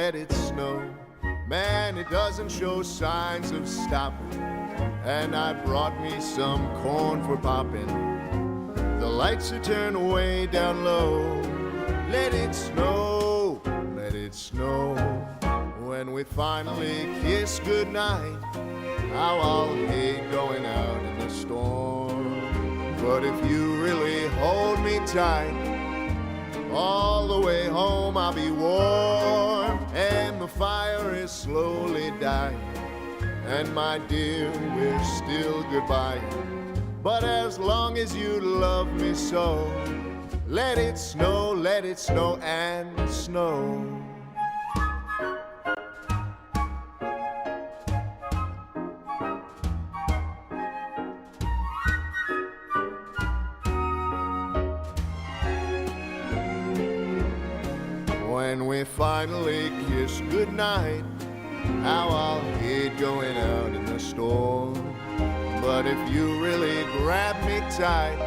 let it snow. Man, it doesn't show signs of stopping. And I brought me some corn for popping. The lights are turned way down low. Let it snow, let it snow. When we finally kiss goodnight, how I'll hate going out in the storm. But if you really hold me tight, all the way home I'll be warm. And the fire is slowly dying, and my dear, we're still goodbye. But as long as you love me so, let it snow and snow. When we finally kiss goodnight, how I'll hate going out in the storm. But if you really grab me tight,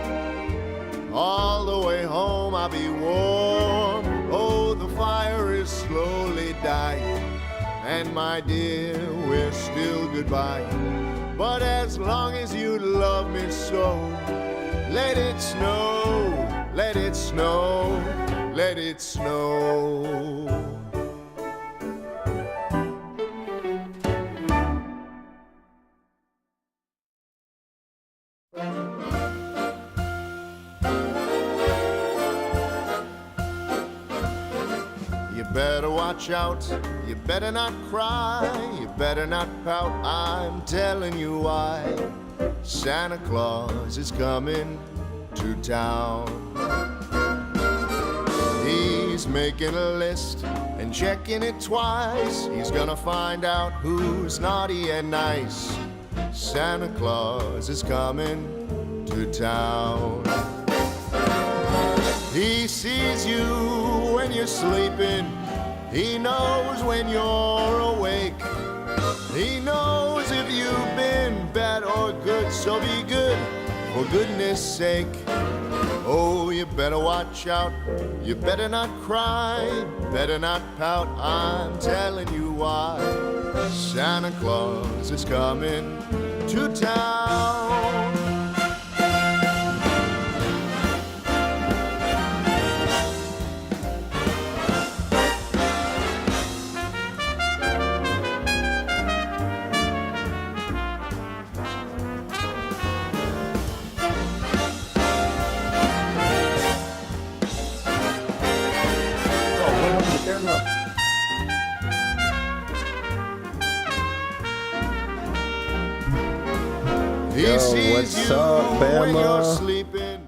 all the way home I'll be warm. Oh, the fire is slowly dying, and my dear, we're still goodbye. But as long as you love me so, let it snow, let it snow, let it snow. You better watch out, you better not cry, you better not pout, I'm telling you why. Santa Claus is coming to town. He's making a list and checking it twice. He's gonna find out who's naughty and nice. Santa Claus is coming to town. He sees you when you're sleeping. He knows when you're awake. He knows if you've been bad or good, so be good for goodness sake. Oh, you better watch out, you better not cry, better not pout, I'm telling you why. Santa Claus is coming to town. Yo, what's up, Bama?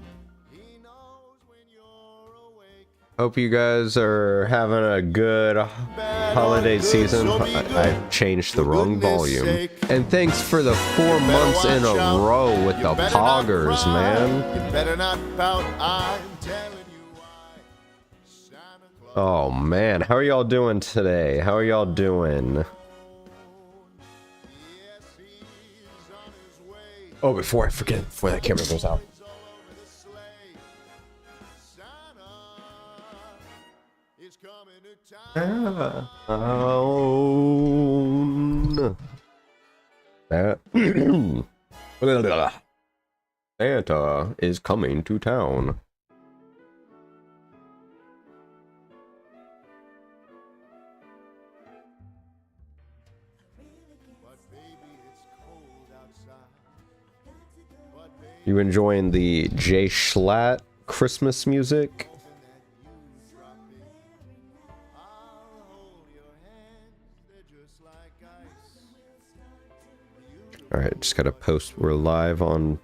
Hope you guys are having a good holiday season. I changed the wrong volume. And thanks for the 4 months in a row with the poggers, man. Oh, man. How are y'all doing today? How are y'all doing? Oh, before I forget, before that camera goes out. Santa is coming to town. You enjoying the Jay Schlatt Christmas music? All right, just gotta post. We're live on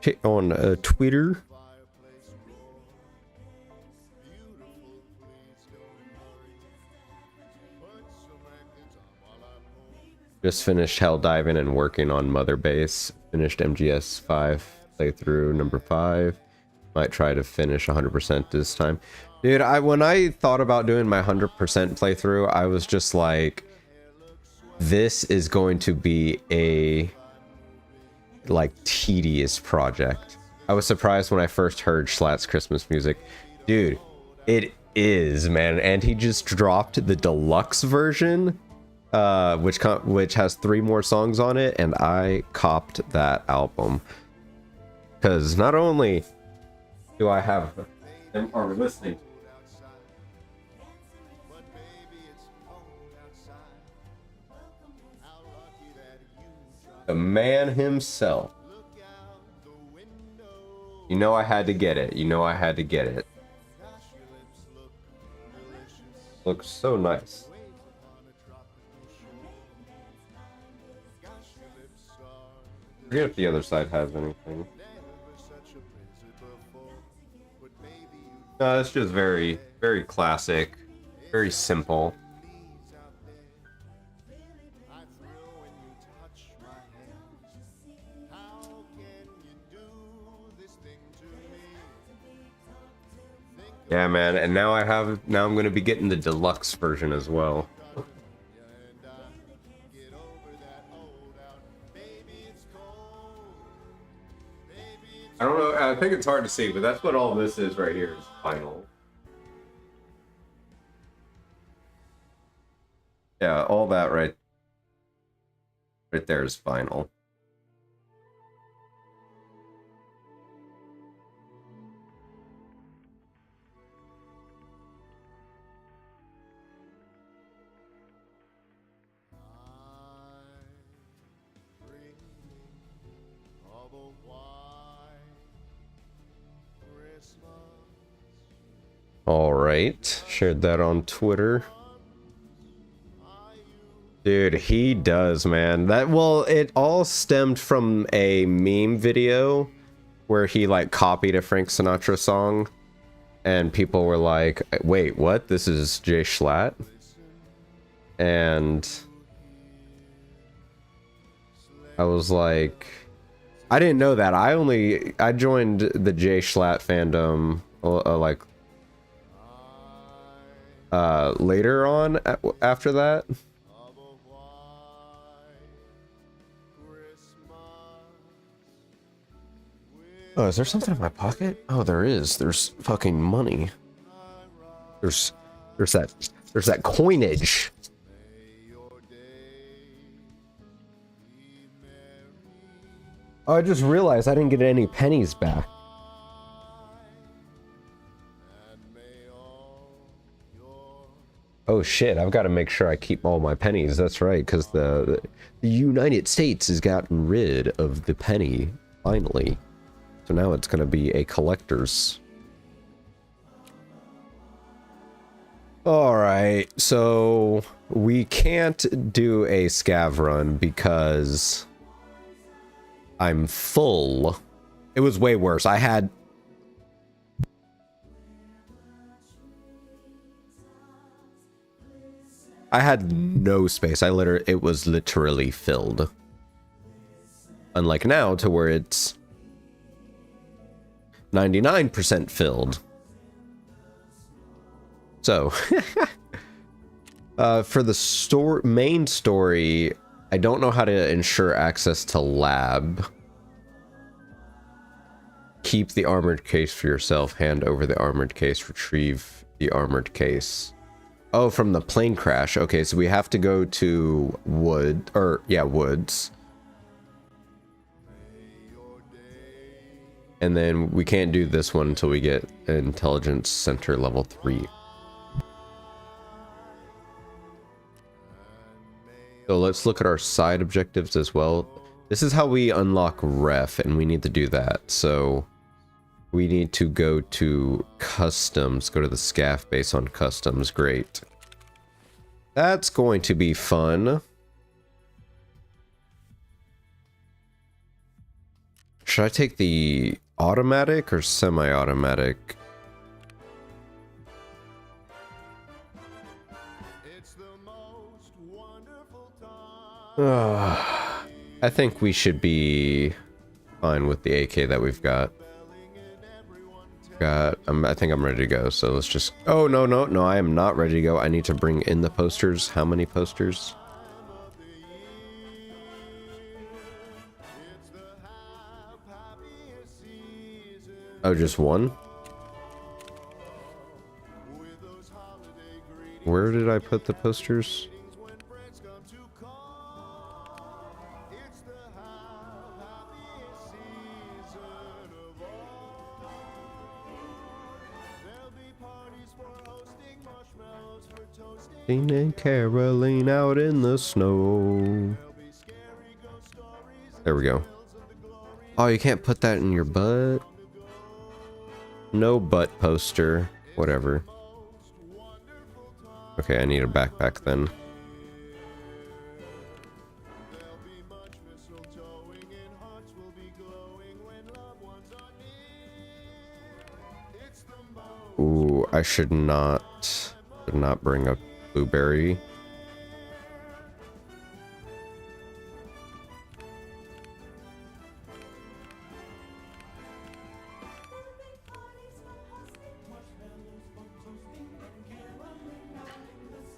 Twitter. Just finished Hell Diving and working on Mother Base. Finished MGS 5 playthrough number 5. Might try to finish 100% this time. Dude, when I thought about doing my 100% playthrough, I was just like, this is going to be a tedious project. I was surprised when I first heard Schlatt's Christmas music. Dude, it is, man. And he just dropped the deluxe version, which has 3 more songs on it, and I copped that album. Because not only do I have them are listening, the man himself. You know I had to get it. You know I had to get it. Looks so nice. Forget if the other side has anything. No, it's just very, very classic, very simple. Yeah, man, and now I'm gonna be getting the deluxe version as well. I don't know, I think it's hard to see, but that's what all this is right here is final. Yeah, all that right there is final. All right, shared that on Twitter. Dude, he does, man. It all stemmed from a meme video where he like copied a Frank Sinatra song, and people were like, "Wait, what? This is Jay Schlatt?" And I was like, I didn't know that. I joined the Jay Schlatt fandom later on after that. Oh, is there something in my pocket? Oh, there is. There's fucking money. There's that coinage. Oh, I just realized I didn't get any pennies back. Oh shit, I've got to make sure I keep all my pennies. That's right, because the United States has gotten rid of the penny, finally. So now it's going to be a collector's. Alright, so we can't do a scav run because I'm full. It was way worse. I had no space. It was literally filled. Unlike now to where it's 99% filled. So, for the main story, I don't know how to ensure access to lab. Keep the armored case for yourself. Hand over the armored case. Retrieve the armored case. Oh, from the plane crash. Okay, so we have to go to Woods. And then we can't do this one until we get Intelligence Center level 3. So let's look at our side objectives as well. This is how we unlock ref, and we need to do that. So we need to go to customs, go to the scaff base on customs. Great. That's going to be fun. Should I take the automatic or semi-automatic? I think we should be fine with the AK that we've got. I think I'm ready to go, so let's just... Oh, no, I am not ready to go. I need to bring in the posters. How many posters? Oh, just one? Where did I put the posters? And Caroline out in the snow. There we go. Oh, you can't put that in your butt? No butt poster. Whatever. Okay, I need a backpack then. Ooh, I should not bring up blueberry.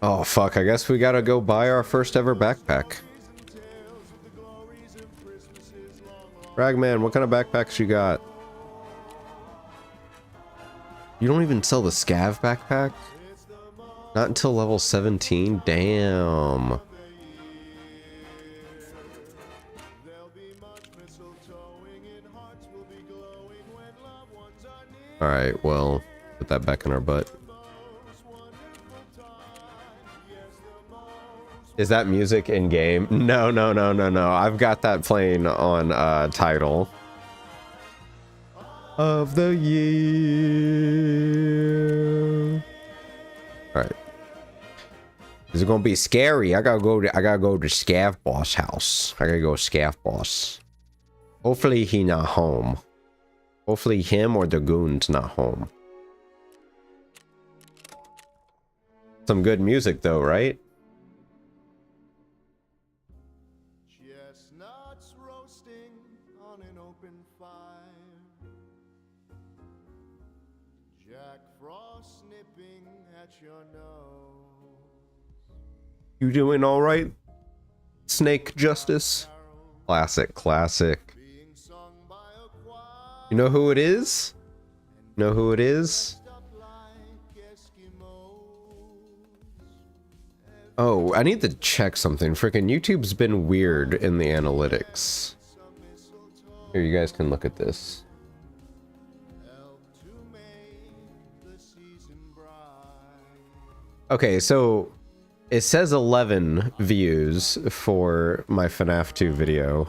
Oh fuck, I guess we gotta go buy our first ever backpack. Ragman, what kind of backpacks you got? You don't even sell the scav backpack? Not until level 17? Damn. Alright, well, put that back in our butt. Is that music in game? No, no, no, no, no. I've got that playing on title of the year. All right. Is it gonna be scary? I gotta go to Scav Boss house. I gotta go Scav Boss. Hopefully he not home. Hopefully him or the goon's not home. Some good music though, right? You doing all right, Snake Justice? Classic, classic. You know who it is? Know who it is? Oh, I need to check something. Frickin' YouTube's been weird in the analytics. Here, you guys can look at this. Okay, so it says 11 views for my FNAF 2 video.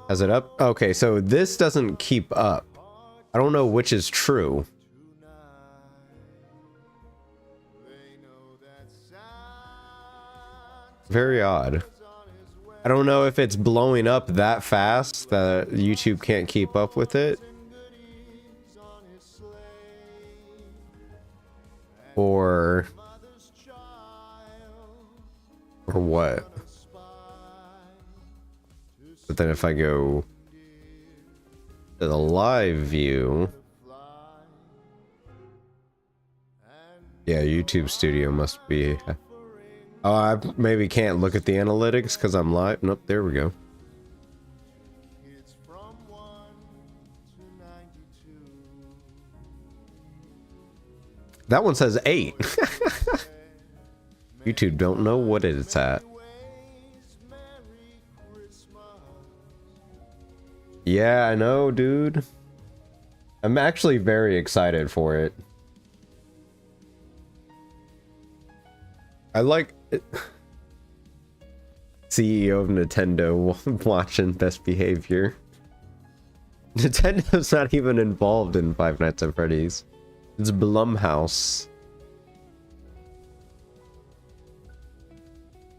Has it up? Okay, so this doesn't keep up. I don't know which is true. Very odd. I don't know if it's blowing up that fast that YouTube can't keep up with it. Or what? But then if I go to the live view, yeah, YouTube Studio must be. Oh, I maybe can't look at the analytics because I'm live. Nope, there we go. That one says 8. YouTube don't know what it's at. Yeah, I know, dude. I'm actually very excited for it. I like it. CEO of Nintendo watching best behavior. Nintendo's not even involved in Five Nights at Freddy's. It's Blumhouse.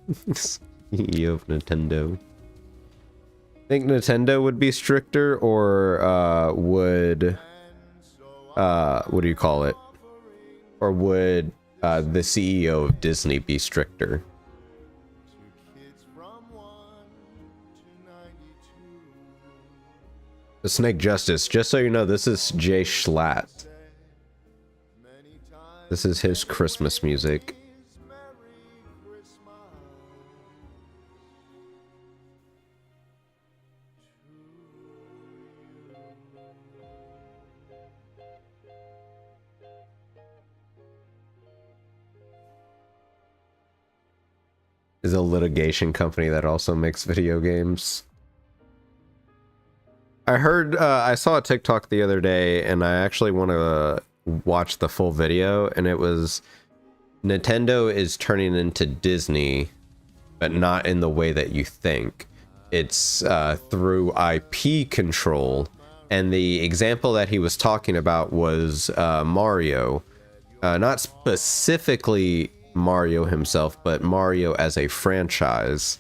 CEO of Nintendo. Think Nintendo would be stricter, or would what do you call it? Or would the CEO of Disney be stricter? The Snake Justice, just so you know, this is Jay Schlatt. This is his Christmas music. is a litigation company that also makes video games. I heard, I saw a TikTok the other day, and I actually want to watch the full video, and it was Nintendo is turning into Disney, but not in the way that you think. It's through IP control, and the example that he was talking about was Mario. Not specifically Mario himself, but Mario as a franchise,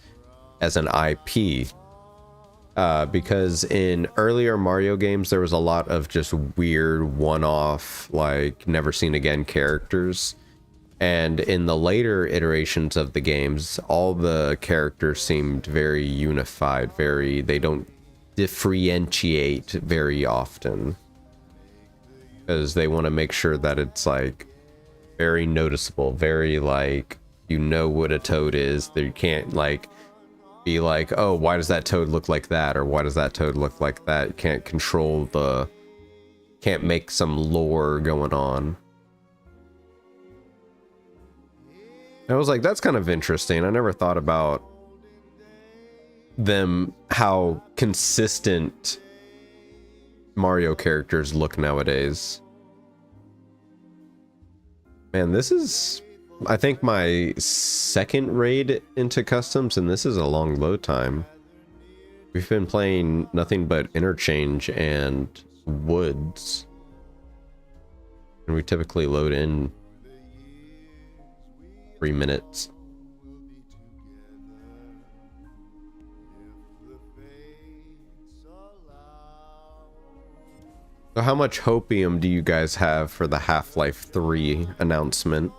as an IP. Because in earlier Mario games, there was a lot of just weird one-off, like never seen again characters. And in the later iterations of the games, all the characters seemed very unified, they don't differentiate very often. Because they want to make sure that it's like very noticeable, very like, you know what a toad is. That you can't like be like, oh, why does that toad look like that, or why does that toad look like that? You can't control the, can't make some lore going on. I was like, that's kind of interesting. I never thought about them, how consistent Mario characters look nowadays. Man, this is, I think, my second raid into customs, and this is a long load time. We've been playing nothing but interchange and woods, and we typically load in 3 minutes. So how much hopium do you guys have for the Half-Life 3 announcement?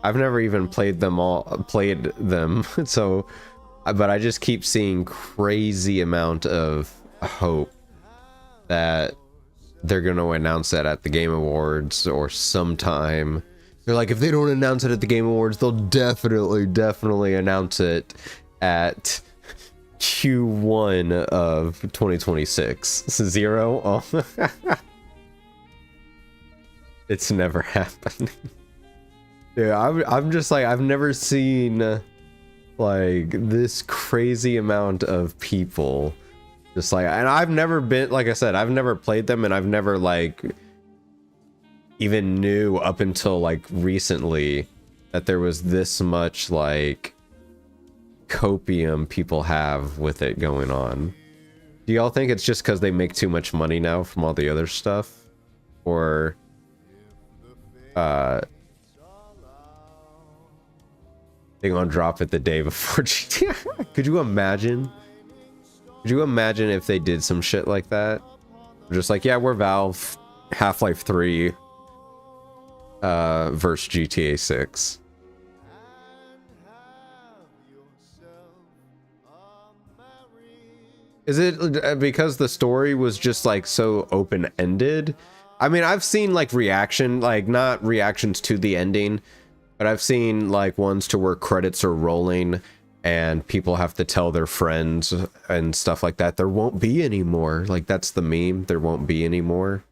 I've never even played them, so, but I just keep seeing crazy amount of hope that they're going to announce that at the Game Awards or sometime. They're like, if they don't announce it at the Game Awards, they'll definitely announce it at Q1 of 2026. Zero? Oh. It's never happening. Yeah, I'm just like, I've never seen like this crazy amount of people just like, and I've never been, like I said, I've never played them, and I've never like even knew up until like recently that there was this much like copium people have with it going on. Do y'all think it's just because they make too much money now from all the other stuff, or they gonna drop it the day before GTA? Could you imagine? Could you imagine if they did some shit like that? Just like, yeah, we're Valve, Half-Life 3 versus GTA 6. Is it because the story was just like so open-ended? I mean, I've seen like reaction, like not reactions to the ending, but I've seen like ones to where credits are rolling and people have to tell their friends and stuff like that. There won't be any more. Like, that's the meme. There won't be any more.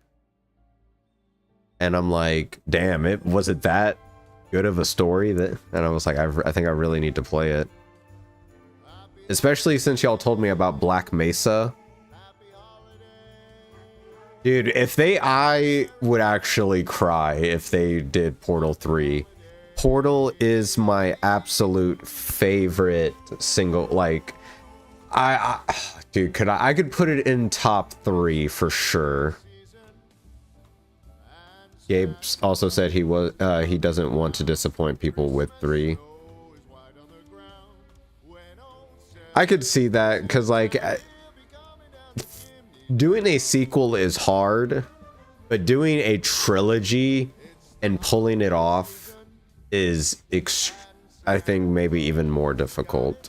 And I'm like, damn, was it that good of a story? And I was like, I think I really need to play it. Especially since y'all told me about Black Mesa. Dude, I would actually cry if they did Portal 3. Portal is my absolute favorite single, like, dude, I could put it in top 3 for sure. Gabe also said he doesn't want to disappoint people with 3. I could see that, because like doing a sequel is hard, but doing a trilogy and pulling it off is I think maybe even more difficult.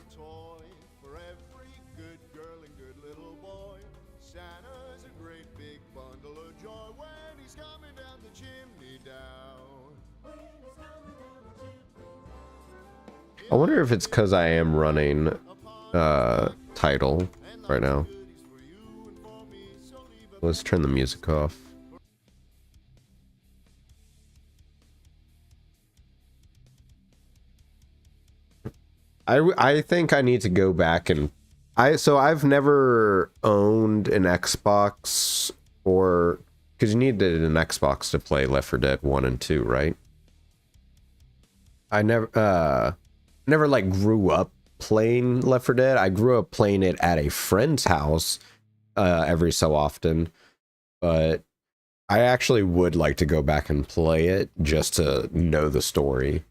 I wonder if it's because I am running title right now. Let's turn the music off. I think I need to go back and I've never owned an Xbox, or because you needed an Xbox to play Left 4 Dead 1 and 2, right? I never like grew up playing Left 4 Dead. I grew up playing it at a friend's house every so often, but I actually would like to go back and play it just to know the story.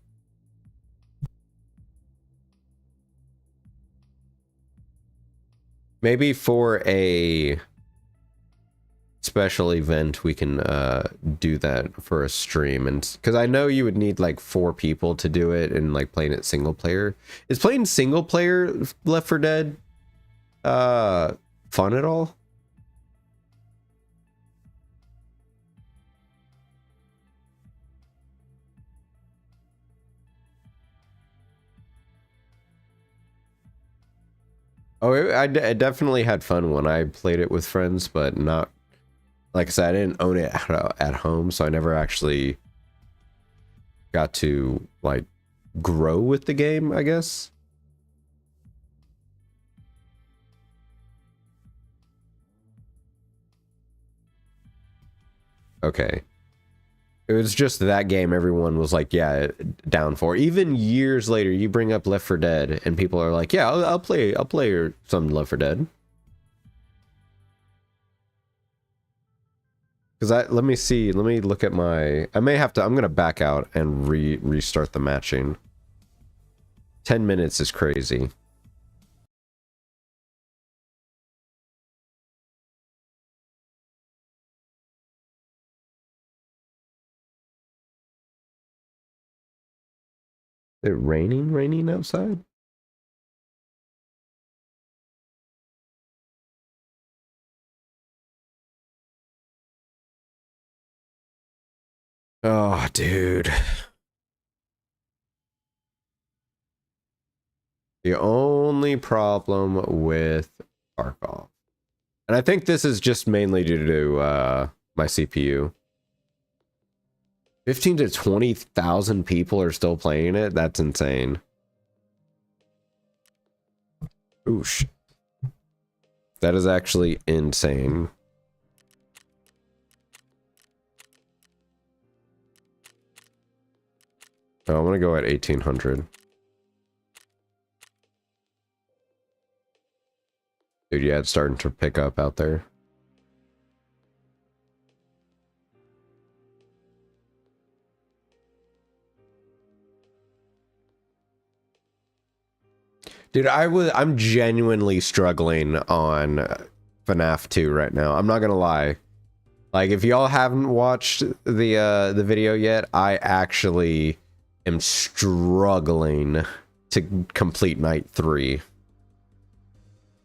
Maybe for a special event we can do that for a stream, and because I know you would need like 4 people to do it, and like playing it single player. Is playing single player Left 4 Dead fun at all? Oh, I definitely had fun when I played it with friends, but not, like I said, I didn't own it at home, so I never actually got to like grow with the game, I guess. Okay. It was just that game everyone was like, yeah, down for. Even years later, you bring up Left 4 Dead, and people are like, yeah, I'll play some Left 4 Dead. Because let me see, let me look at my, I may have to, I'm gonna back out and restart the matching. 10 minutes is crazy. Is it raining outside? Oh, dude. The only problem with Tarkov, and I think this is just mainly due to my CPU. 15 to 20,000 people are still playing it. That's insane. Oosh. That is actually insane. Oh, I'm gonna go at 1800. Dude, yeah, it's starting to pick up out there. Dude, I'm genuinely struggling on FNAF 2 right now. I'm not gonna lie. Like, if y'all haven't watched the video yet, I actually am struggling to complete night 3.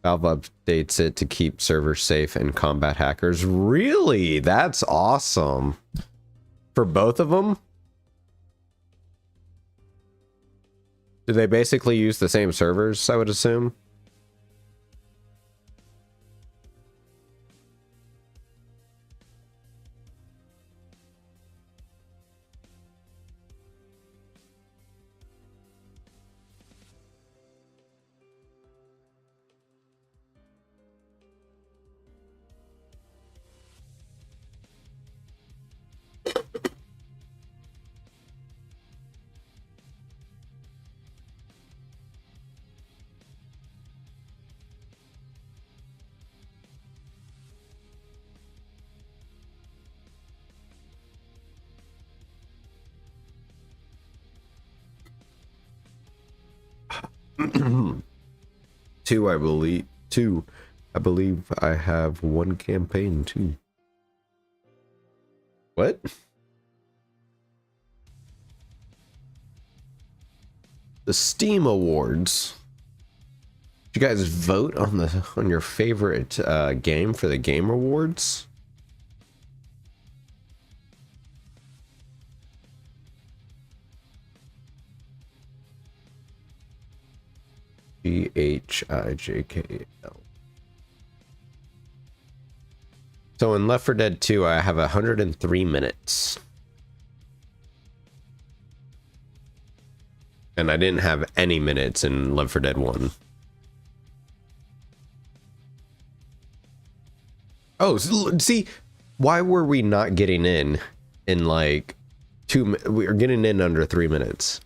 Valve updates it to keep servers safe and combat hackers. Really? That's awesome. For both of them? Do they basically use the same servers, I would assume? Two, I believe I have one campaign too. What? The Steam Awards. Did you guys vote on your favorite game for the Game Awards? GHIJKL. So in Left 4 Dead 2, I have 103 minutes. and I didn't have any minutes in Left 4 Dead 1. Oh, see, why were we not getting in like we are getting in under 3 minutes?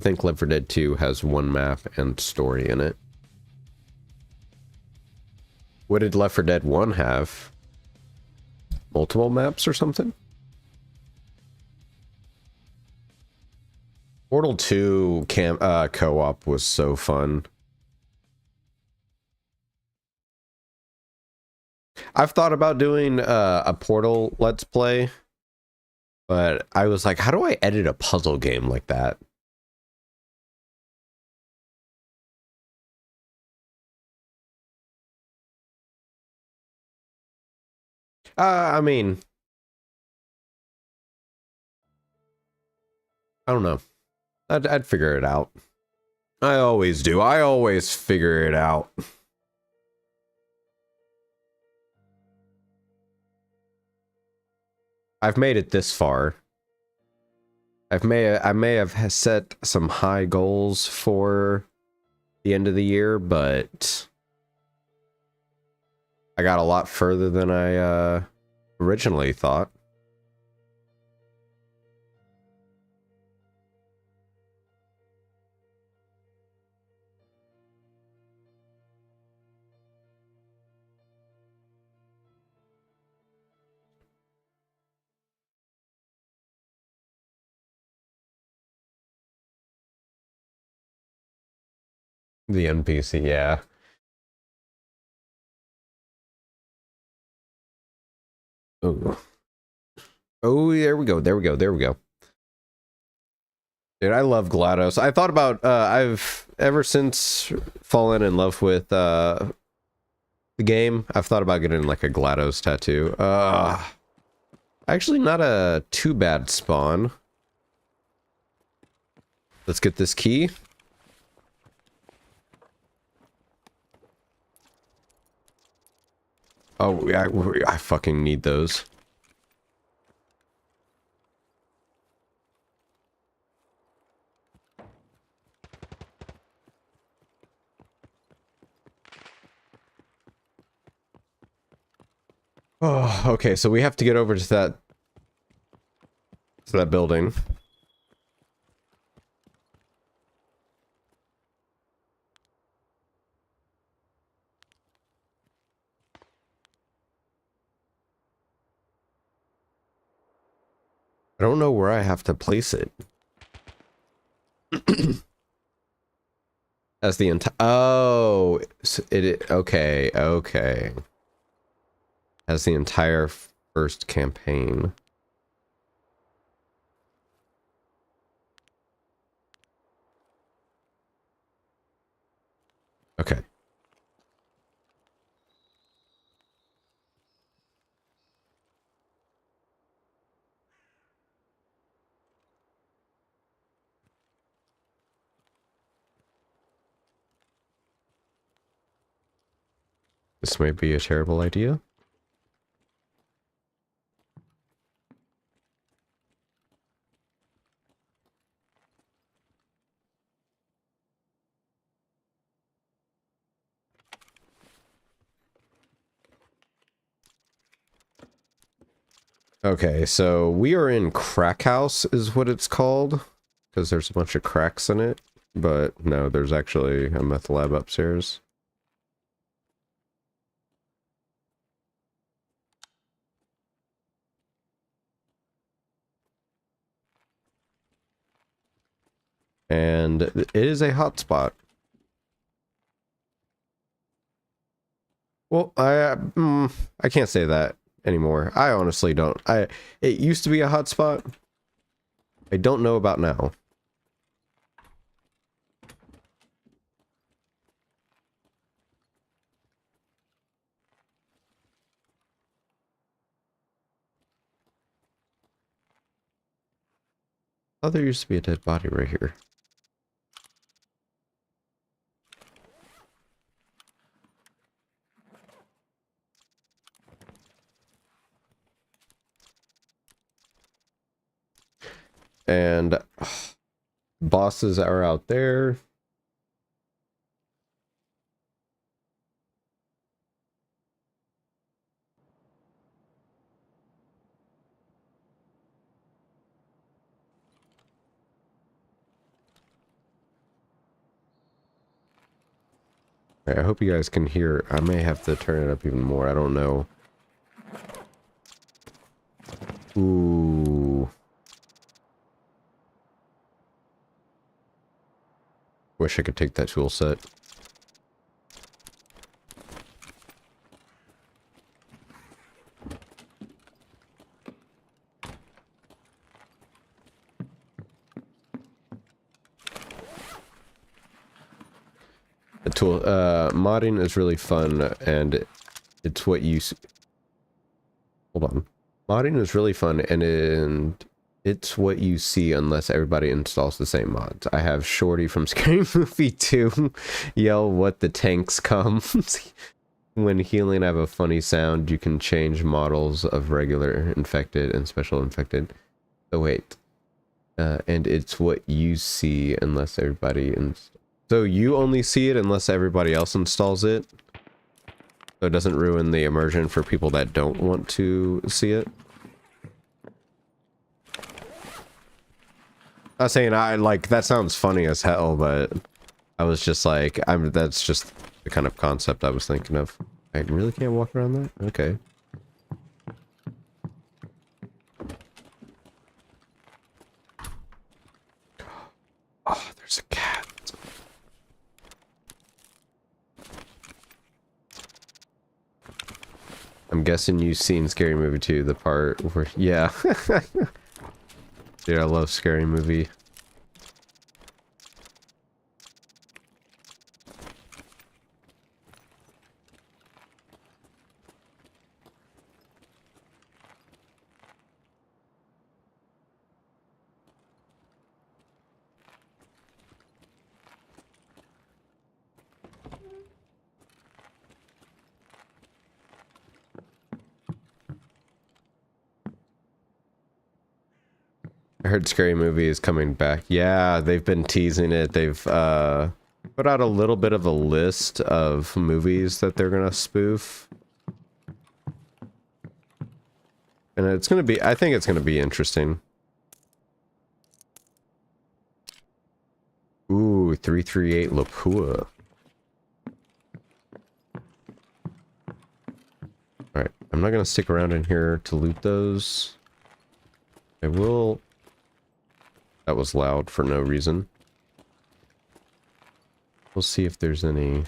I think Left 4 Dead 2 has 1 map and story in it. What did Left 4 Dead 1 have? Multiple maps or something? Portal 2 co-op was so fun. I've thought about doing a Portal Let's Play, but I was like, how do I edit a puzzle game like that? I mean, I don't know. I'd figure it out. I always do. I always figure it out. I've made it this far. I may have set some high goals for the end of the year, but I got a lot further than I originally thought. The NPC, yeah. Oh. Oh, there we go. There we go. There we go. Dude, I love GLaDOS. I thought about I've ever since fallen in love with the game, I've thought about getting like a GLaDOS tattoo. Actually not a too bad spawn. Let's get this key. Oh, yeah, I fucking need those. Oh, okay, so we have to get over to that building. I don't know where I have to place it. As the entire... Oh, so okay, okay. As the entire first campaign. Okay. This may be a terrible idea. Okay, so we are in Crack House is what it's called, because there's a bunch of cracks in it, but no, there's actually a meth lab upstairs. And it is a hotspot. Well, I can't say that anymore. I honestly don't. It used to be a hotspot. I don't know about now. Oh, there used to be a dead body right here. And Bosses are out there. I hope you guys can hear. I may have to turn it up even more. I don't know. Ooh. Wish I could take that tool set. The tool, modding is really fun, and it's what you... Hold on. Modding is really fun, and it's what you see unless everybody installs the same mods. I have Shorty from Scary Movie 2 yell, "What the tanks come." When healing, I have a funny sound. You can change models of regular infected and special infected. Oh, wait. And it's what you see unless everybody... So you only see it unless everybody else installs it? So it doesn't ruin the immersion for people that don't want to see it? I'm not saying that sounds funny as hell, but I was just like, that's just the kind of concept I was thinking of. I really can't walk around that? Okay. Oh, there's a cat. I'm guessing you've seen Scary Movie 2, the part where... Yeah. Dude, I love Scary Movie. I heard Scary Movie is coming back. Yeah, they've been teasing it. They've put out a little bit of a list of movies that they're gonna spoof. And it's gonna be, I think it's gonna be interesting. Ooh, 338 Lapua. Alright, I'm not gonna stick around in here to loot those. I will... That was loud for no reason. We'll see if there's any...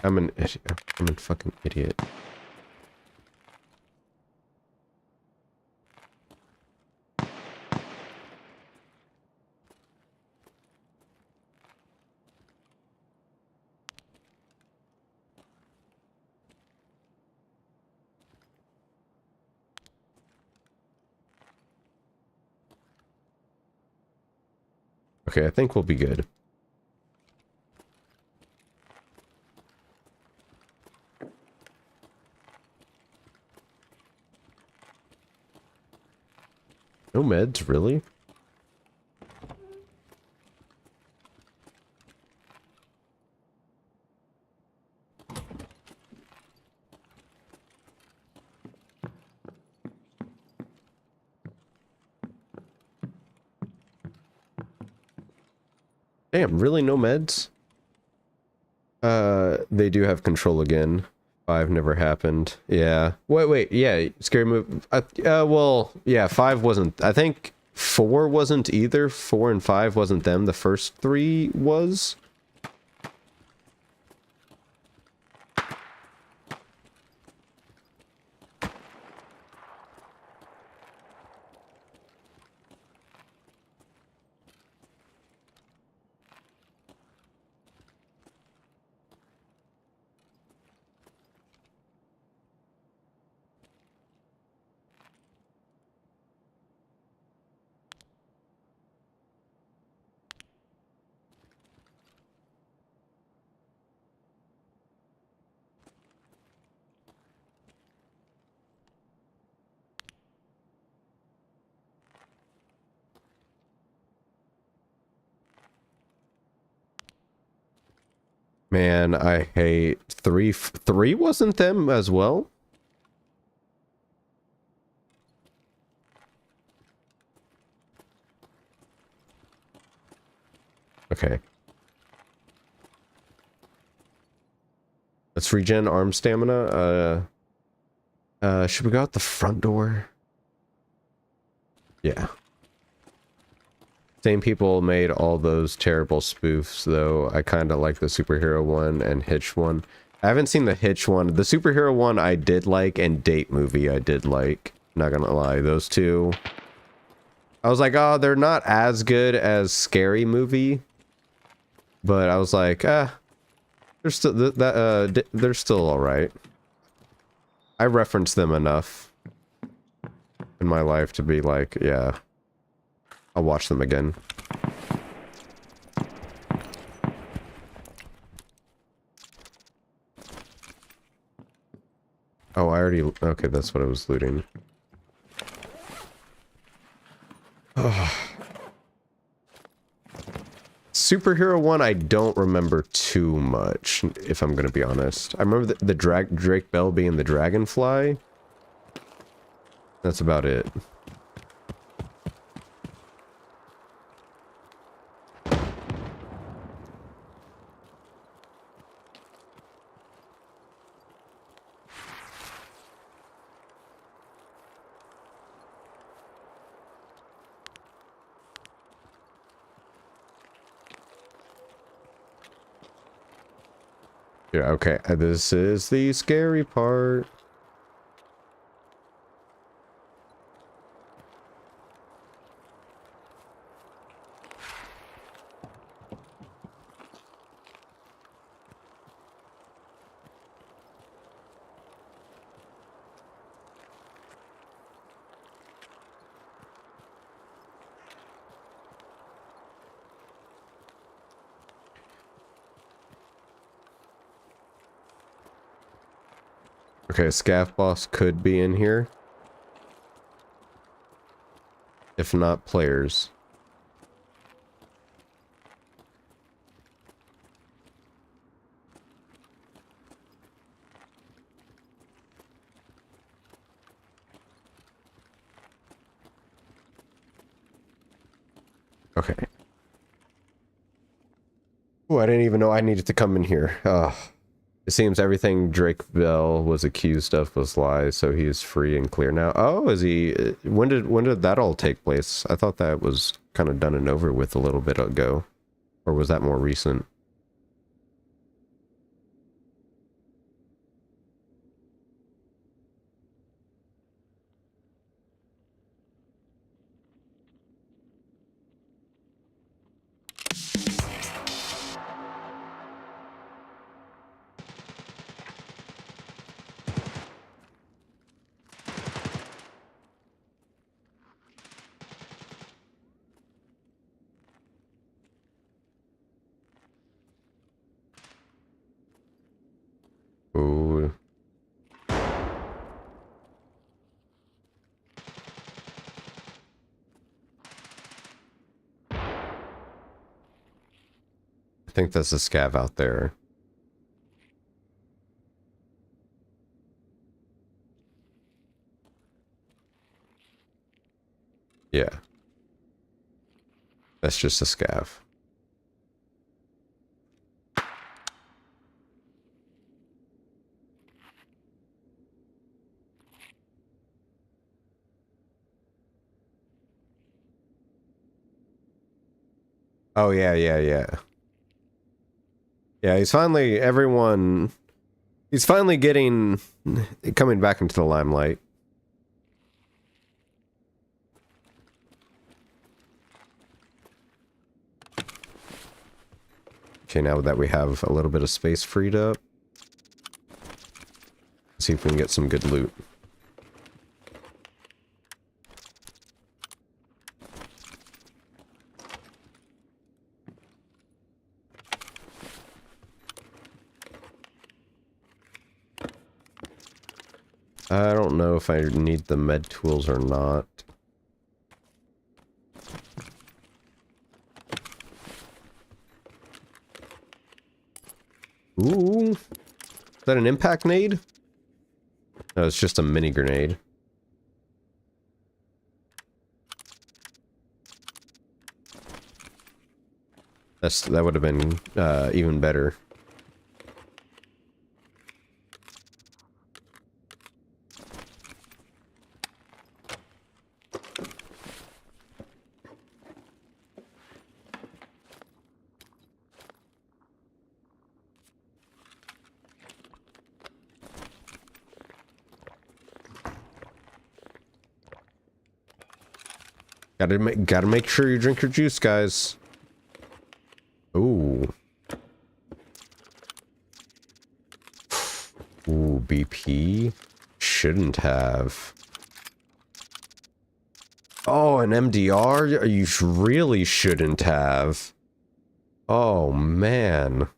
I'm a fucking idiot. Okay, I think we'll be good. No meds, really? Damn, really no meds? They do have control again. 5 never happened. Yeah. Wait, yeah, Scary Movie. Well, yeah, 5 wasn't, I think 4 wasn't either. 4 and 5 wasn't them. The first 3 was. Man, I hate 3. 3 wasn't them as well? Okay. Let's regen arm stamina. Should we go out the front door? Yeah. Same people made all those terrible spoofs, though. I kind of like the superhero one and Hitch one. I haven't seen the Hitch one. The superhero one I did like, and Date Movie I did like. Not gonna lie, those two. I was like, oh, they're not as good as Scary Movie. But I was like, they're still, they're still alright. I reference them enough in my life to be like, yeah, I'll watch them again. Oh, I already... Okay, that's what I was looting. Superhero one, I don't remember too much, if I'm gonna be honest. I remember the Drake Bell being the dragonfly. That's about it. Yeah, okay, this is the scary part. Okay, Scaff Boss could be in here. If not, players. Okay. Oh, I didn't even know I needed to come in here. It seems everything Drake Bell was accused of was lies, so he is free and clear now. Oh, is he? When did that all take place? I thought that was kind of done and over with a little bit ago. Or was that more recent? Ooh. I think that's a scav out there. Yeah. That's just a scav. Oh, yeah. Yeah, he's finally, he's finally coming back into the limelight. Okay, now that we have a little bit of space freed up, let's see if we can get some good loot. I don't know if I need the med tools or not. Ooh. Is that an impact nade? No, it's just a mini grenade. That would have been even better. Gotta make sure you drink your juice, guys. Ooh. Ooh, BP. Shouldn't have. Oh, an MDR? You really shouldn't have. Oh, man.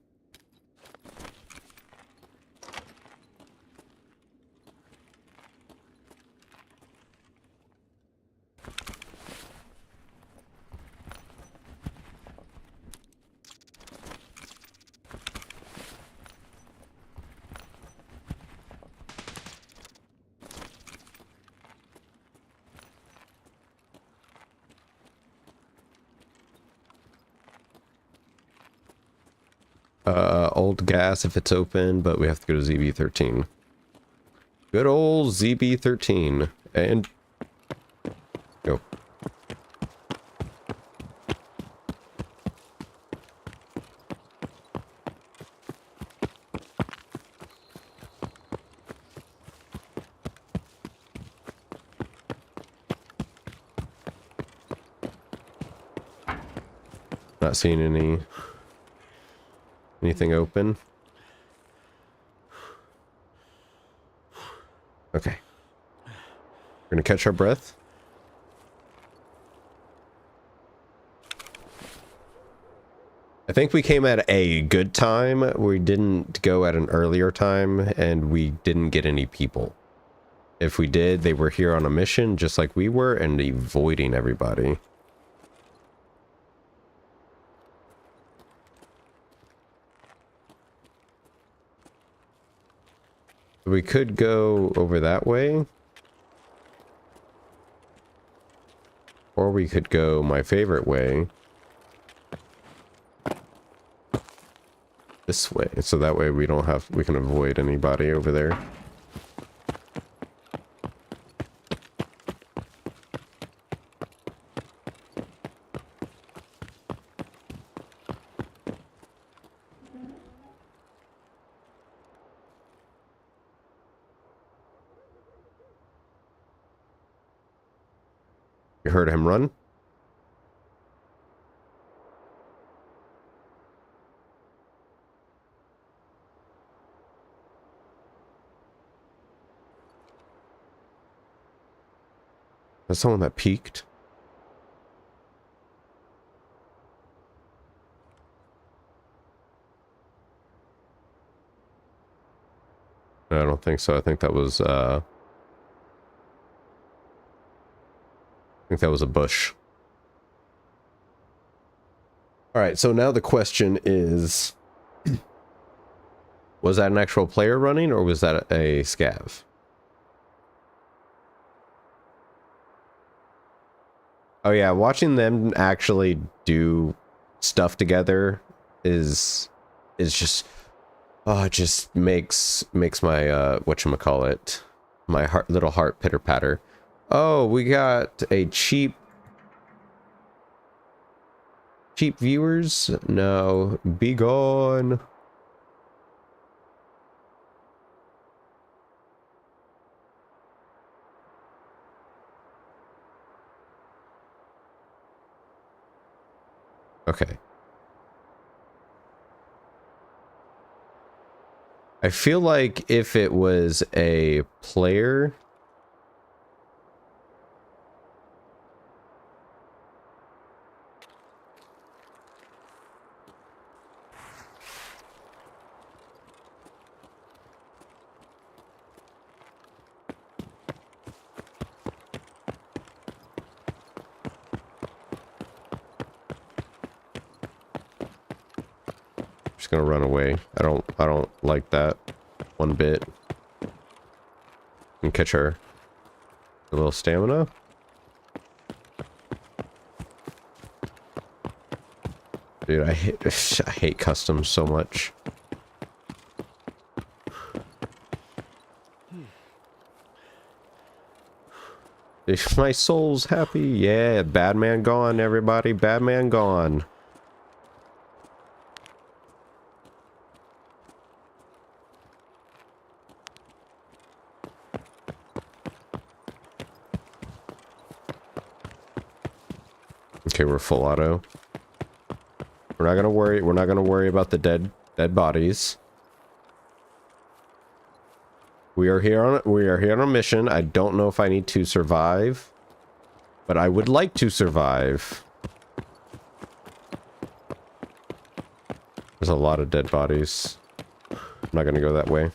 Old gas if it's open, but we have to go to ZB13. Good old ZB13. And... go. Not seeing anything open. Okay. We're gonna catch our breath. I think we came at a good time. We didn't go at an earlier time, and we didn't get any people. If we did, they were here on a mission, just like we were, and avoiding everybody. We could go over that way. Or we could go my favorite way. This way. So that way we can avoid anybody over there. You heard him run? That's someone that peeked. No, I don't think so. I think that was a bush. All right, so now the question is, was that an actual player running, or was that a scav? Oh yeah, watching them actually do stuff together is just, oh, it just makes my whatchamacallit, my little heart pitter patter. Oh, we got a cheap viewers? No, be gone. Okay. I feel like if it was a player, gonna run away. I don't like that one bit. And catch her. A little stamina. Dude, I hate customs so much. If my soul's happy, yeah, bad man gone, everybody, bad man gone. Okay, we're full auto. We're not gonna worry about the dead bodies. We are here on a mission. I don't know if I need to survive, but I would like to survive. There's a lot of dead bodies. I'm not gonna go that way.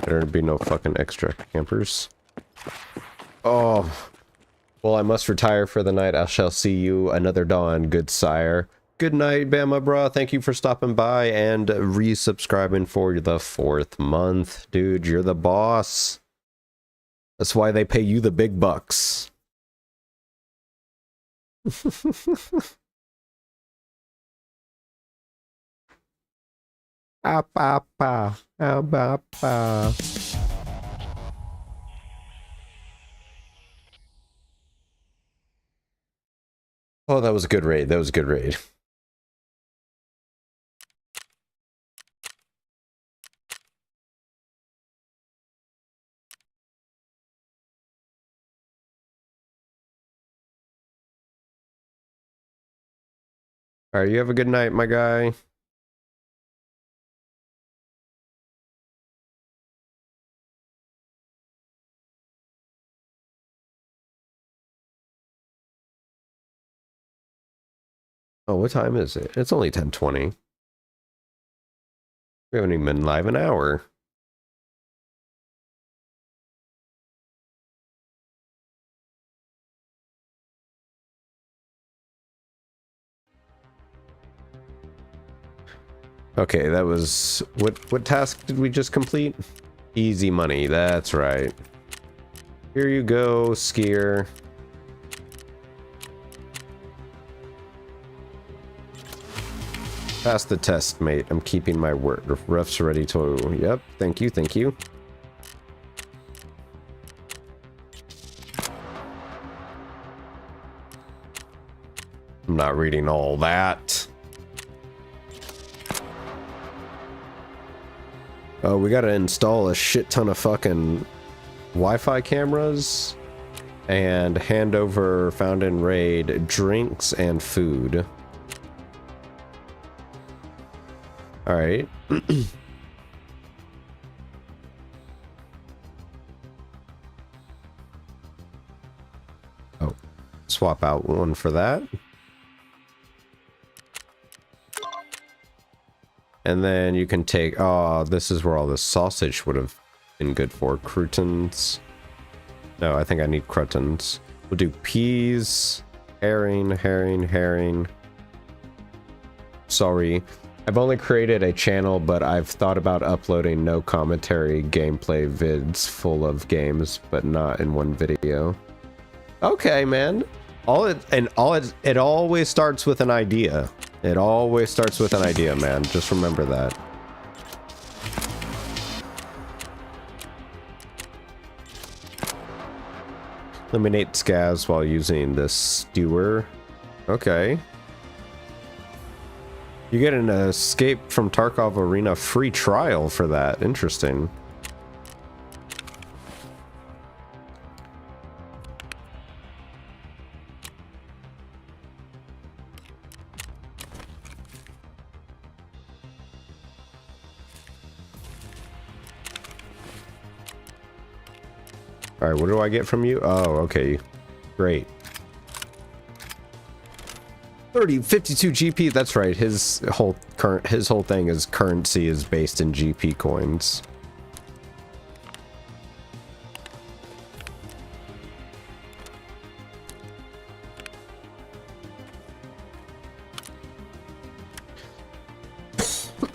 Better be no fucking extra campers. Oh. Well, I must retire for the night. I shall see you another dawn, good sire. Good night, Bama bra. Thank you for stopping by and resubscribing for the 4th month. Dude, you're the boss. That's why they pay you the big bucks. Oh, that was a good raid. That was a good raid. All right, you have a good night, my guy. Oh, what time is it? It's only 10:20. We haven't even been live an hour. Okay, that was... What task did we just complete? Easy money, that's right. Here you go, skier. Pass the test, mate. I'm keeping my word. Roughs ready to... Yep, thank you, thank you. I'm not reading all that. Oh, we gotta install a shit ton of fucking Wi-Fi cameras and hand over found in raid drinks and food. All right. Oh, swap out one for that. And then you can take, oh, this is where all the sausage would have been good for. Croutons. No, I think I need croutons. We'll do peas, herring. Sorry. I've only created a channel, but I've thought about uploading no commentary gameplay vids full of games, but not in one video. Okay, man. It always starts with an idea. It always starts with an idea, man. Just remember that. Eliminate scavs while using the stewer. Okay. You get an escape from Tarkov Arena free trial for that. Interesting. All right, what do I get from you? Oh, okay. Great. 52 GP. That's right. His whole thing is currency is based in GP coins. All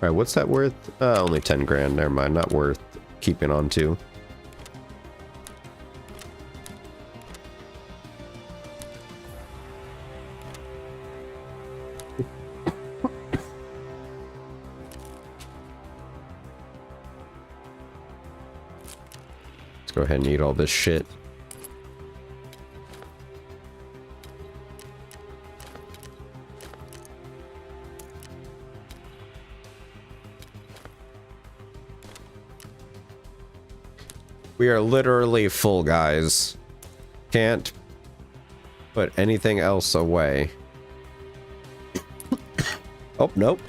right, what's that worth? Only 10 grand. Never mind. Not worth keeping on to. Go ahead and eat all this shit. We are literally full, guys. Can't put anything else away. Oh, nope.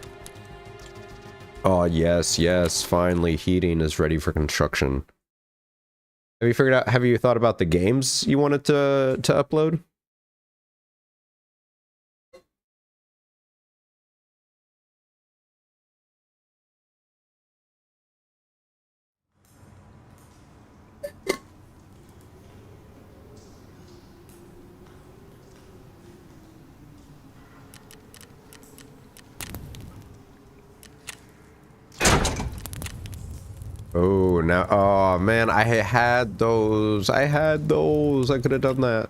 Oh, yes, yes. Finally, heating is ready for construction. Have you thought about the games you wanted to upload? Oh, now, oh man, I had those. I could have done that.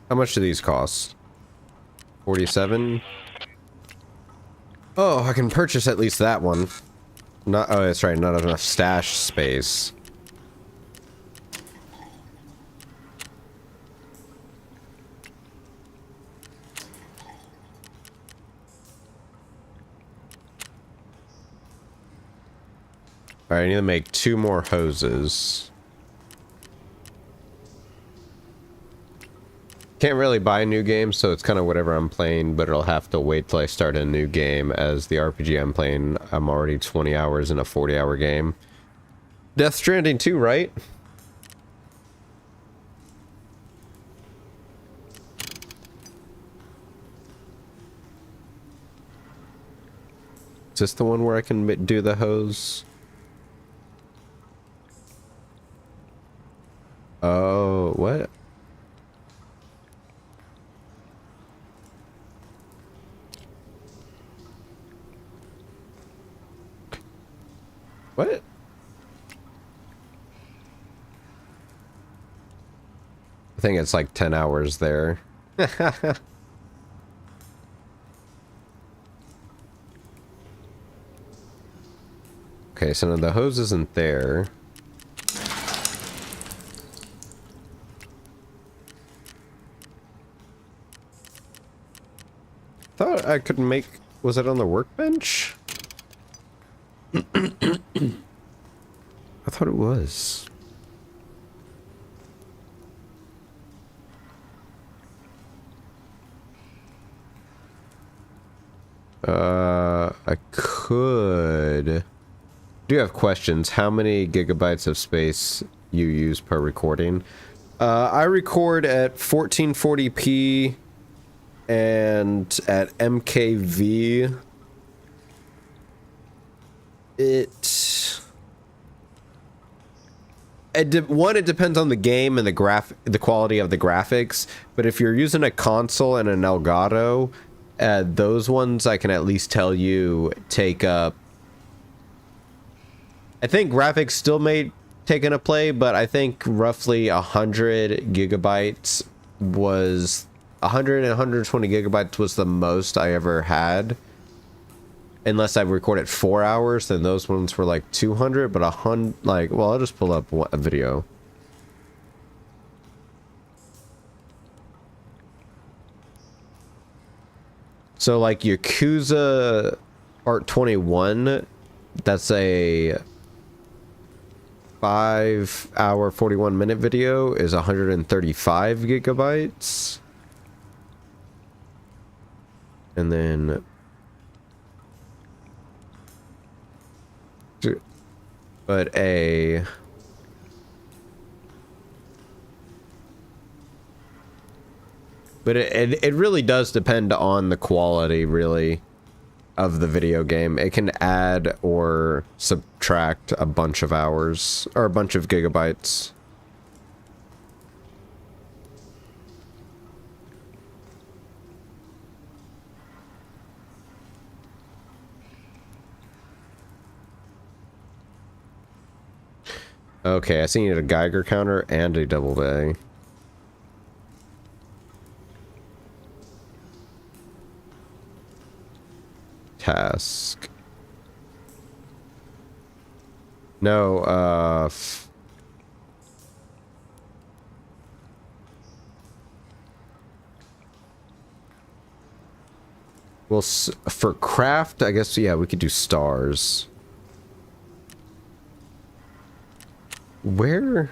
How much do these cost? 47? Oh, I can purchase at least that one. Not, oh, that's right, not enough stash space. Alright, I need to make 2 more hoses. Can't really buy a new game, so it's kind of whatever I'm playing, but it'll have to wait till I start a new game, as the RPG I'm playing, I'm already 20 hours in a 40-hour game. Death Stranding 2, right? Is this the one where I can do the hose? Oh, what? What? I think it's like 10 hours there. Okay, so now the hose isn't there. Thought I could make... Was it on the workbench? I thought it was. I could... Do you have questions? How many gigabytes of space you use per recording? I record at 1440p and at MKV. It depends on the game and the quality of the graphics, but if you're using a console and an Elgato, those ones I can at least tell you take up, I think graphics still may take in a play, but I think roughly 100 gigabytes was 100 and 120 gigabytes was the most I ever had. Unless I recorded 4 hours, then those ones were like 200, but well, I'll just pull up a video. So like Yakuza Part 21, that's a 5 hour 41-minute video, is 135 gigabytes. And then but it really does depend on the quality, really, of the video game. It can add or subtract a bunch of hours, or a bunch of gigabytes. Okay, I see you need a Geiger counter and a double bay. Task. No, well, for craft, I guess, yeah, we could do stars. Where?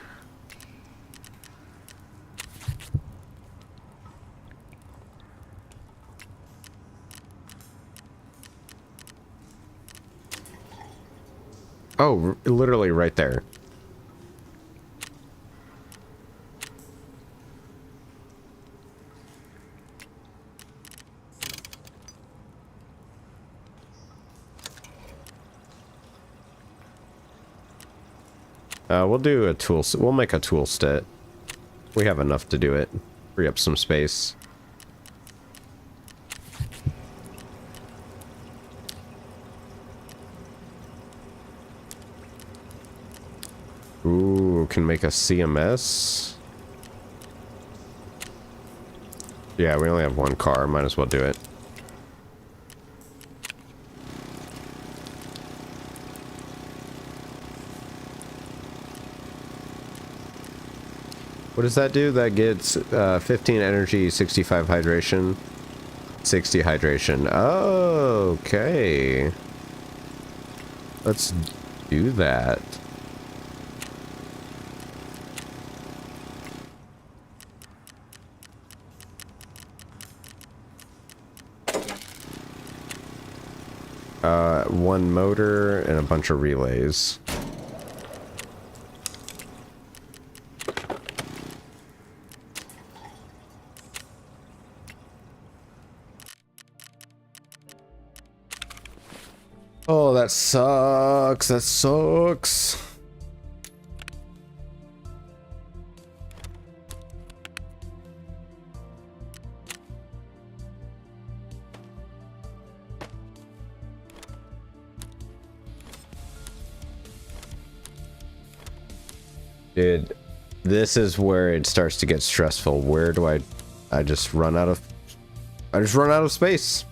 Oh, literally right there. We'll do a tool. We'll make a tool set. We have enough to do it. Free up some space. Ooh, can make a CMS. Yeah, we only have one car. Might as well do it. What does that do? That gets 15 energy, 65 hydration, 60 hydration. Oh, okay. Let's do that. One motor and a bunch of relays. Oh, that sucks. That sucks. Dude, this is where it starts to get stressful. Where do I just run out of space.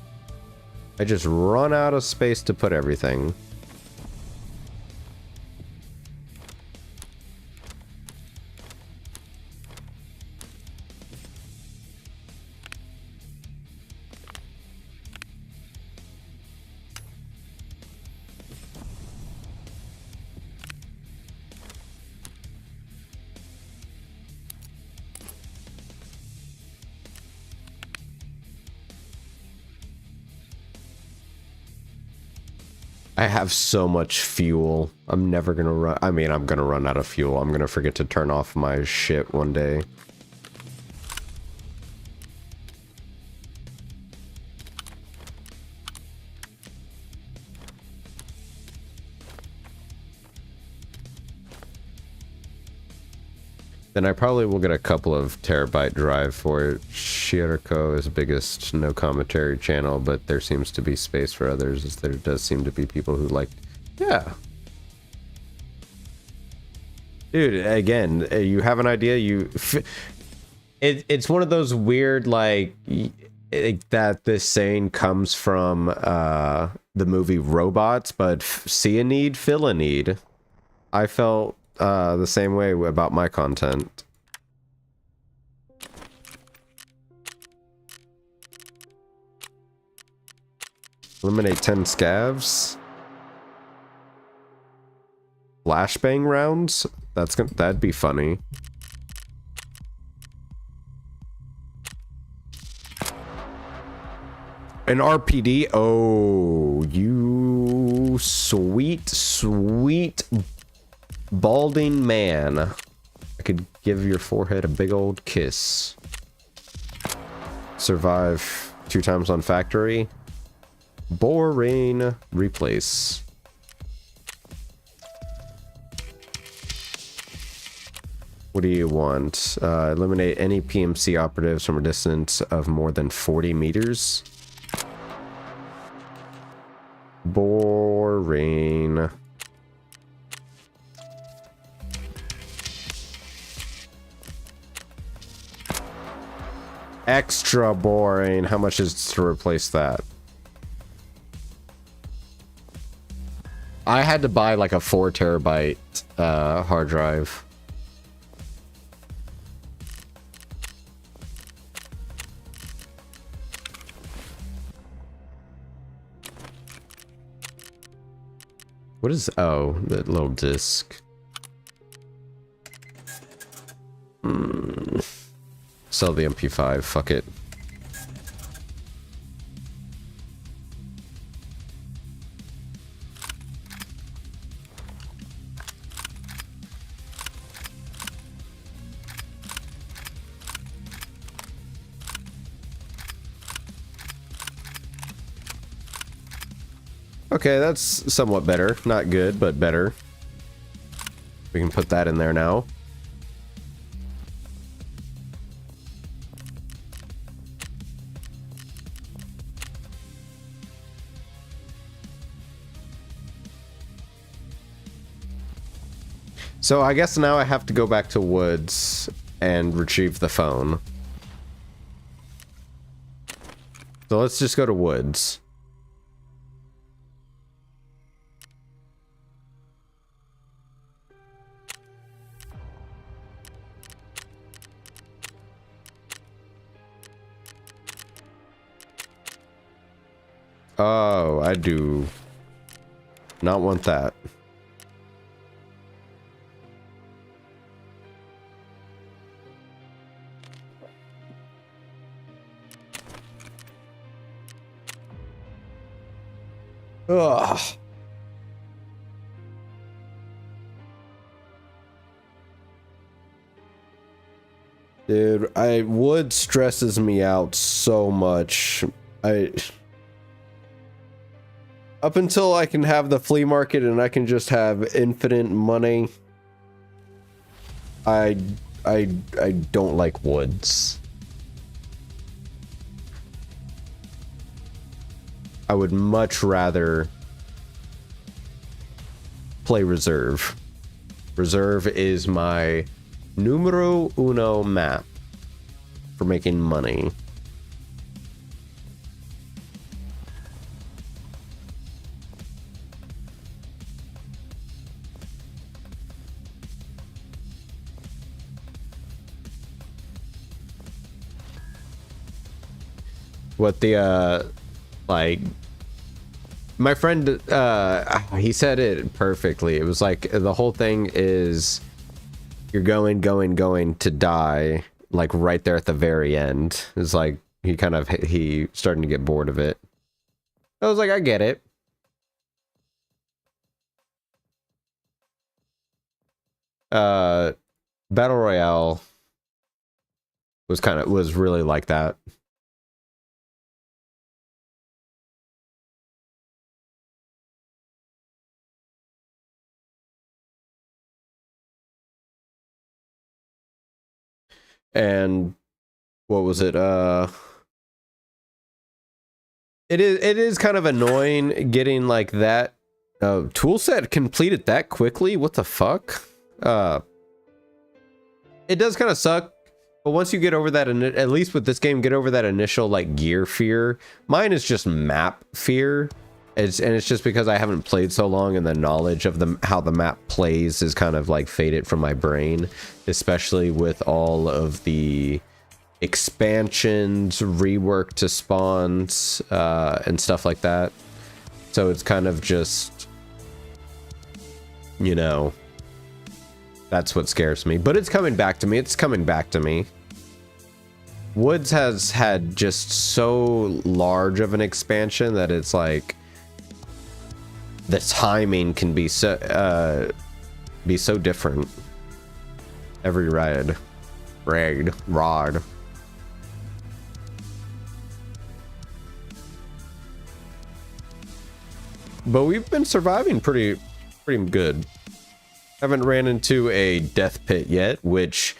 I just run out of space to put everything. I have so much fuel. I'm never gonna run. I mean, I'm gonna run out of fuel. I'm gonna forget to turn off my shit one day. Then I probably will get a couple of terabyte drive for it. Shirako is the biggest no commentary channel, but there seems to be space for others, as there does seem to be people who like, yeah. Dude, again, you have an idea, it's one of those weird like that this saying comes from the movie Robots, but see a need, fill a need. I felt the same way about my content. Eliminate 10 scavs. Flashbang rounds? That'd be funny. An RPD? Oh, you sweet, sweet balding man. I could give your forehead a big old kiss. Survive 2 times on factory. Boring. Replace. What do you want? Eliminate any PMC operatives from a distance of more than 40 meters. Boring. Extra boring. How much is to replace that? I had to buy like a 4 terabyte hard drive. What is, oh, that little disc. Sell the MP5, fuck it. Okay, that's somewhat better. Not good, but better. We can put that in there now. So I guess now I have to go back to Woods and retrieve the phone. So let's just go to Woods. Oh, I do not want that. Ugh. Dude, wood stresses me out so much. Up until I can have the flea market and I can just have infinite money, I don't like woods. I would much rather play reserve. Reserve is my numero uno map for making money. What the like my friend he said it perfectly. It was like the whole thing is you're going to die, like right there at the very end. It's like he starting to get bored of it. I was like, I get it. Battle Royale was really like that. And what was it? It is kind of annoying getting like that tool set completed that quickly. What the fuck? It does kind of suck But once you get over that, at least with this game, get over that initial like gear fear. Mine is just map fear. It's just because I haven't played so long, and the knowledge of how the map plays is kind of like faded from my brain, especially with all of the expansions, rework to spawns, and stuff like that. So it's kind of just, you know, that's what scares me. But it's coming back to me. It's coming back to me. Woods has had just so large of an expansion that it's like the timing can be so different. Every rod. But we've been surviving pretty good. Haven't ran into a death pit yet, which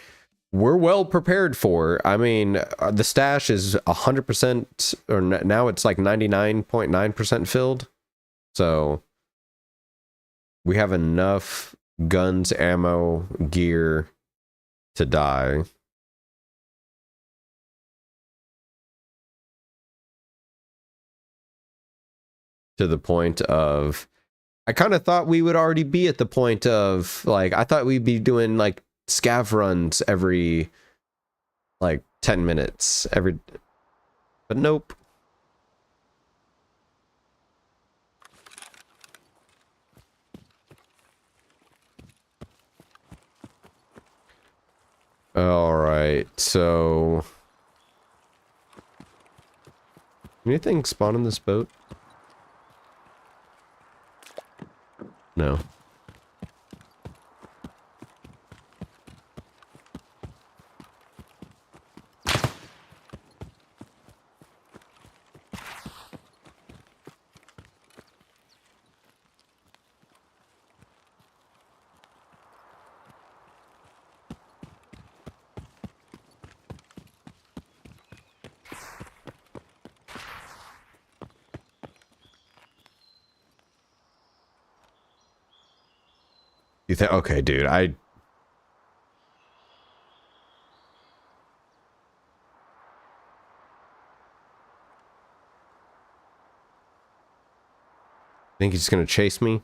we're well prepared for. I mean, the stash is 100%, or now it's like 99.9% filled. So we have enough guns, ammo, gear to die. To the point of, I kind of thought we would already be at the point of, like, I thought we'd be doing like scav runs every like 10 minutes but nope. All right, so anything spawn in this boat? No. You think, okay, dude, I think he's gonna chase me.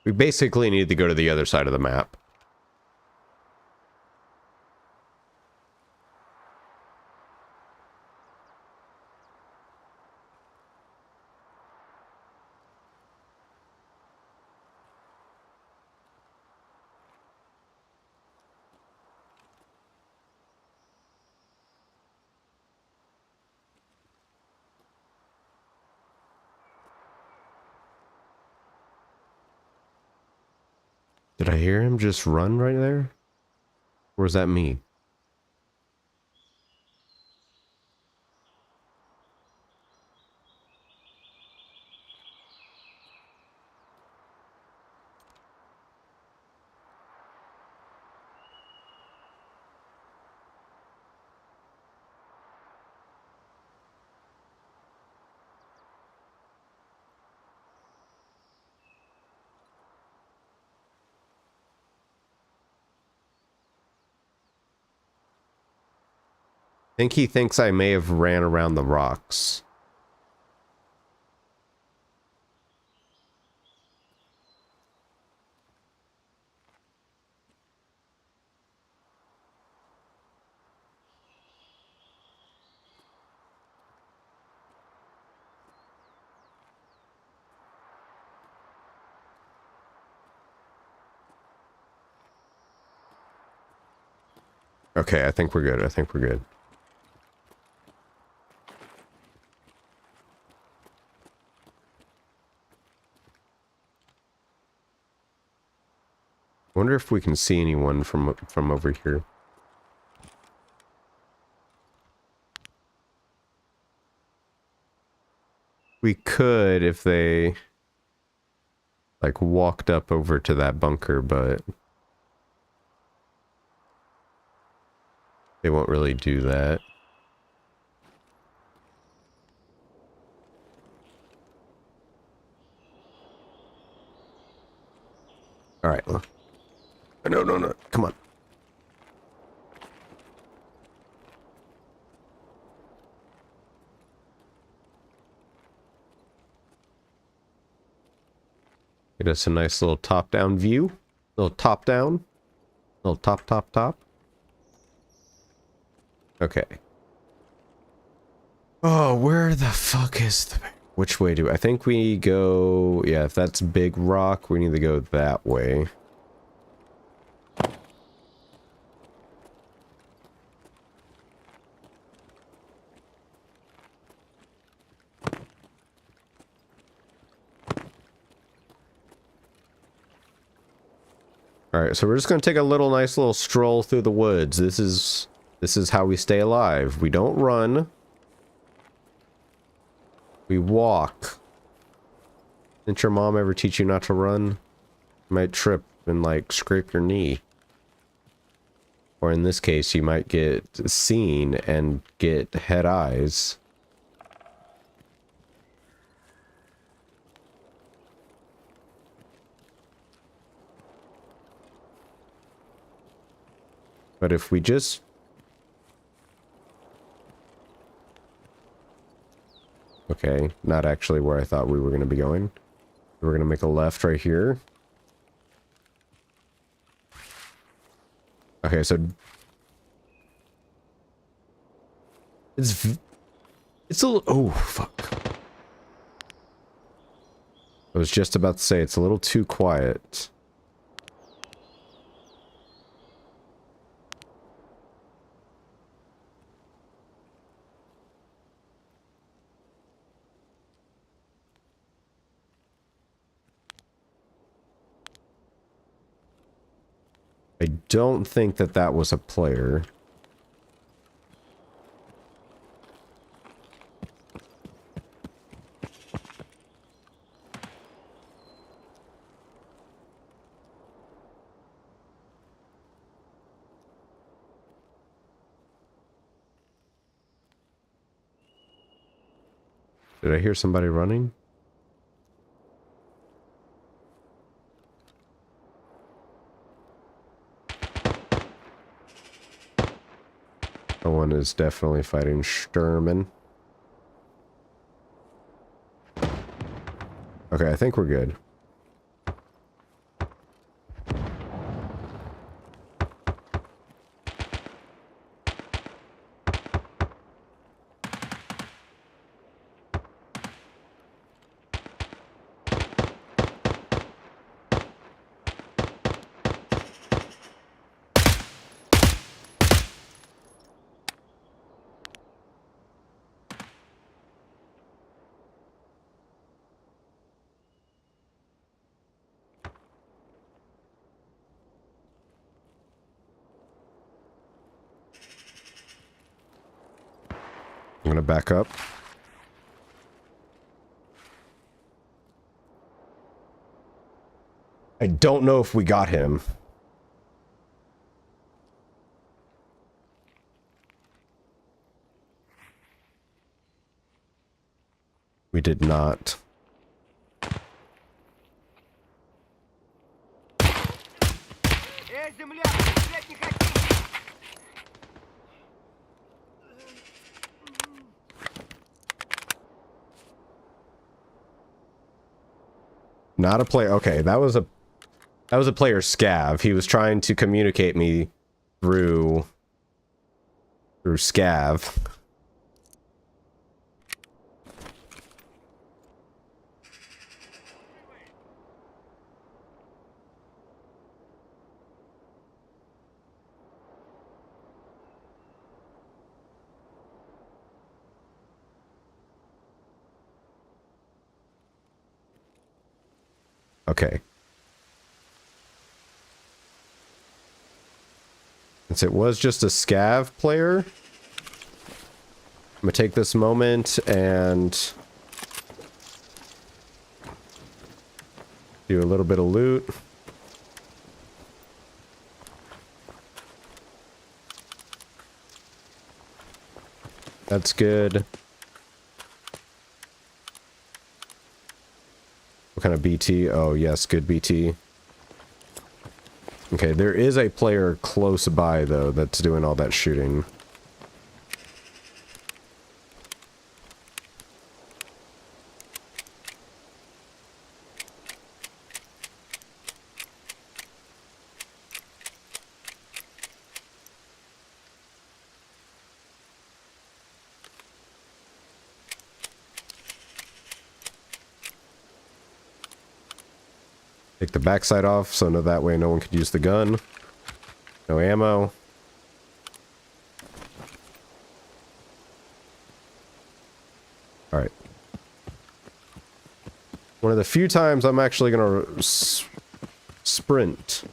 We basically need to go to the other side of the map. Did I hear him just run right there? Or is that me? I think he thinks I may have ran around the rocks. Okay, I think we're good. I think we're good. I wonder if we can see anyone from over here. We could if they like walked up over to that bunker, but they won't really do that. All right. No, no, no. Come on. Get us a nice little top-down view. Little top-down. Little top, top, top. Okay. Oh, where the fuck is the... Which way do I think we go? Yeah, if that's Big Rock, we need to go that way. Alright, so we're just gonna take a nice little stroll through the woods. This is how we stay alive. We don't run. We walk. Didn't your mom ever teach you not to run? You might trip and like scrape your knee. Or in this case, you might get seen and get head eyes. But if we just... Okay, not actually where I thought we were going to be going. We're going to make a left right here. Okay, so... It's a little... Oh, fuck. I was just about to say, it's a little too quiet. I don't think that that was a player. Did I hear somebody running? Someone is definitely fighting Sturman. Okay, I think we're good. I'm gonna back up. I don't know if we got him. We did not. Not a player. Okay, that was a player scav. He was trying to communicate me through scav. Okay. Since it was just a scav player, I'm gonna take this moment and Do a little bit of loot. That's good. What kind of BT? Oh, yes, good BT. Okay, there is a player close by, though, that's doing all that shooting. Take the backside off, so no, that way no one could use the gun. No ammo. Alright. One of the few times I'm actually gonna sprint.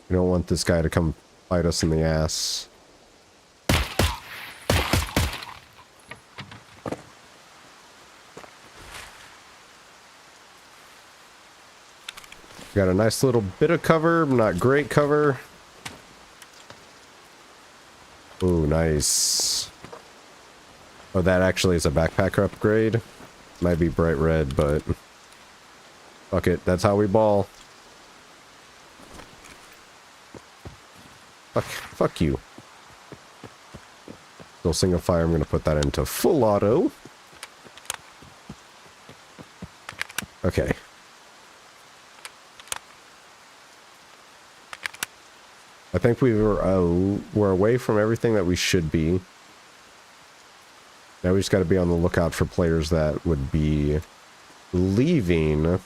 We don't want this guy to come bite us in the ass. Got a nice little bit of cover, not great cover. Ooh, nice. Oh, that actually is a backpacker upgrade. Might be bright red, but fuck it, that's how we ball. Fuck you. Still single fire, I'm gonna put that into full auto. Okay. I think we're away from everything that we should be. Now we just gotta be on the lookout for players that would be leaving.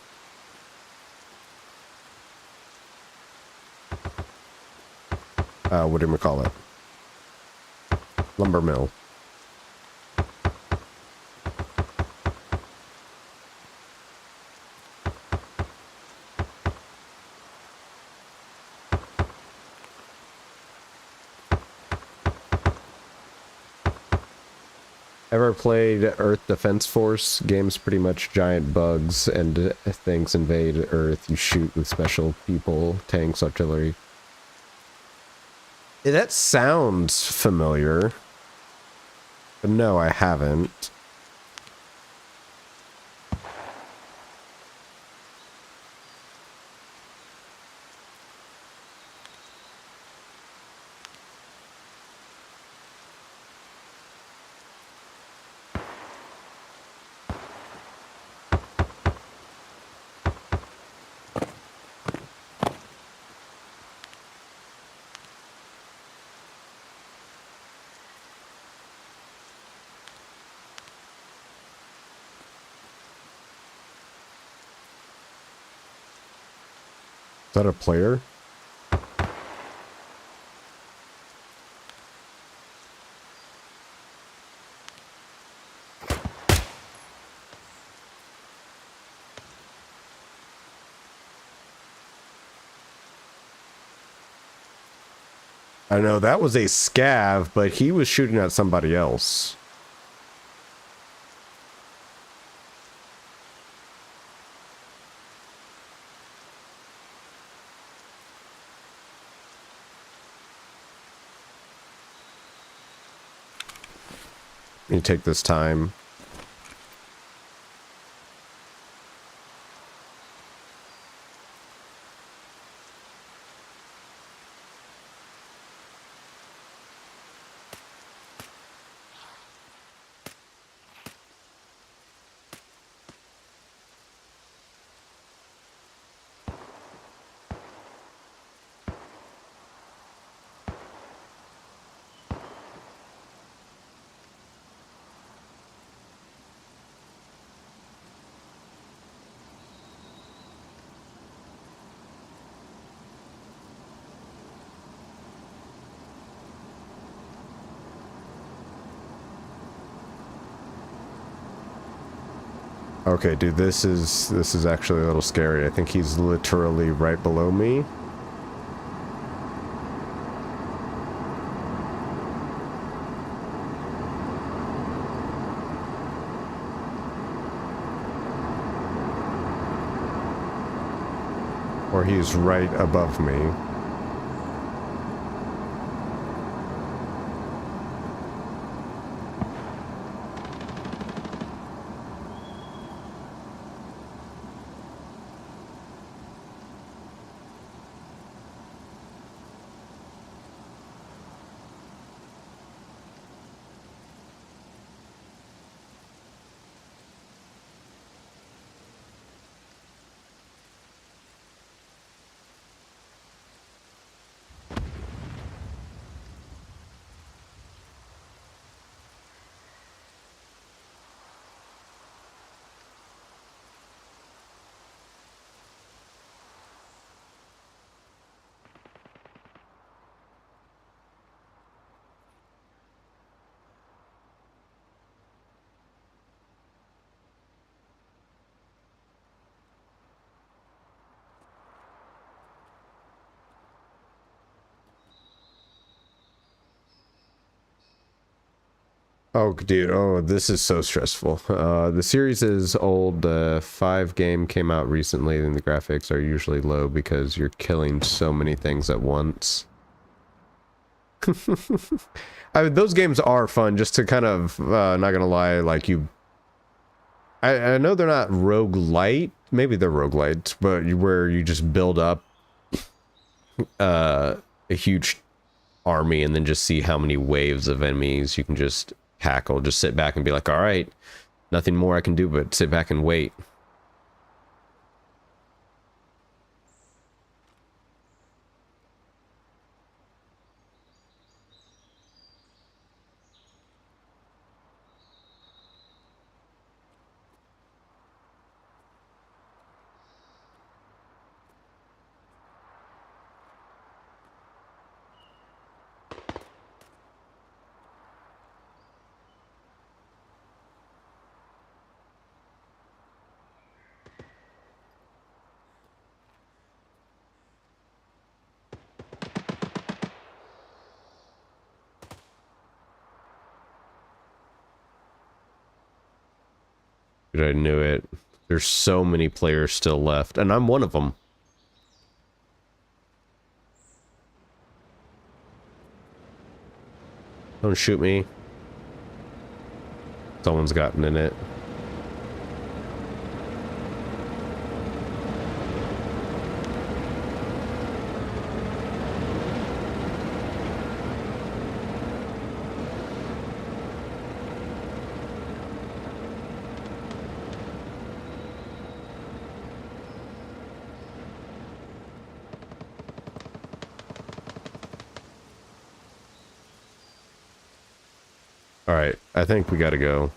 What do we call it? Lumber mill. Ever played Earth Defense Force? Game's pretty much giant bugs and things invade Earth. You shoot with special people, tanks, artillery. That sounds familiar. But no, I haven't. Is that a player? I know that was a scav, but he was shooting at somebody else. You take this time. Okay, dude, this is actually a little scary. I think he's literally right below me. Or he's right above me. Oh, dude. Oh, this is so stressful. The series is old. The 5 game came out recently, and the graphics are usually low because you're killing so many things at once. I mean, those games are fun, just to kind of, not gonna lie, like I know they're not roguelite. Maybe they're roguelites, but where you just build up a huge army and then just see how many waves of enemies you can just tackle. Just sit back and be like, all right, nothing more I can do but sit back and wait. Dude, I knew it. There's so many players still left, and I'm one of them. Don't shoot me. Someone's gotten in it. All right, I think we gotta go.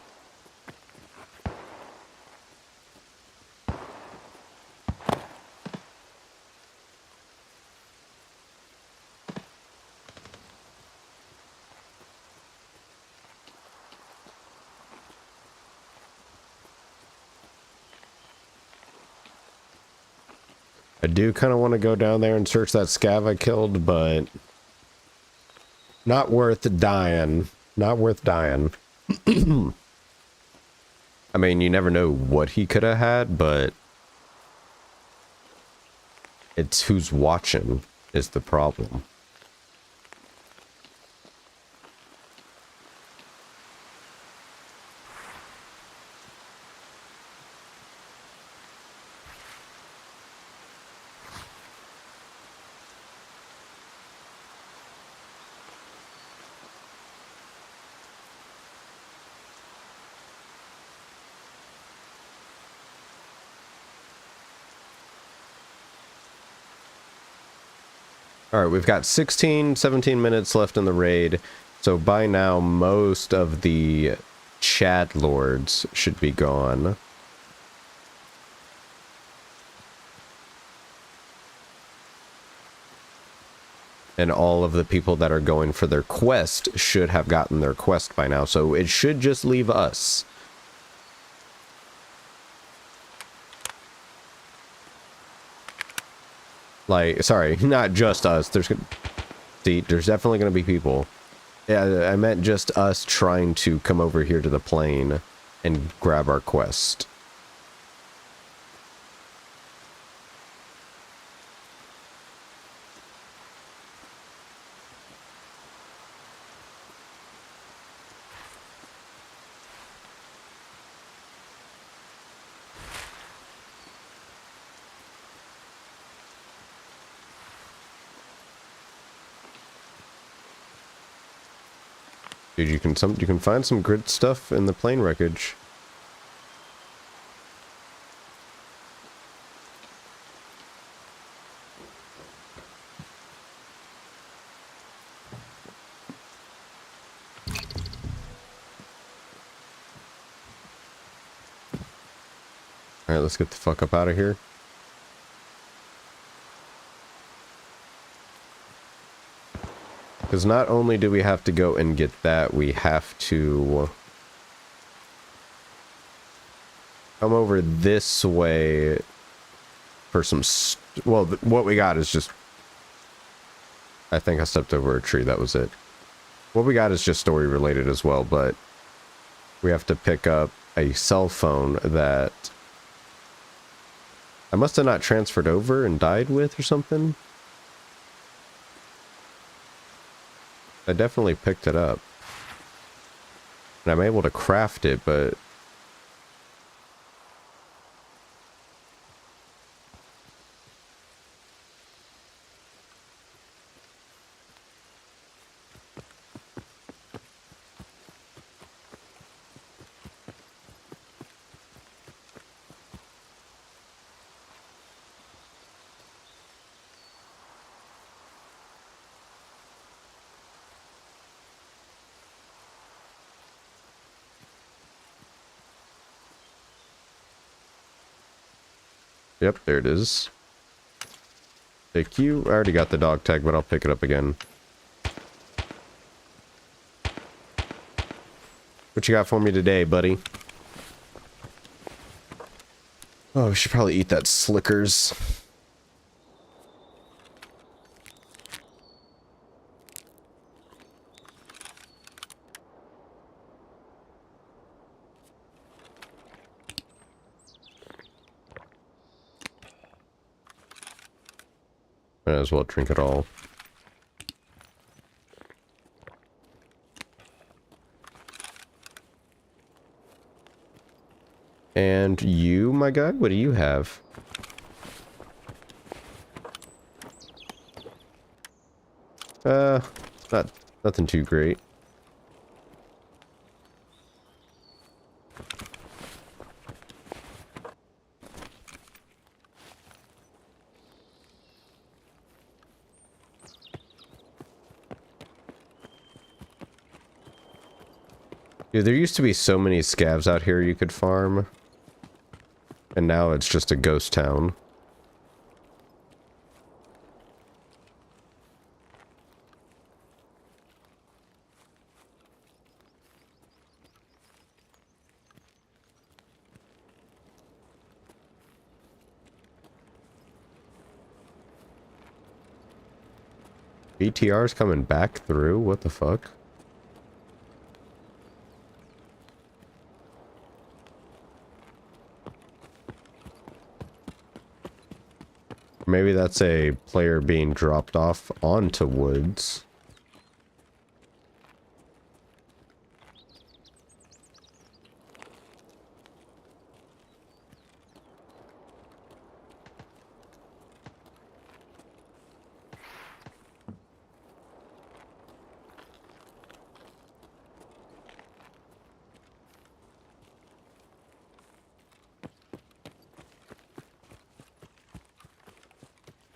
I do kind of want to go down there and search that scav I killed, but not worth dying. Not worth dying. I mean, you never know what he could have had, but it's who's watching is the problem. All right, we've got 16, 17 minutes left in the raid. So by now, most of the Chad Lords should be gone. And all of the people that are going for their quest should have gotten their quest by now. So it should just leave us. Like, sorry, not just us. There's definitely gonna be people. Yeah, I meant just us trying to come over here to the plane and grab our quest. Dude, you can find some good stuff in the plane wreckage. Alright, let's get the fuck up out of here. Because not only do we have to go and get that, we have to come over this way for some... well, what we got is just... I think I stepped over a tree, that was it. What we got is just story related as well, but we have to pick up a cell phone that I must have not transferred over and died with or something. I definitely picked it up. And I'm able to craft it, but... Yep, there it is. Thank you. I already got the dog tag, but I'll pick it up again. What you got for me today, buddy? Oh, we should probably eat that Slickers. Might as well drink it all. And you, my guy, what do you have? Nothing too great. Dude, there used to be so many scavs out here you could farm. And now it's just a ghost town. BTR's coming back through? What the fuck? Maybe that's a player being dropped off onto woods.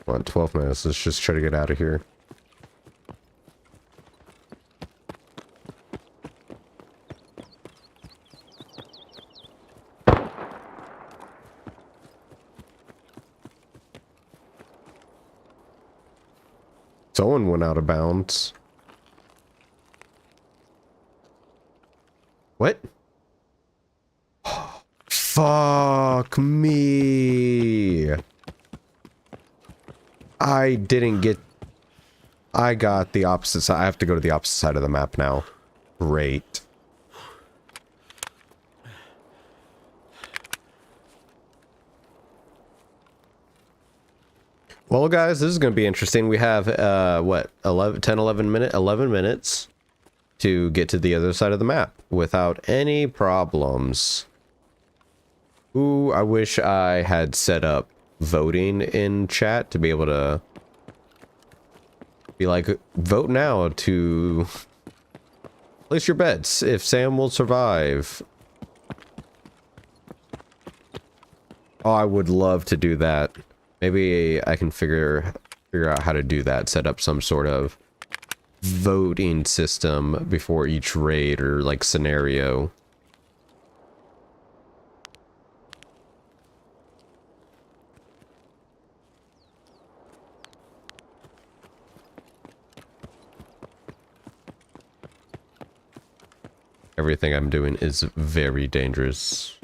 Come on, 12 minutes. Let's just try to get out of here. Someone went out of bounds. What? Fuck me. I didn't get... I got the opposite side. I have to go to the opposite side of the map now. Great. Well, guys, this is going to be interesting. We have, what, 11 minutes to get to the other side of the map without any problems. Ooh, I wish I had set up voting in chat to be able to be like, vote now to place your bets if Sam will survive. Oh, I would love to do that. Maybe I can figure out how to do that. Set up some sort of voting system before each raid or like scenario. Everything I'm doing is very dangerous.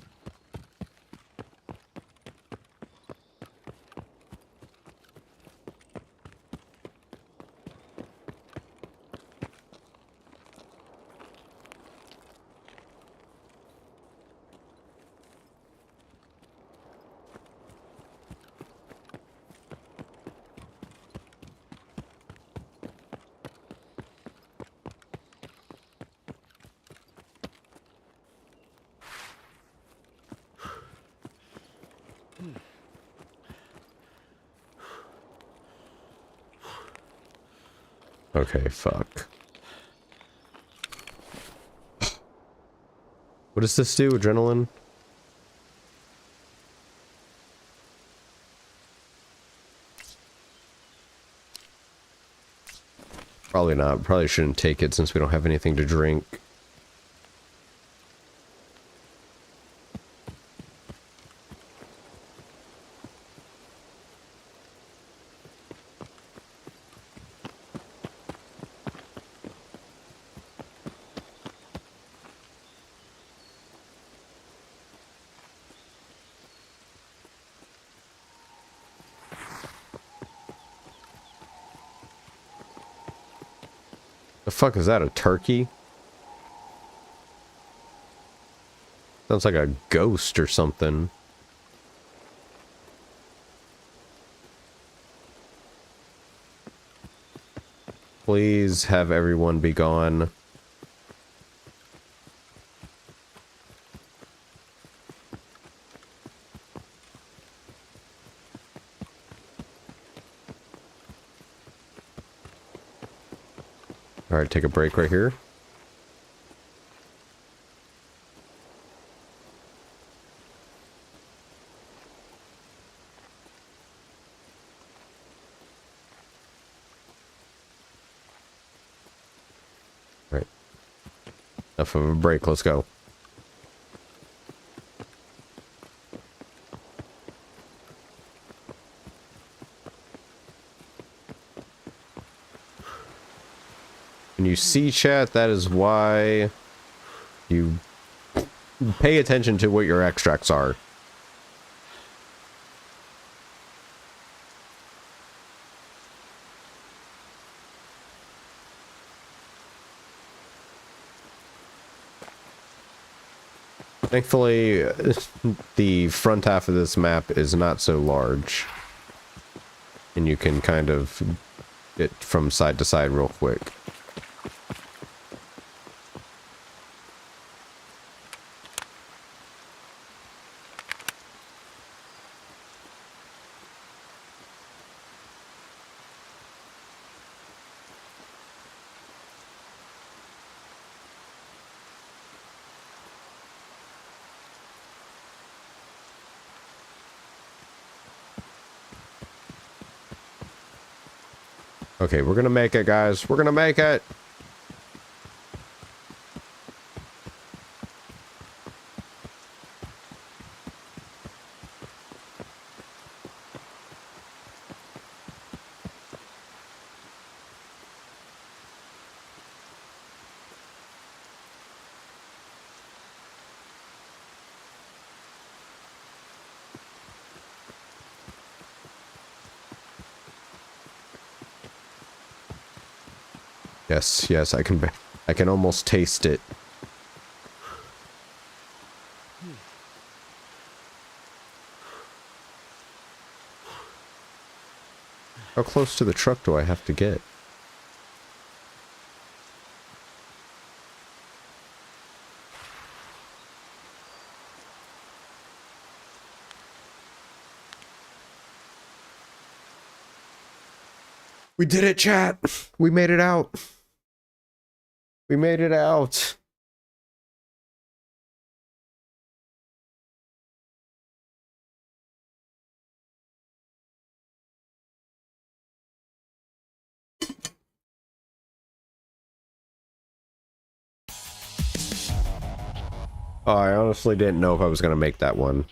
Okay, fuck. What does this do? Adrenaline? Probably not. Probably shouldn't take it since we don't have anything to drink. The fuck is that? A turkey? Sounds like a ghost or something. Please have everyone be gone. Alright, take a break right here. Right. Enough of a break, let's go. When you see chat, that is why you pay attention to what your extracts are. Thankfully, the front half of this map is not so large. And you can kind of get from side to side real quick. Okay, we're gonna make it, guys. We're gonna make it. Yes, yes, I can almost taste it. How close to the truck do I have to get? We did it, chat! We made it out! We made it out! Oh, I honestly didn't know if I was gonna make that one.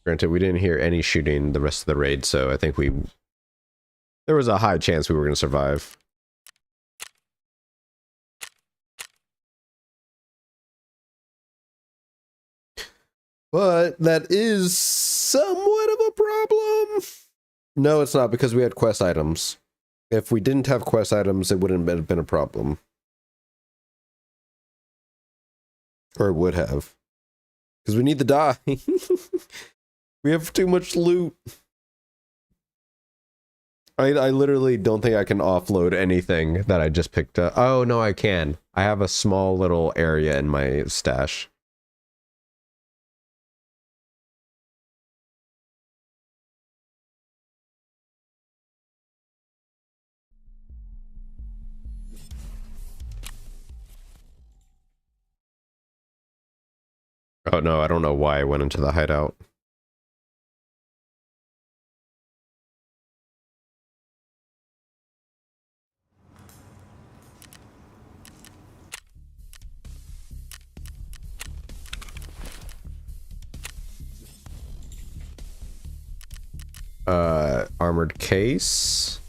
Granted, we didn't hear any shooting the rest of the raid, so I think there was a high chance we were gonna survive. But that is somewhat of a problem. No, it's not, because we had quest items. If we didn't have quest items, it wouldn't have been a problem. Or it would have. Because we need the die. We have too much loot. I literally don't think I can offload anything that I just picked up. Oh, no, I can. I have a small little area in my stash. Oh, no, I don't know why I went into the hideout. Armored case.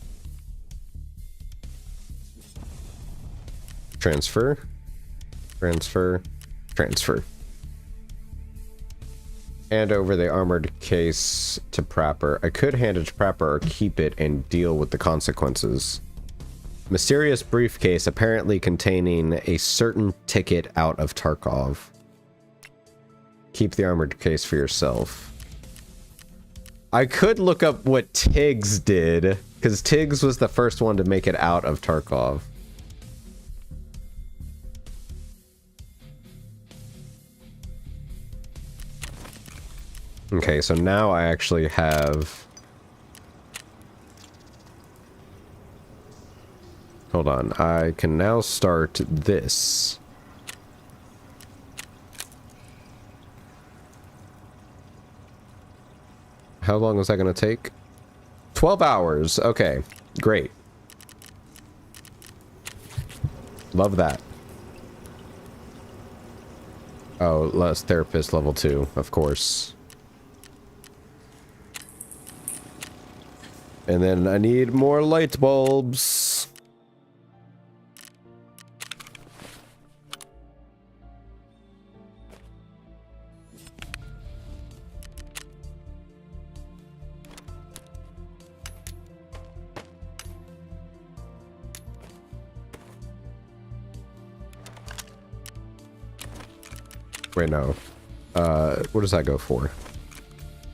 Transfer. Transfer. Transfer. Hand over the armored case to Prapper. I could hand it to Prapper or keep it and deal with the consequences. Mysterious briefcase apparently containing a certain ticket out of Tarkov. Keep the armored case for yourself. I could look up what Tiggs did, because Tiggs was the first one to make it out of Tarkov. Okay, so now I actually have... Hold on, I can now start this. How long is that going to take? 12 hours. Okay, great. Love that. Oh, less therapist level 2, of course. And then I need more light bulbs. Wait, no. What does that go for?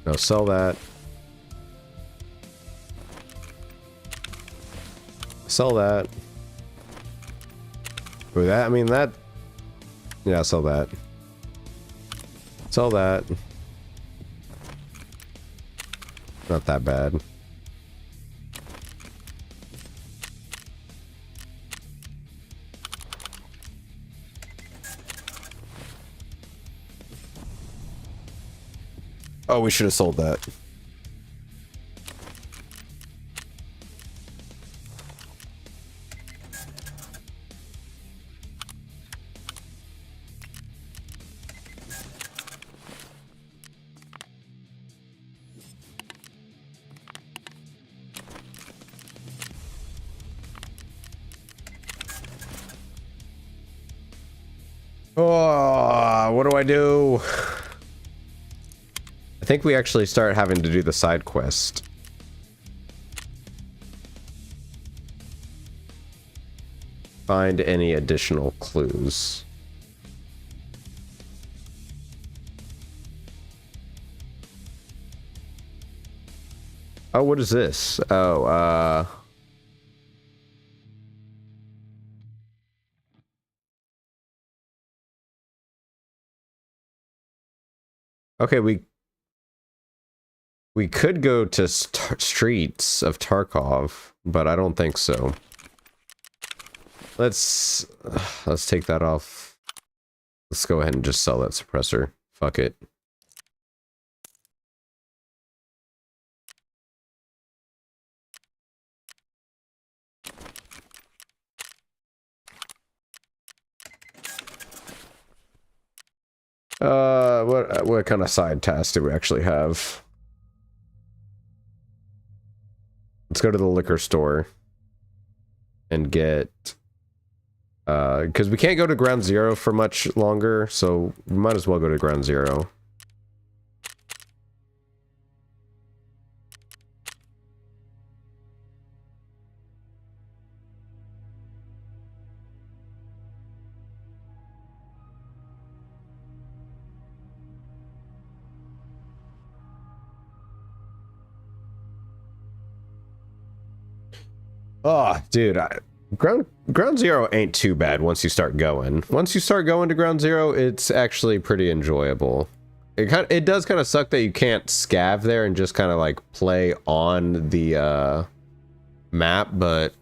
No, sell that. Sell that. With that, I mean that... Yeah, sell that. Sell that. Not that bad. Oh, we should have sold that. Oh, what do I do? I think we actually start having to do the side quest. find any additional clues. Oh, what is this? Oh, okay, we could go to streets of Tarkov, but I don't think so. Let's take that off. Let's go ahead and just sell that suppressor. Fuck it. What kind of side tasks do we actually have? Let's go to the liquor store and get because we can't go to ground zero for much longer, so we might as well go to ground zero. Oh, dude, ground zero ain't too bad once you start going. Once you start going to ground zero, it's actually pretty enjoyable. It does kind of suck that you can't scav there and just kind of like play on the map, but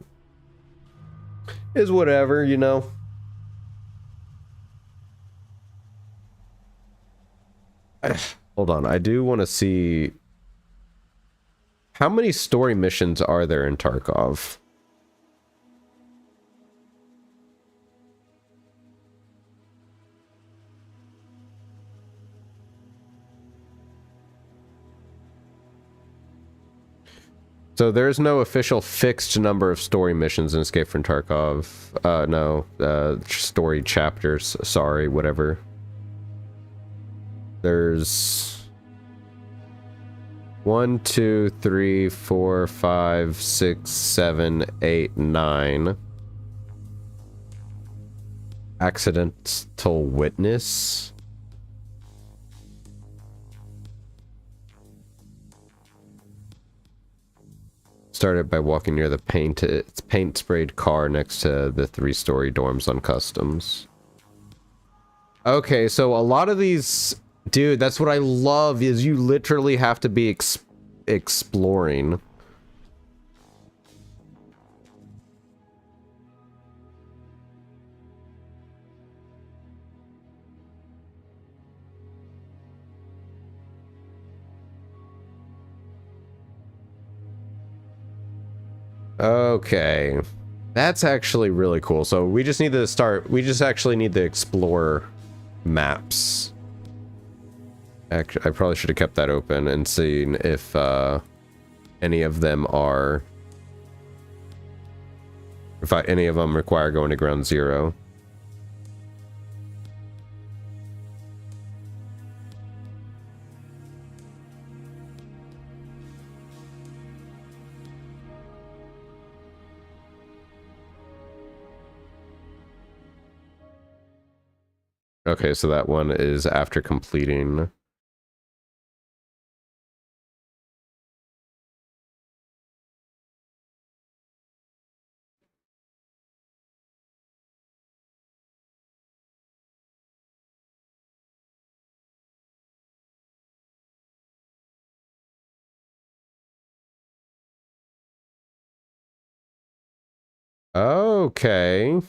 is whatever, you know. Hold on, I do want to see how many story missions are there in Tarkov. So there's no official fixed number of story missions in Escape from Tarkov. No, story chapters, sorry, whatever. There's 1, 2, 3, 4, 5, 6, 7, 8, 9. Accidental witness. Started by walking near the paint sprayed car next to the 3-story dorms on customs. Okay, so a lot of these, dude, that's what I love, is you literally have to be exploring. Okay, that's actually really cool. So we just need to start, we just actually need to explore maps. Actually, I probably should have kept that open and seen if any of them are, any of them require going to ground zero. Okay, so that one is after completing. Okay.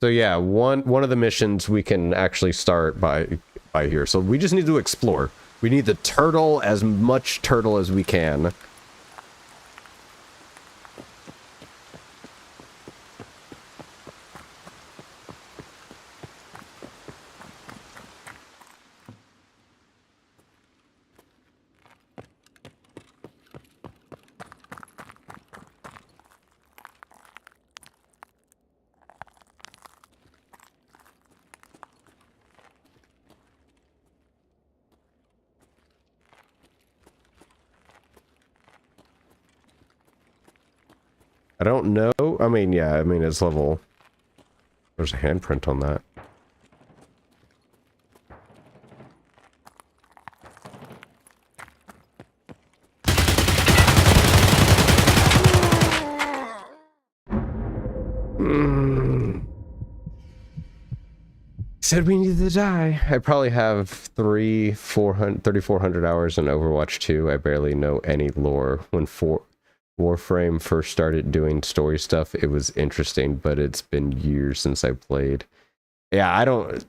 So yeah, one of the missions we can actually start by here. So we just need to explore. We need to turtle as much turtle as we can. I don't know. I mean, yeah, I mean, it's level... There's a handprint on that. Said we needed to die. I probably have 3,400 hours in Overwatch 2. I barely know any lore. When Warframe first started doing story stuff, it was interesting, but it's been years since I played. Yeah, I don't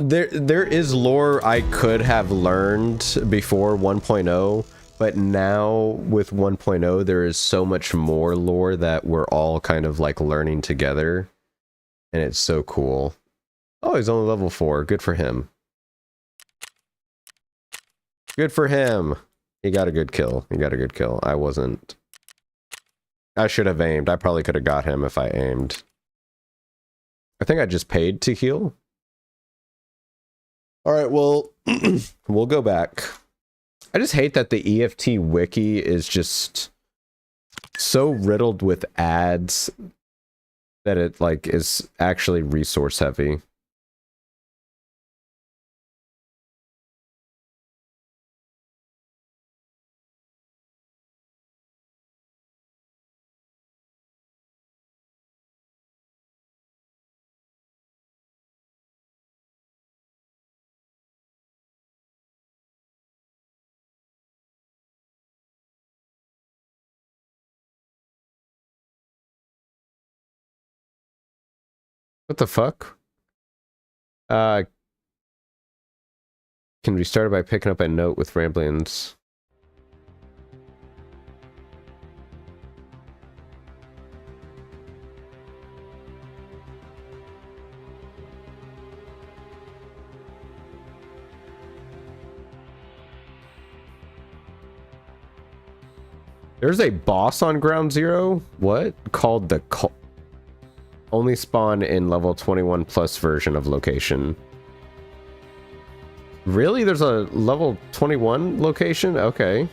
there is lore I could have learned before 1.0, but now with 1.0 there is so much more lore that we're all kind of like learning together, and it's so cool. Oh, he's only level 4. Good for him. Good for him. He got a good kill. He got a good kill. I wasn't. I should have aimed. I probably could have got him if I aimed. I think I just paid to heal. Alright, well, we'll go back. I just hate that the EFT wiki is just so riddled with ads that it, like, is actually resource heavy. What the fuck? Can be started by picking up a note with ramblings. There's a boss on Ground Zero? What? Called the only spawn in level 21 plus version of location. Really? There's a level 21 location? Okay.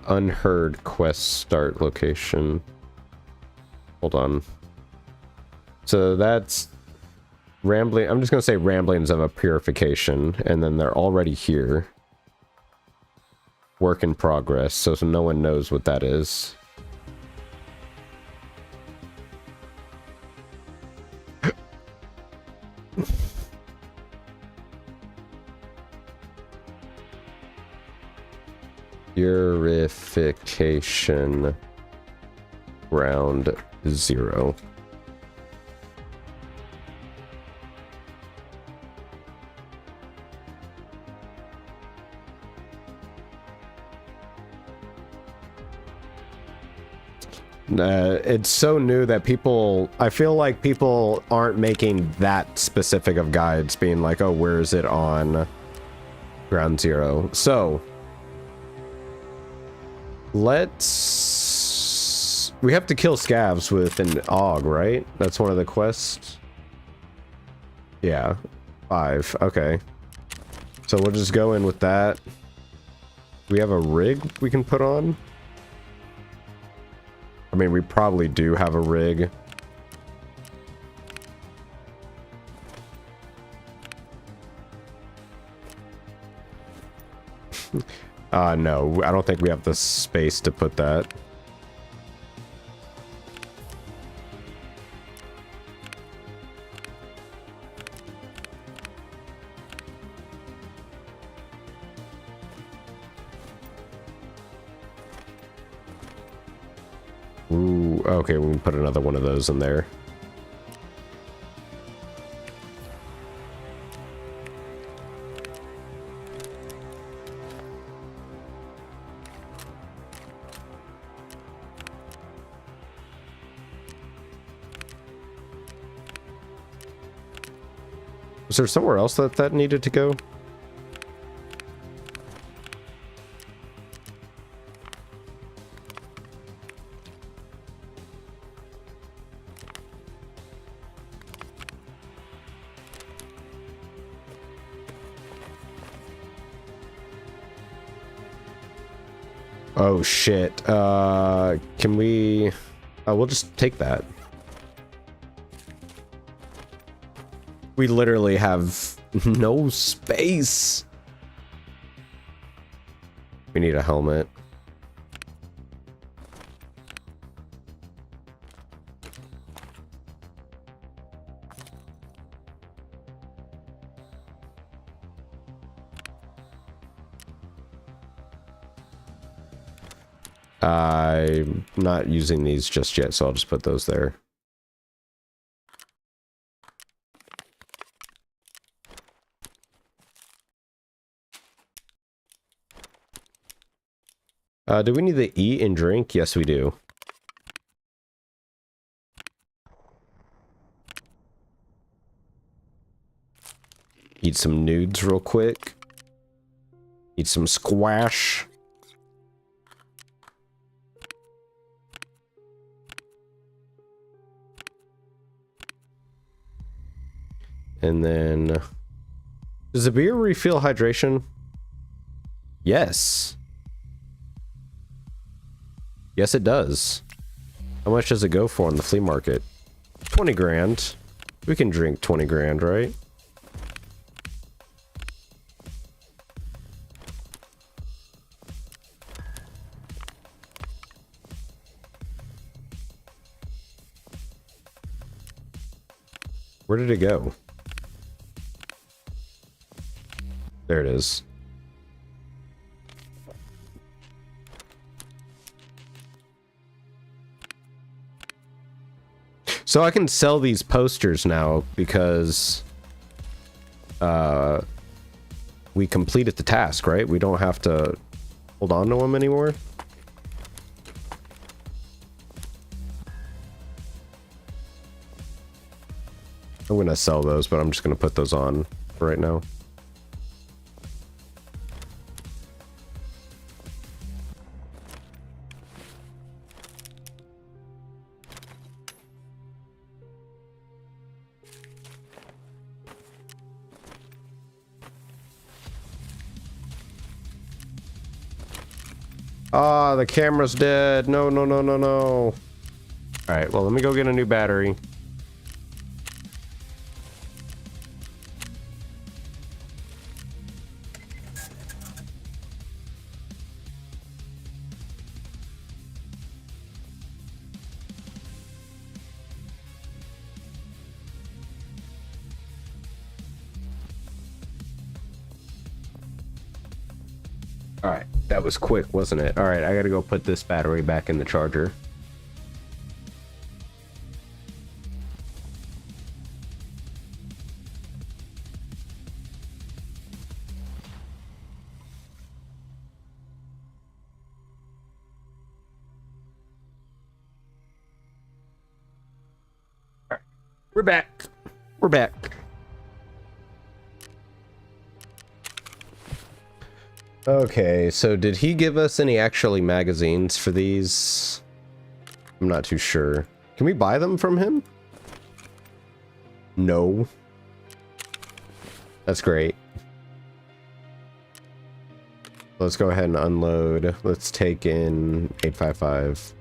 Unheard quest start location. Hold on. So that's rambling. I'm just gonna say ramblings of a purification, and then they're already here. Work in progress, so no one knows what that is. Purification Ground Zero. It's so new that people, I feel like people aren't making that specific of guides, being like, oh, where is it on Ground Zero? So we have to kill scavs with an AUG, right? That's one of the quests. Yeah, 5. Okay, so we'll just go in with that. We have a rig we can put on. I mean, we probably do have a rig. No, I don't think we have the space to put that. Ooh, okay, we can put another one of those in there. Was there somewhere else that needed to go? Oh shit. Can we... we'll just take that. We literally have no space. We need a helmet. I'm not using these just yet, so I'll just put those there. Do we need to eat and drink? Yes, we do. Eat some nudes real quick. Eat some squash. And then... Does the beer refill hydration? Yes. Yes, it does. How much does it go for on the flea market? 20 grand. We can drink 20 grand, right? Where did it go? There it is. So I can sell these posters now because we completed the task, right? We don't have to hold on to them anymore. I'm gonna sell those, but I'm just gonna put those on for right now. Ah, the camera's dead. No, no, no, no, no. All right, well, let me go get a new battery. All right, that was quick, wasn't it? All right, I gotta go put this battery back in the charger. All right, we're back. We're back. Okay, so did he give us any actually magazines for these? I'm not too sure. Can we buy them from him? No. That's great. Let's go ahead and unload. Let's take in 855.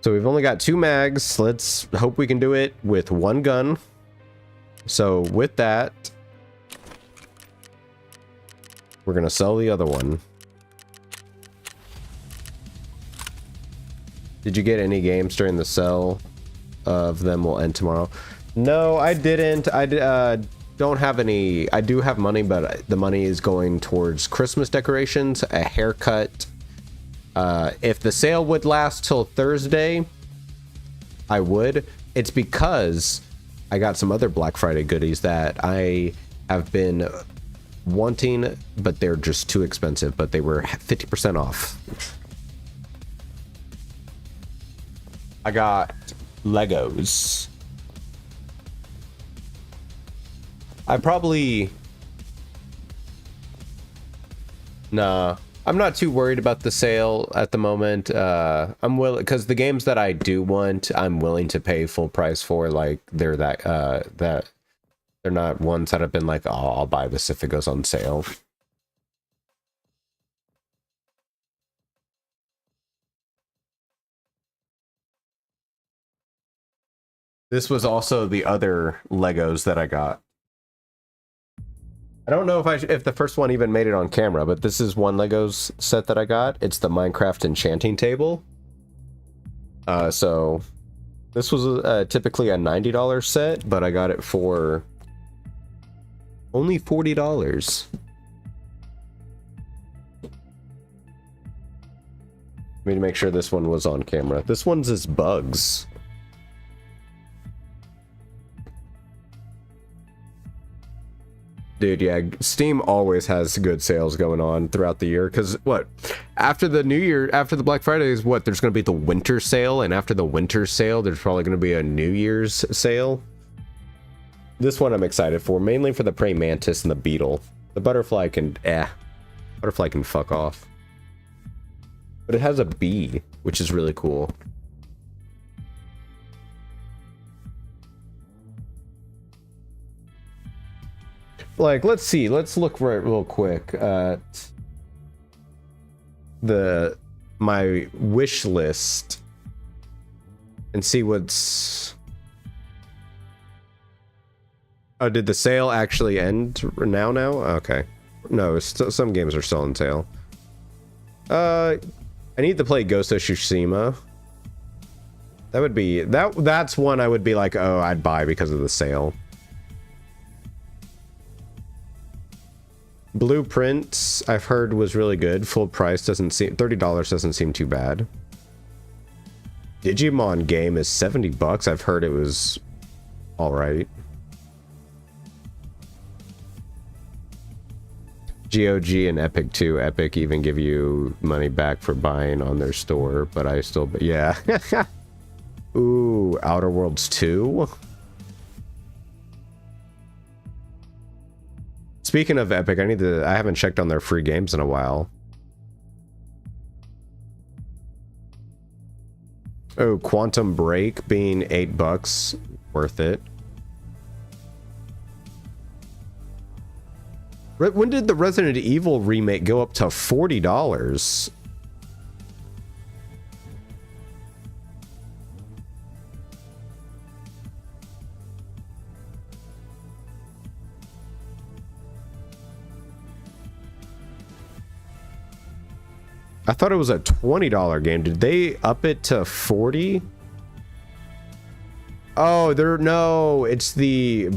So we've only got 2 mags. Let's hope we can do it with 1 gun. So with that, we're gonna sell the other one. Did you get any games during the sale? Of them will end tomorrow. No, I didn't. I don't have any. I do have money, but the money is going towards Christmas decorations, a haircut. If the sale would last till Thursday, I would. It's because I got some other Black Friday goodies that I have been wanting, but they're just too expensive, but they were 50% off. I got Legos. I probably... Nah. I'm not too worried about the sale at the moment. I'm willing, because the games that I do want, I'm willing to pay full price for. Like they're that they're not ones that have been like, oh, I'll buy this if it goes on sale. This was also the other Legos that I got. I don't know if the first one even made it on camera, but this is one Legos set that I got. It's the Minecraft enchanting table. So this was typically a $90 set, but I got it for only $40. Let me make sure this one was on camera. This one's is bugs. Dude, yeah, Steam always has good sales going on throughout the year, because what, after the New Year, after the Black Fridays, what, there's going to be the winter sale, and after the winter sale, there's probably going to be a New Year's sale. This one I'm excited for, mainly for the praying mantis and the beetle. The butterfly can, butterfly can fuck off. But it has a bee, which is really cool. Like, let's see, let's look right real quick at my wish list and see what's... Oh, did the sale actually end now? Okay. No, some games are still on sale. I need to play Ghost of Tsushima. That would be... That's one I would be like, oh, I'd buy because of the sale. Blueprints, I've heard, was really good. Full price doesn't seem... $30 doesn't seem too bad. Digimon game is $70. I've heard it was alright. GOG and Epic too. Epic even give you money back for buying on their store, but I still... Yeah. Ooh, Outer Worlds 2? Speaking of Epic, I haven't checked on their free games in a while. Oh, Quantum Break being $8, worth it. When did the Resident Evil remake go up to $40? I thought it was a $20 game. Did they up it to 40? Oh, no, it's the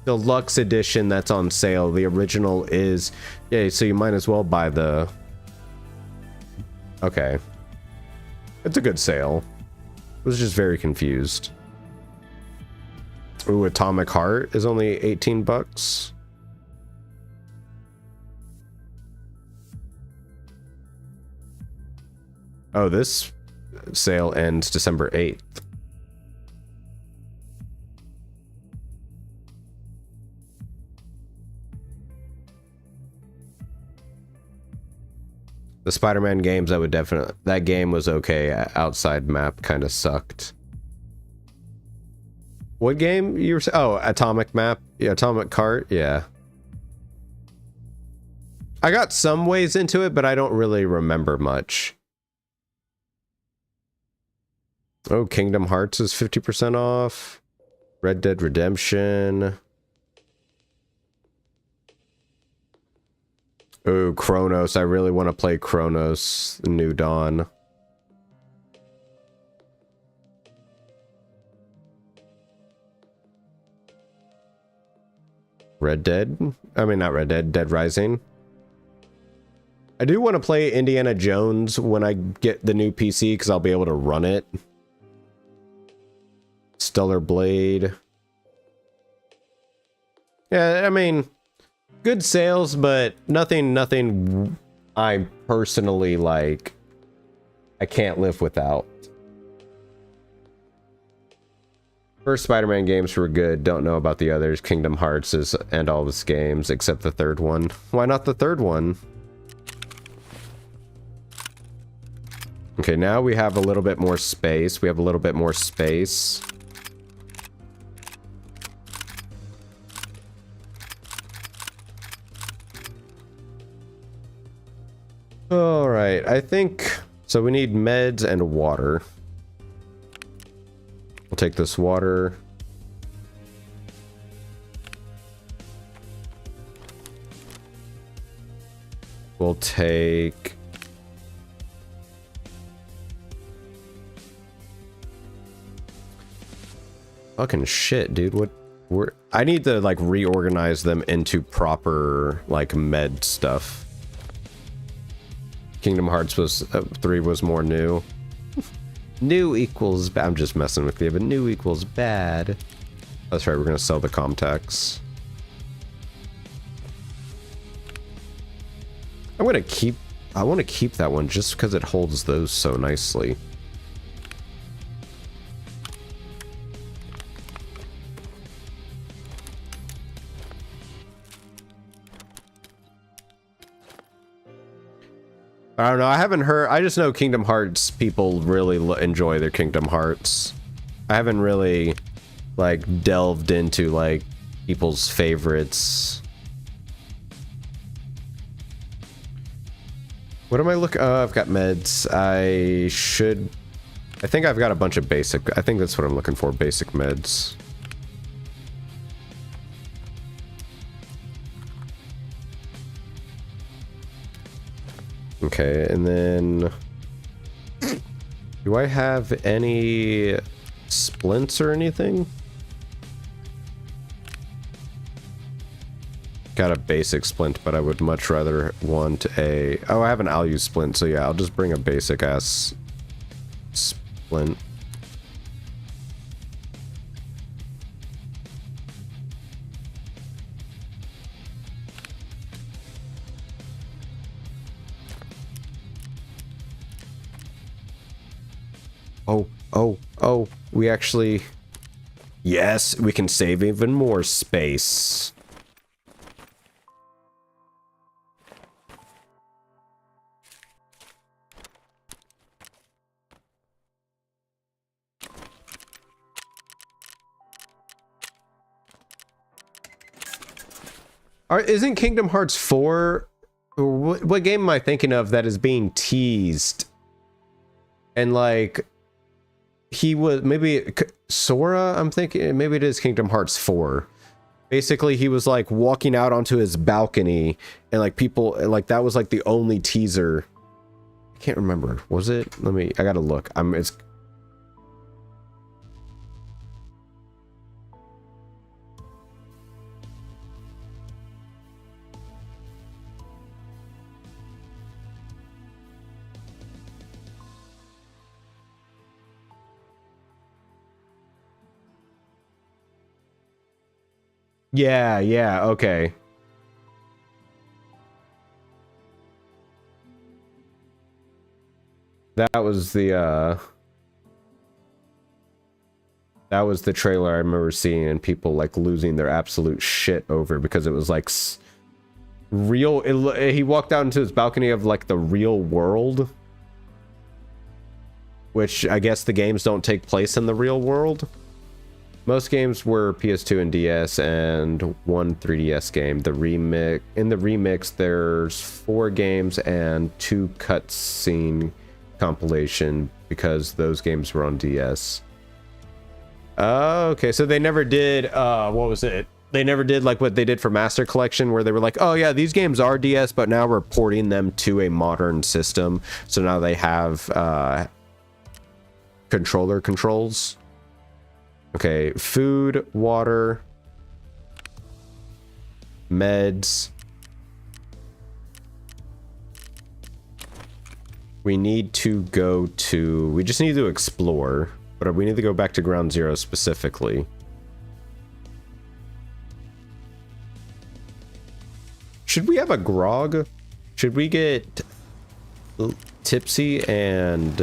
deluxe edition that's on sale. The original is... Yeah, so you might as well buy the... Okay. It's a good sale. I was just very confused. Ooh, Atomic Heart is only $18. Oh, this sale ends December 8th. The Spider-Man games, I would definitely... That game was okay. Outside map kind of sucked. What game you were... Oh, Atomic Map? Yeah, Atomic Cart? Yeah. I got some ways into it, but I don't really remember much. Oh, Kingdom Hearts is 50% off. Red Dead Redemption. Oh, Chronos. I really want to play Chronos New Dawn. Red Dead? I mean, not Red Dead. Dead Rising. I do want to play Indiana Jones when I get the new PC, because I'll be able to run it. Stellar Blade. Yeah, I mean, good sales, but nothing I personally like. I can't live without. First Spider-Man games were good. Don't know about the others. Kingdom Hearts is and all these games except the third one. Why not the third one? Okay, now we have a little bit more space. We have a little bit more space. All right, I think... So we need meds and water. We'll take this water. We'll take... Fucking shit, dude. What? I need to, like, reorganize them into proper, like, med stuff. Kingdom Hearts was 3 was more new. New equals bad. I'm just messing with you, but new equals bad. That's right, we're gonna sell the Comtex. I'm gonna keep... I want to keep that one just because it holds those so nicely. I don't know. I haven't heard... I just know Kingdom Hearts people really enjoy their Kingdom Hearts. I haven't really, like, delved into, like, people's favorites. What am I looking... I've got meds. I should... I think I've got a bunch of basic... I think that's what I'm looking for. Basic meds. Okay, and then... Do I have any splints or anything? Got a basic splint, but I would much rather want a... Oh, I have an I'll use splint, so yeah, I'll just bring a basic ass splint. Oh, we actually... Yes, we can save even more space. Isn't Kingdom Hearts 4... What game am I thinking of that is being teased? And like... He was... Maybe... Sora? I'm thinking... Maybe it is Kingdom Hearts 4. Basically, he was like walking out onto his balcony and like people... Like that was like the only teaser. I can't remember. Was it? Let me... I gotta look. It's... Yeah, okay. That was the trailer I remember seeing and people like losing their absolute shit over because it was like real... he walked out into his balcony of like the real world. Which I guess the games don't take place in the real world. Most games were PS2 and DS and one 3DS game. In the remix, there's 4 games and 2 cutscene compilation because those games were on DS. Oh, okay. So they never did, what was it? They never did like what they did for Master Collection where they were like, oh yeah, these games are DS, but now we're porting them to a modern system. So now they have controller controls. Okay, food, water, meds. We need to go to... We just need to explore, but we need to go back to Ground Zero specifically. Should we have a grog? Should we get tipsy and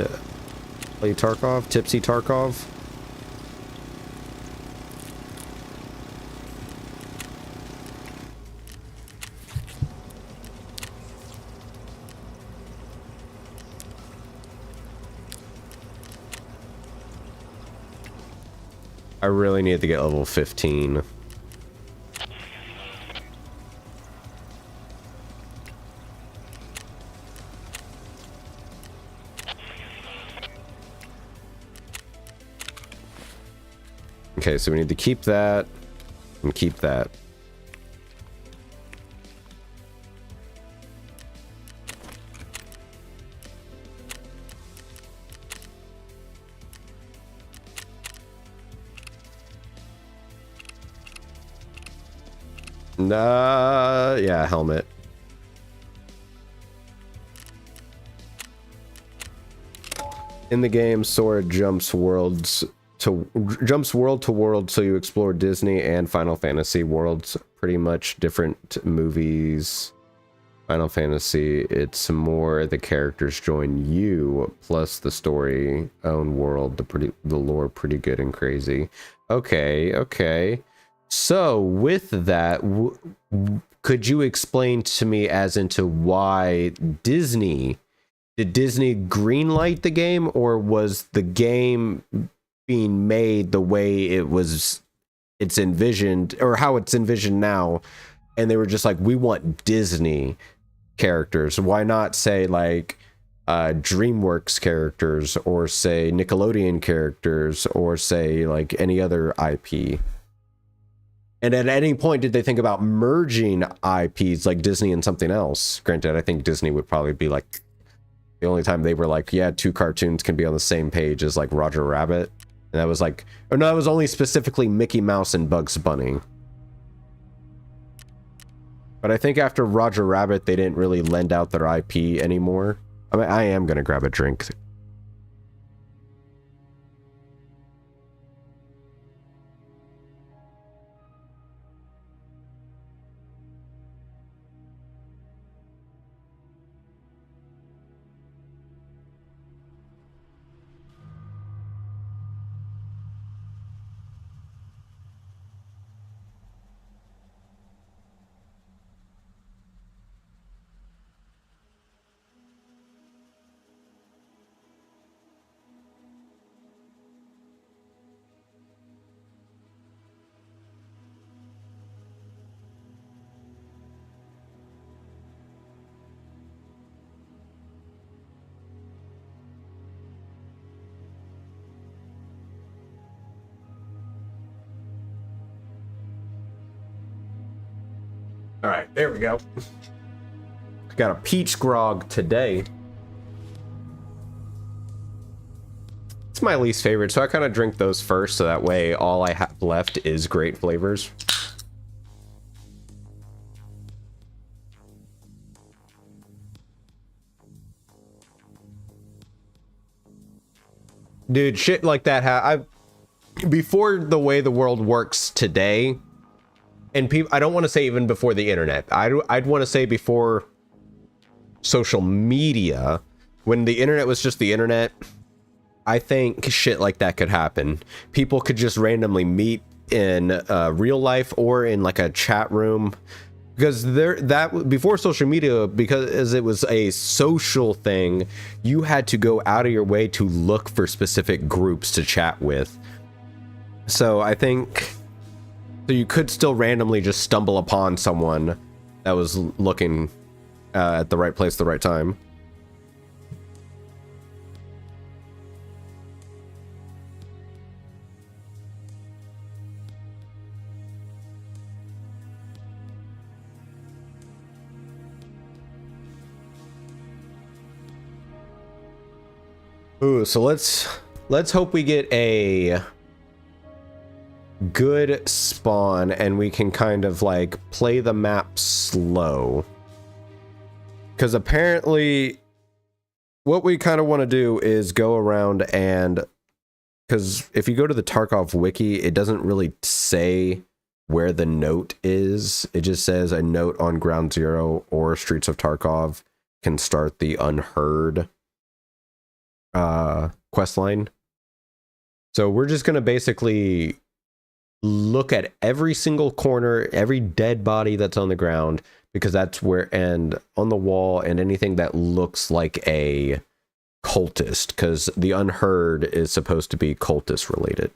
play Tarkov? Tipsy Tarkov? I really need to get level 15. Okay, so we need to keep that and keep that. Nah, yeah, helmet. In the game, Sora jumps world to world, so you explore Disney and Final Fantasy worlds, pretty much different movies. Final Fantasy, it's more the characters join you, plus the story own world, the lore pretty good and crazy. Okay. So with that, could you explain to me as into why did Disney greenlight the game, or was the game being made the way it's envisioned, or how it's envisioned now, and they were just like, we want Disney characters? Why not say like DreamWorks characters, or say Nickelodeon characters, or say like any other IP? And at any point did they think about merging IPs like Disney and something else? Granted, I think Disney would probably be like, the only time they were like, yeah, two cartoons can be on the same page as like Roger Rabbit. And that was like, or no, that was only specifically Mickey Mouse and Bugs Bunny. But I think after Roger Rabbit, they didn't really lend out their IP anymore. I mean, I am going to grab a drink. All right, there we go. Got a peach grog today. It's my least favorite, so I kind of drink those first, so that way all I have left is great flavors. Dude, shit like that. Before the way the world works today, and people, I don't want to say even before the internet. I'd want to say before social media, when the internet was just the internet, I think shit like that could happen. People could just randomly meet in real life or in like a chat room, because before social media, because it was a social thing, you had to go out of your way to look for specific groups to chat with. So I think so you could still randomly just stumble upon someone that was looking at the right place at the right time. Ooh, so let's hope we get a good spawn and we can kind of like play the map slow, because apparently what we kind of want to do is go around, and because if you go to the Tarkov wiki, it doesn't really say where the note is. It just says a note on Ground Zero or Streets of Tarkov can start the Unheard quest line. So we're just going to basically look at every single corner, every dead body that's on the ground, because that's where, and on the wall, and anything that looks like a cultist, because the Unheard is supposed to be cultist related.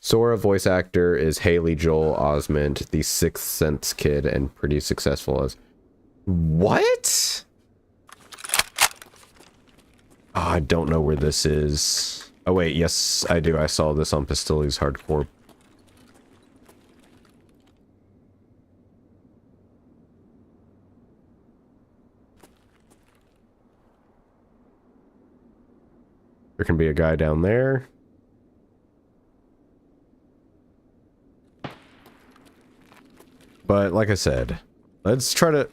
Sora voice actor is Haley Joel Osment, the Sixth Sense kid, and pretty successful as... What? Oh, I don't know where this is. Oh wait, yes, I do. I saw this on Pistoli's Hardcore. There can be a guy down there. But like I said, let's try to...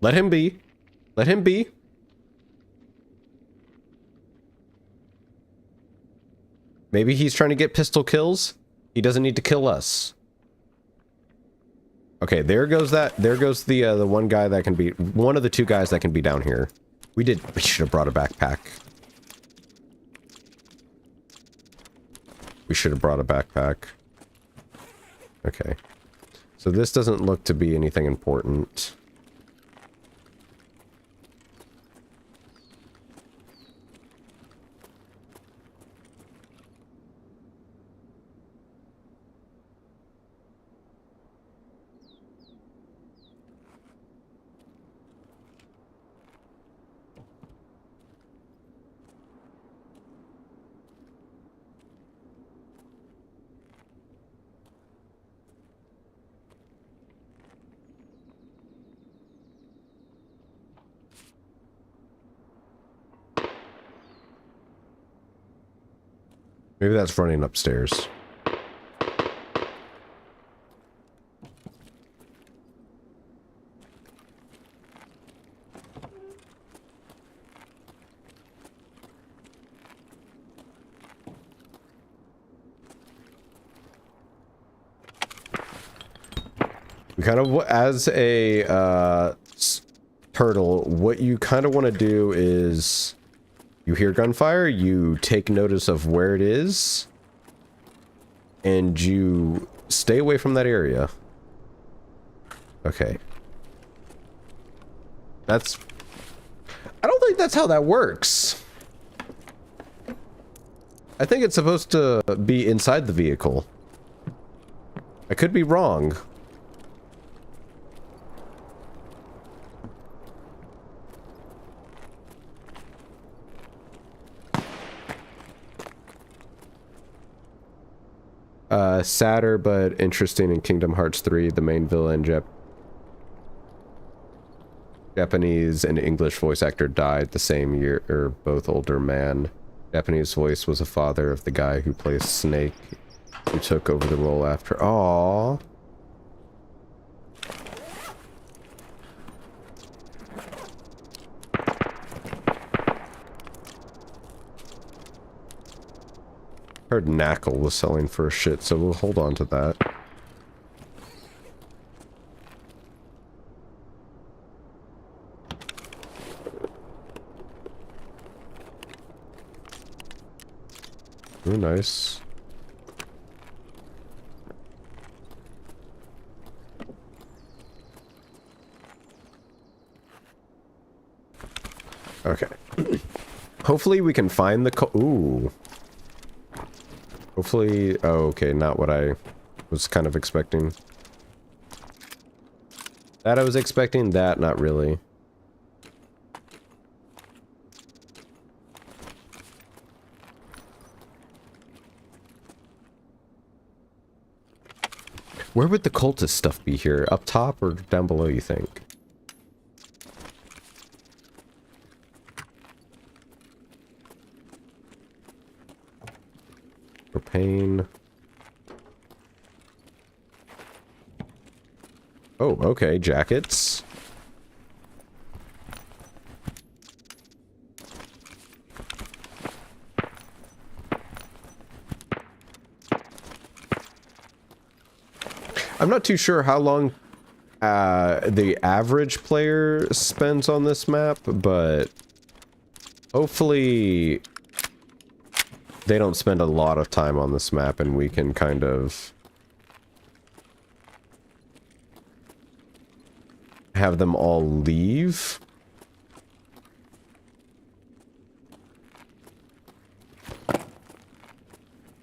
Let him be. Let him be. Maybe he's trying to get pistol kills. He doesn't need to kill us. Okay, there goes that. There goes the one guy that can be... One of the two guys that can be down here. We should have brought a backpack. We should have brought a backpack. Okay. So this doesn't look to be anything important. Maybe that's running upstairs. We kind of, as a turtle, what you kind of want to do is... You hear gunfire, you take notice of where it is, and you stay away from that area. Okay. That's... I don't think that's how that works. I think it's supposed to be inside the vehicle. I could be wrong. Sadder but interesting in Kingdom Hearts 3, the main villain, Japanese and English voice actor died the same year, or both older man. Japanese voice was a father of the guy who plays Snake, who took over the role after. Aww. Heard Knackle was selling for a shit, so we'll hold on to that. Oh, nice. Okay. Hopefully we can find the ooh. Hopefully... Oh, okay, not what I was kind of expecting. That I was expecting, that not really. Where would the cultist stuff be here? Up top or down below, you think? Propane. Oh, okay, jackets. I'm not too sure how long the average player spends on this map, but hopefully they don't spend a lot of time on this map and we can kind of have them all leave.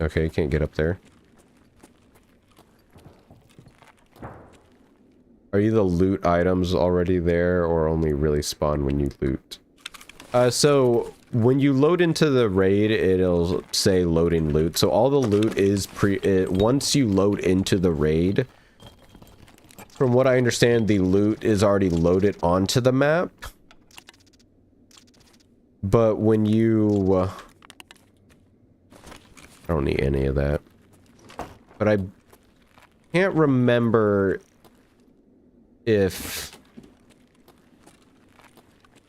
Okay, you can't get up there. Are you the loot items already there, or only really spawn when you loot? So when you load into the raid, it'll say loading loot. So all the loot is once you load into the raid, from what I understand, the loot is already loaded onto the map. But when you... I don't need any of that. But I can't remember if...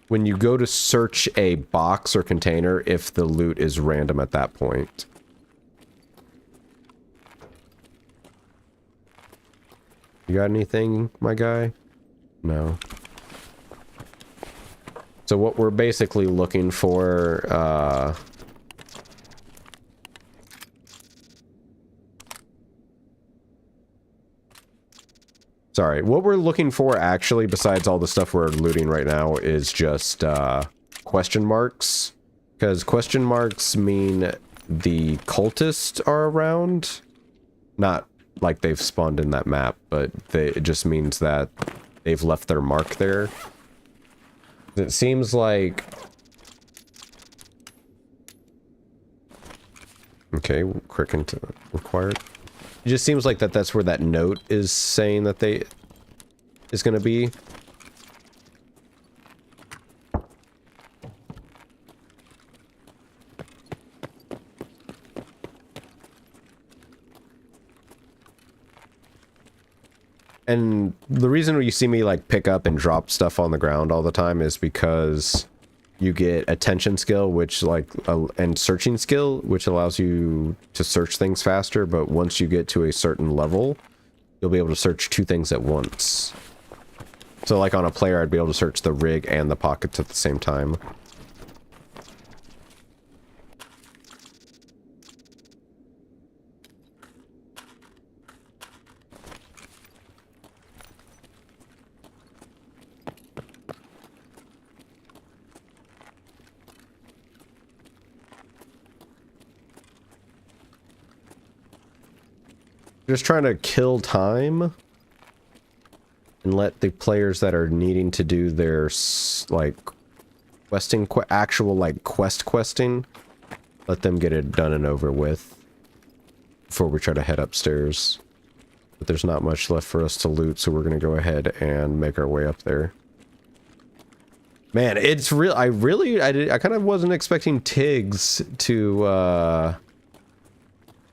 when you go to search a box or container, if the loot is random at that point. You got anything, my guy? No. So what we're basically looking for, sorry, what we're looking for actually, besides all the stuff we're looting right now, is just, question marks. Because question marks mean the cultists are around. Not like they've spawned in that map, but it just means that they've left their mark there. It seems like... Okay, quick into required. It just seems like that's where that note is saying that they... is gonna be. And the reason you see me like pick up and drop stuff on the ground all the time is because you get attention skill, which like and searching skill, which allows you to search things faster. But once you get to a certain level, you'll be able to search two things at once. So like on a player, I'd be able to search the rig and the pockets at the same time. Just trying to kill time and let the players that are needing to do their like questing, actual like questing, let them get it done and over with before we try to head upstairs. But there's not much left for us to loot, so we're gonna go ahead and make our way up there. Man, it's real. I kind of wasn't expecting Tiggs to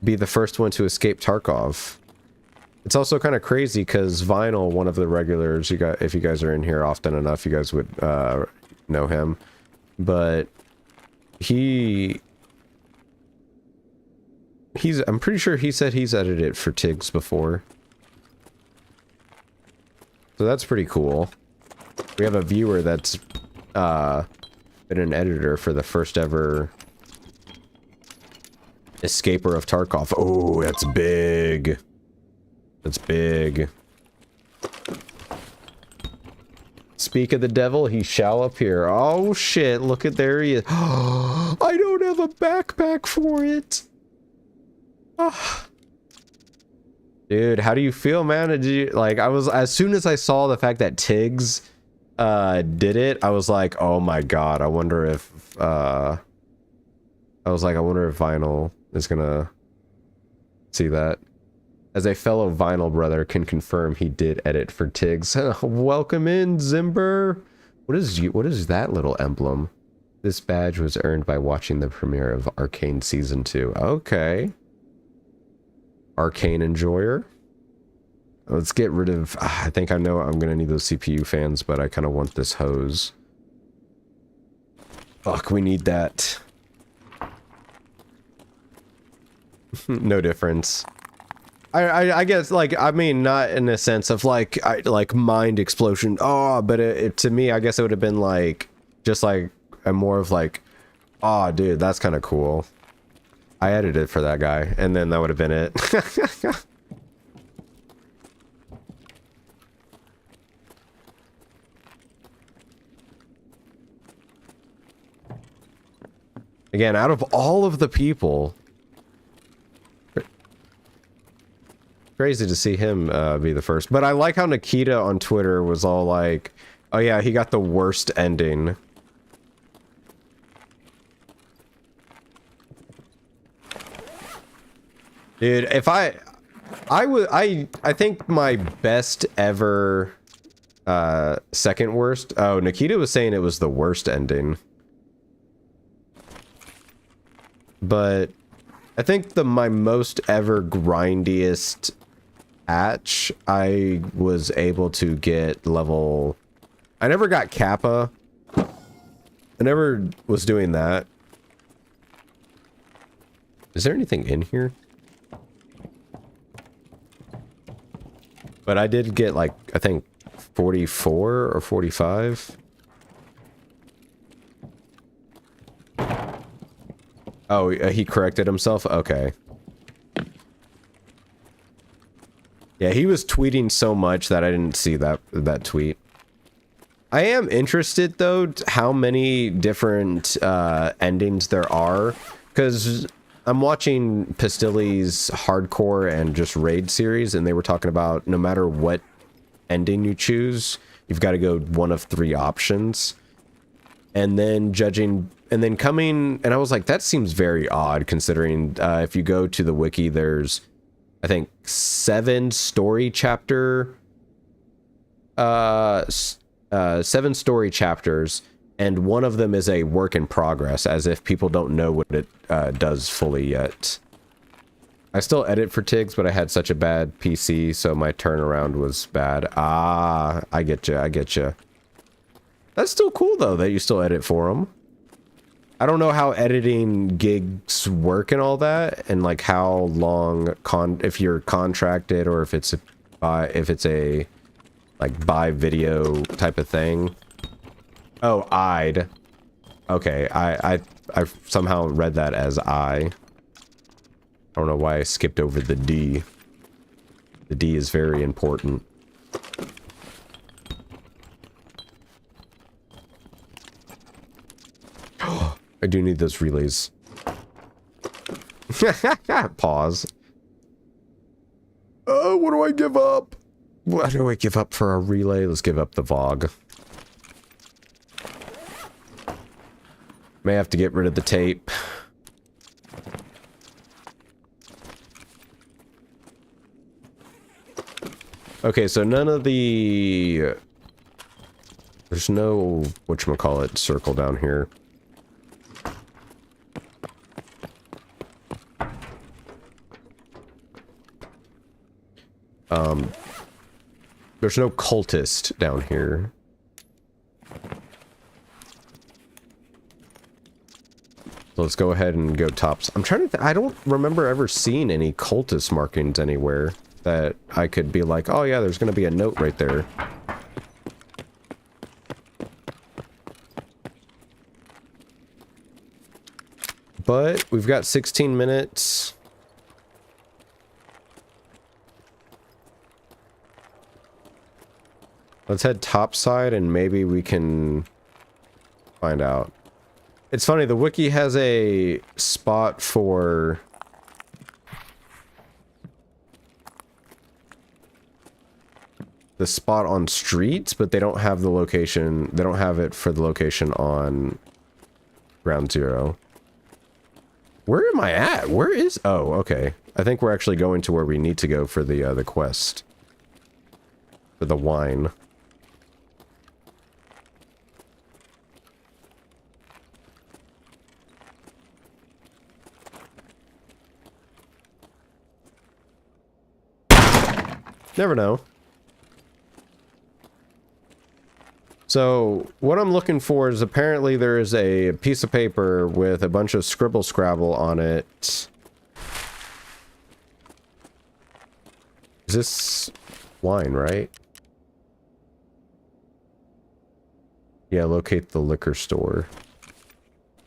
be the first one to escape Tarkov. It's also kind of crazy because Vinyl, one of the regulars, if you guys are in here often enough, you guys would know him. But I'm pretty sure he said he's edited for Tiggs before. So that's pretty cool. We have a viewer that's been an editor for the first ever Escaper of Tarkov. Oh, that's big. That's big. Speak of the devil, he shall appear. Oh shit, look at there he is. I don't have a backpack for it. Oh. Dude, how do you feel, man? Did you, like, as soon as I saw the fact that Tiggs did it, I was like, oh my god, I wonder if I wonder if Vinyl is gonna see that. As a fellow Vinyl brother can confirm, he did edit for Tiggs. Welcome in, Zimber. What is that little emblem? This badge was earned by watching the premiere of Arcane Season 2. Okay. Arcane enjoyer. Let's get rid of... I think I know I'm gonna need those CPU fans, but I kind of want this hose. Fuck, we need that. No difference. I guess, like, I mean, not in a sense of, like, like, mind explosion. Oh, but to me, I guess it would have been, like, just, like, a more of, like, oh, dude, that's kind of cool. I edited for that guy, and then that would have been it. Again, out of all of the people crazy to see him be the first. But I like how Nikita on Twitter was all like, oh yeah, he got the worst ending. Dude, if I think my best ever second worst. Oh, Nikita was saying it was the worst ending. But I think my most ever grindiest hatch, I was able to get level... I never got Kappa. I never was doing that. Is there anything in here? But I did get, like, I think 44 or 45. Oh, he corrected himself? Okay. Yeah, he was tweeting so much that I didn't see that tweet. I am interested, though, how many different endings there are. Because I'm watching Pistilli's hardcore and just raid series, and they were talking about no matter what ending you choose, you've got to go one of 3 options. And then judging, and then coming, and I was like, that seems very odd considering if you go to the wiki, there's, I think, 7 story chapter, 7 story chapters, and one of them is a work in progress, as if people don't know what it does fully yet. I still edit for Tigs, but I had such a bad PC, so my turnaround was bad. Ah, I get you, I get you. That's still cool, though, that you still edit for them. I don't know how editing gigs work and all that, and like how long if you're contracted or if it's a like by video type of thing. Oh, I'd. Okay, I somehow read that as I don't know why I skipped over the D. The D is very important. I do need those relays. Pause. Oh, what do I give up? What do I give up for a relay? Let's give up the VOG. May have to get rid of the tape. Okay, so none of the... There's no, whatchamacallit, circle down here. There's no cultist down here. So let's go ahead and go tops. I'm trying to I don't remember ever seeing any cultist markings anywhere that I could be like, oh yeah, there's gonna be a note right there. But we've got 16 minutes. Let's head topside and maybe we can find out. It's funny, the wiki has a spot for the spot on streets, but they don't have the location. They don't have it for the location on ground zero. Where am I at? Where is... Oh, okay. I think we're actually going to where we need to go for the quest. For the wine. Never know. So, what I'm looking for is apparently there is a piece of paper with a bunch of scribble scrabble on it. Is this wine, right? Yeah, locate the liquor store.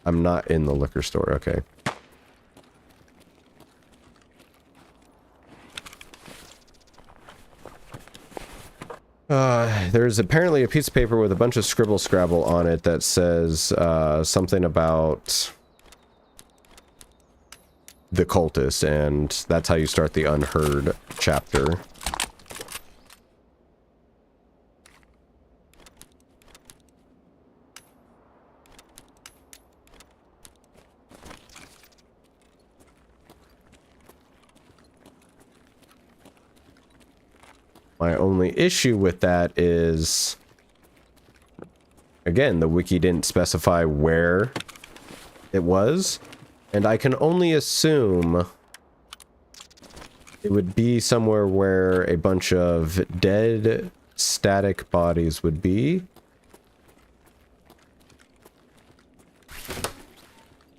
I'm not in the liquor store, okay. There's apparently a piece of paper with a bunch of scribble scrabble on it that says something about the cultist, and that's how you start the unheard chapter. My only issue with that is, again, the wiki didn't specify where it was, and I can only assume it would be somewhere where a bunch of dead static bodies would be.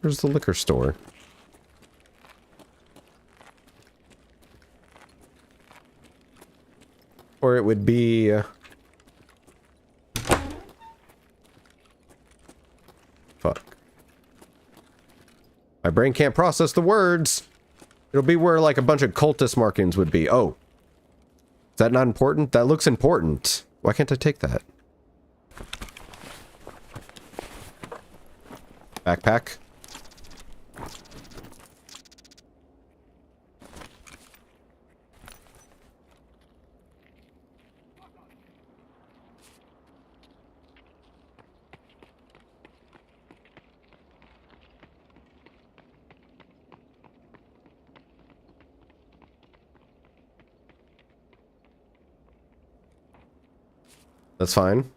Where's the liquor store? Or it would be... fuck. My brain can't process the words. It'll be where, like, a bunch of cultist markings would be. Oh. Is that not important? That looks important. Why can't I take that? Backpack. That's fine.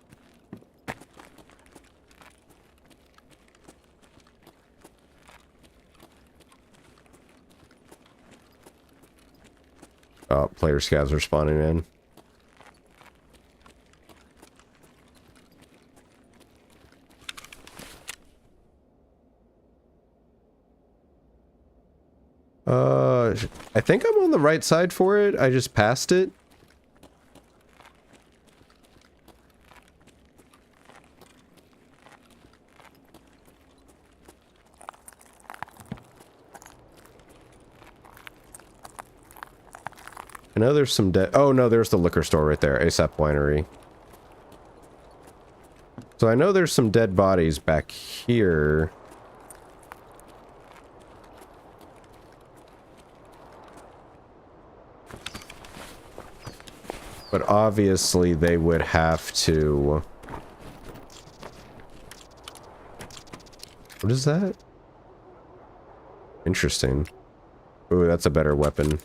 Oh, player scavs are spawning in. I think I'm on the right side for it. I just passed it. I know there's some dead... oh, no, there's the liquor store right there. ASAP Winery. So I know there's some dead bodies back here. But obviously they would have to... what is that? Interesting. Ooh, that's a better weapon.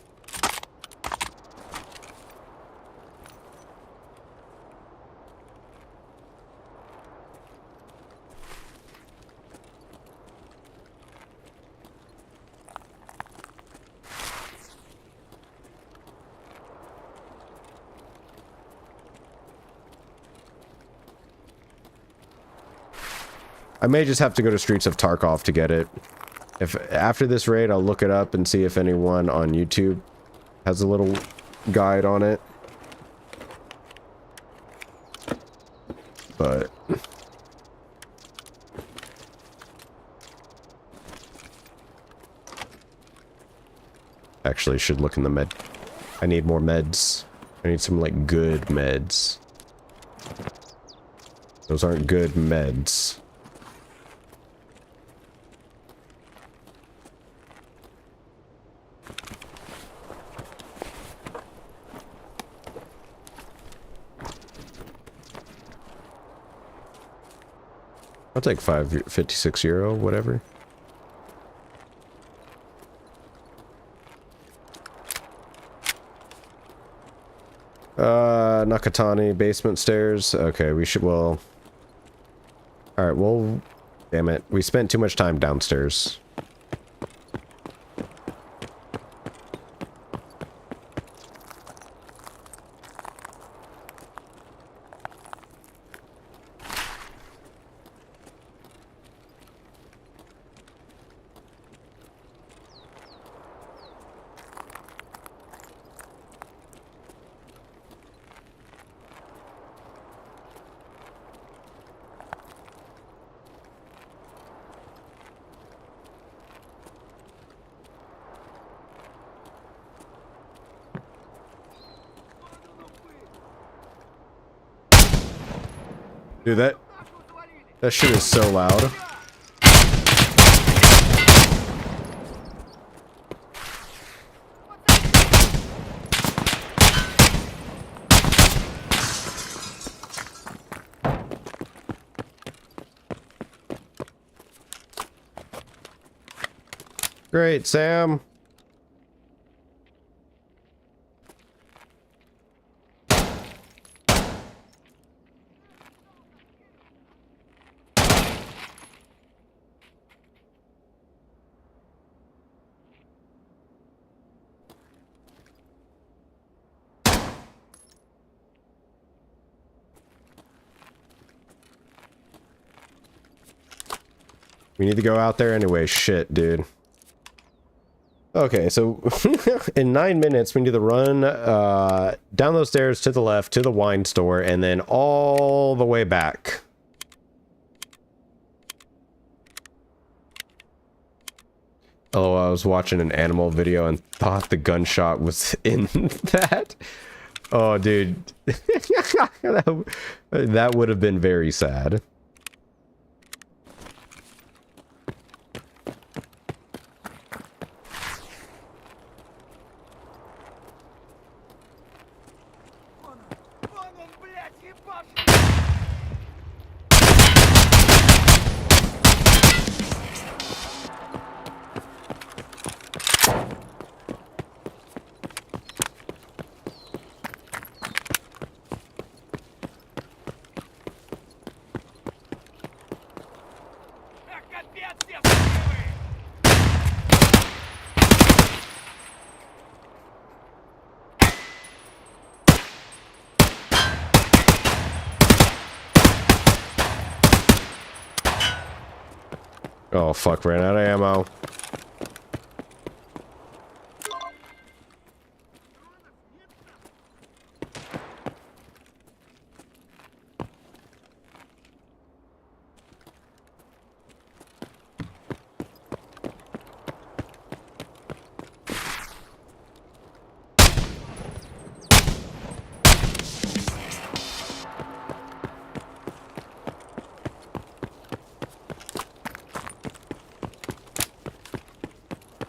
I may just have to go to Streets of Tarkov to get it. If after this raid, I'll look it up and see if anyone on YouTube has a little guide on it. But actually should look in the med. I need more meds. I need some like good meds. Those aren't good meds. I'll take 56 euro, whatever. Nakatani, basement stairs. Okay, we should, well... alright, well... damn it. We spent too much time downstairs. Dude, that shit is so loud. Great, Sam. We need to go out there anyway. Shit, dude. Okay, so in 9 minutes, we need to run down those stairs to the left to the wine store and then all the way back. Oh, I was watching an animal video and thought the gunshot was in that. Oh, dude. That would have been very sad. Oh, fuck, ran out of ammo.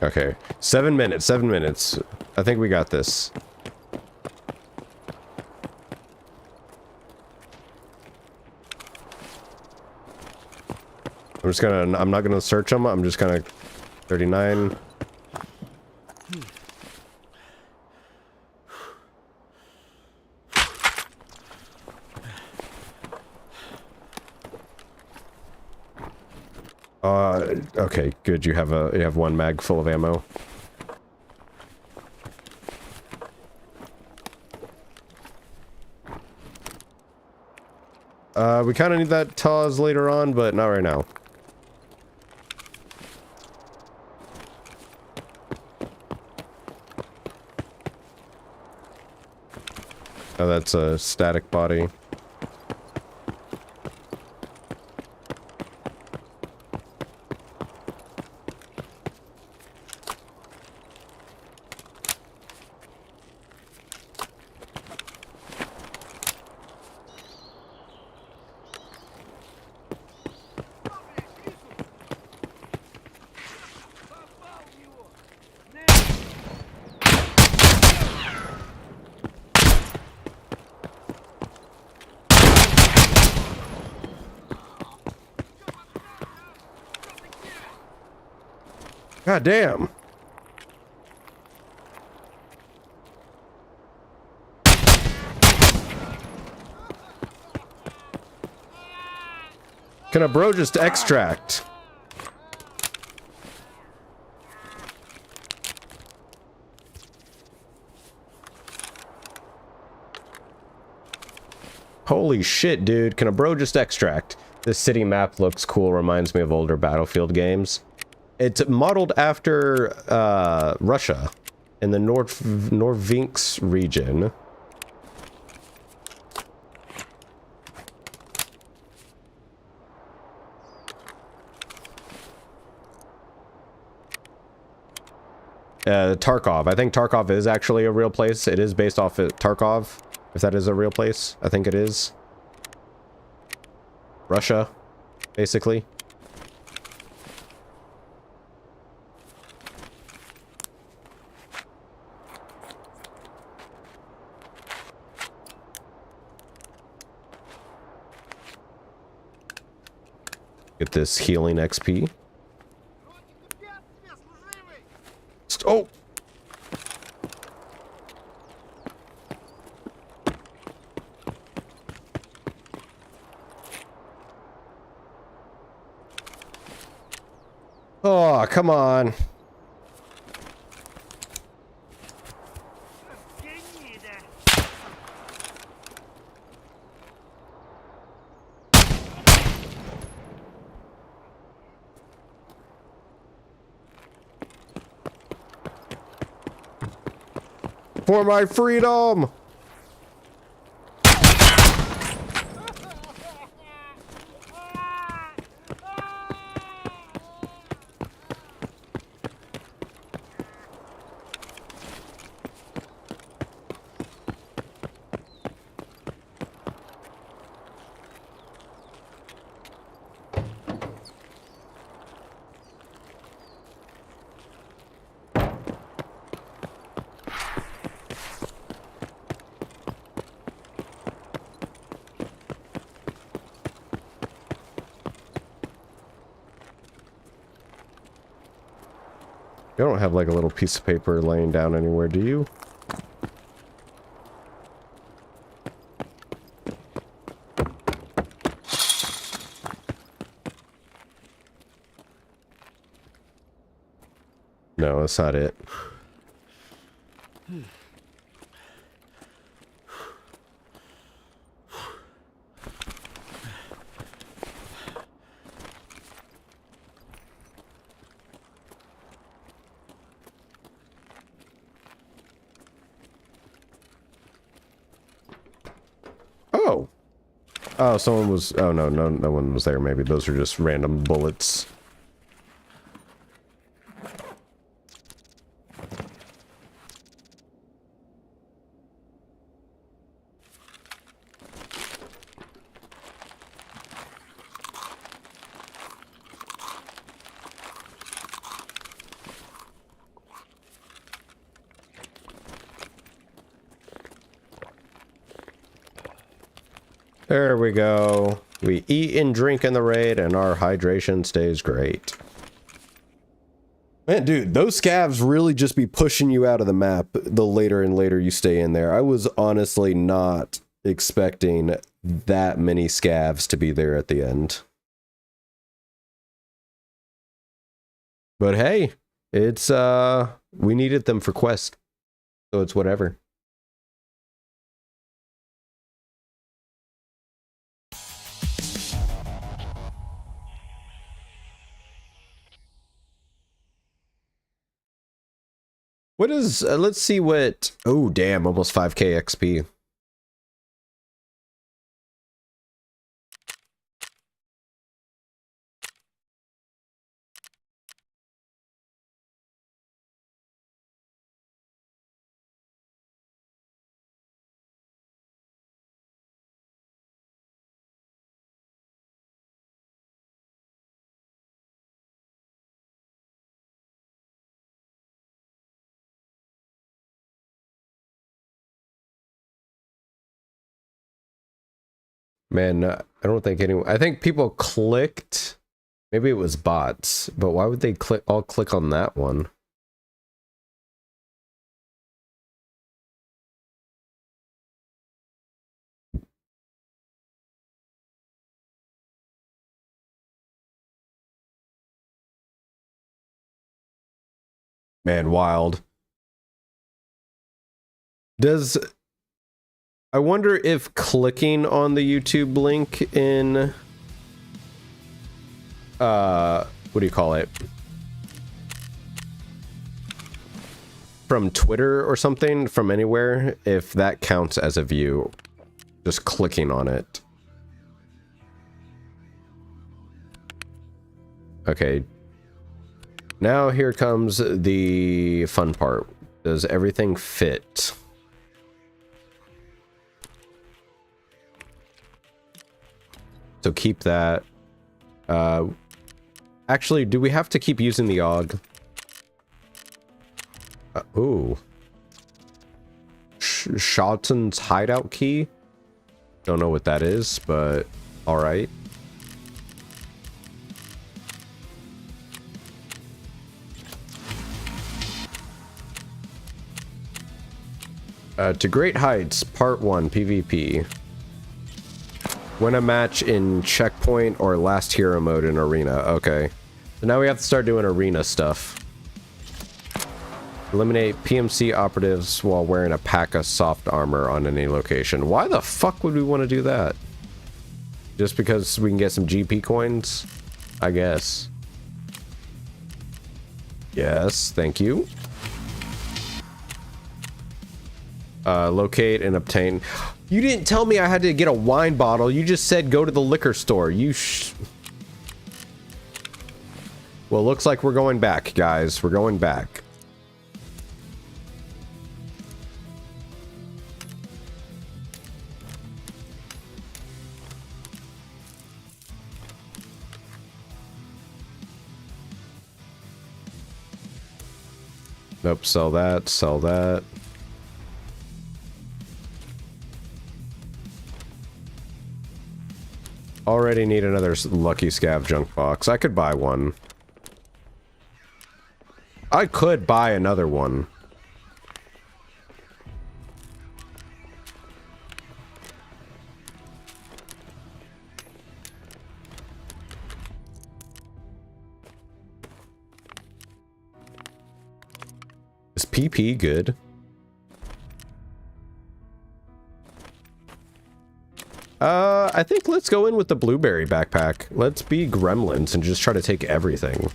Okay, 7 minutes, 7 minutes. I think we got this. I'm not gonna search them, I'm just gonna... 39. Okay, good. You have one mag full of ammo. We kind of need that Taz later on, but not right now. Oh, that's a static body. God damn. Can a bro just extract? Holy shit, dude. Can a bro just extract? This city map looks cool. Reminds me of older Battlefield games. It's modeled after Russia in the Norvinsk region. Tarkov. I think Tarkov is actually a real place. It is based off of Tarkov, if that is a real place. I think it is. Russia, basically. Get this healing XP. Oh, come on. For my freedom! You don't have like a little piece of paper laying down anywhere, do you? No, that's not it. Oh. Oh, someone was... Oh, no, no one was there. Maybe those are just random bullets. There we go. We eat and drink in the raid, and our hydration stays great. Man, dude, those scavs really just be pushing you out of the map the later and later you stay in there. I was honestly not expecting that many scavs to be there at the end. But hey, it's, we needed them for quest, so it's whatever. What is, let's see what, oh damn, almost 5k XP. Man, I don't think anyone... I think people clicked... Maybe it was bots, but why would they all click on that one? Man, wild. Does... I wonder if clicking on the YouTube link in... what do you call it? From Twitter or something, from anywhere, if that counts as a view. Just clicking on it. Okay. Now here comes the fun part. Does everything fit? So keep that. Actually, do we have to keep using the AUG? Ooh. Shelton's hideout key? Don't know what that is, but alright. To Great Heights, Part 1, PvP. Win a match in checkpoint or last hero mode in arena. Okay. So now we have to start doing arena stuff. Eliminate PMC operatives while wearing a pack of soft armor on any location. Why the fuck would we want to do that? Just because we can get some GP coins? I guess. Yes, thank you. Locate and obtain. You didn't tell me I had to get a wine bottle. You just said go to the liquor store. Well, looks like we're going back, guys. We're going back. Nope, sell that, sell that. Already need another lucky scav junk box. I could buy one. I could buy another one. Is PP good? I think let's go in with the blueberry backpack. Let's be gremlins and just try to take everything.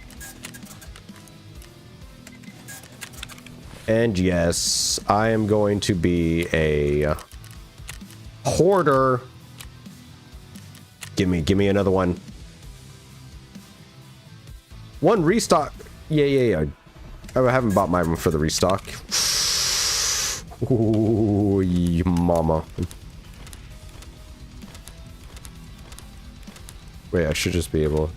And yes, I am going to be a hoarder. Give me another one. One restock. Yeah. I haven't bought mine for the restock. Ooh, mama. Wait, I should just be able...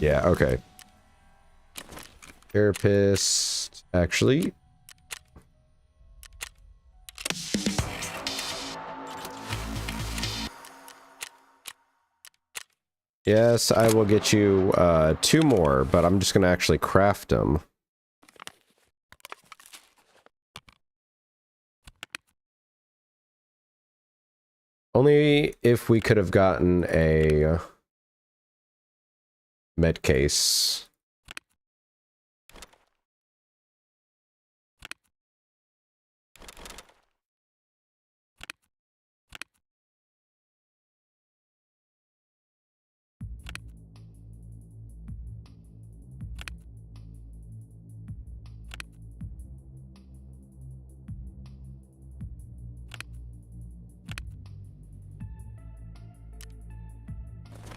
Yeah, okay. Therapist... Actually... Yes, I will get you 2 more, but I'm just gonna actually craft them. Only if we could have gotten a med case.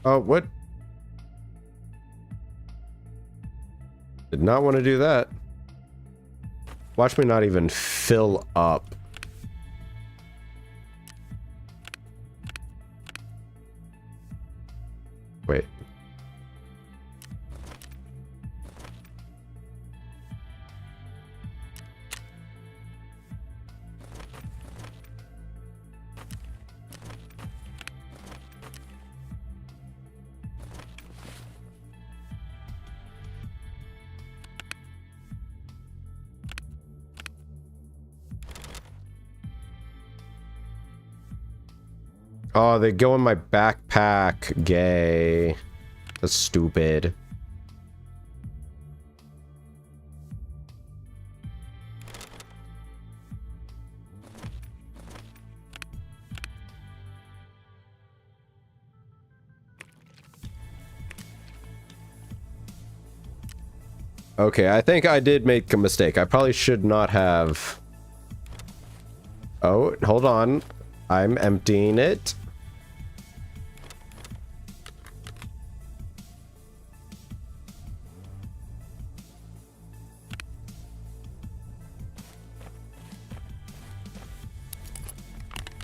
Oh, what? Did not want to do that. Watch me not even fill up. Wait. Oh, they go in my backpack. Gay. That's stupid. Okay, I think I did make a mistake. I probably should not have... Oh, hold on. I'm emptying it.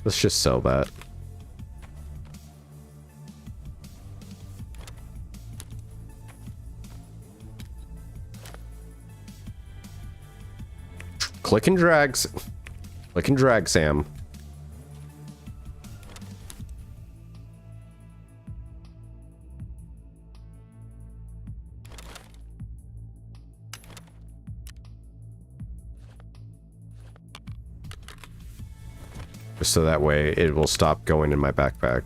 Let's just sell that. Click and drag. Click and drag, Sam. Just so that way it will stop going in my backpack.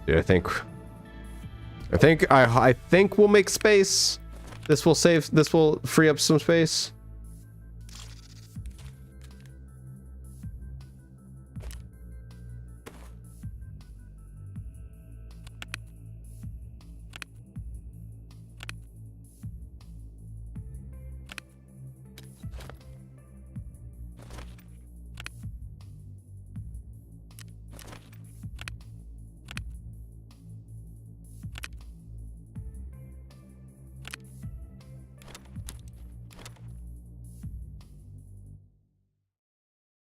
Dude, I think we'll make space. This will free up some space.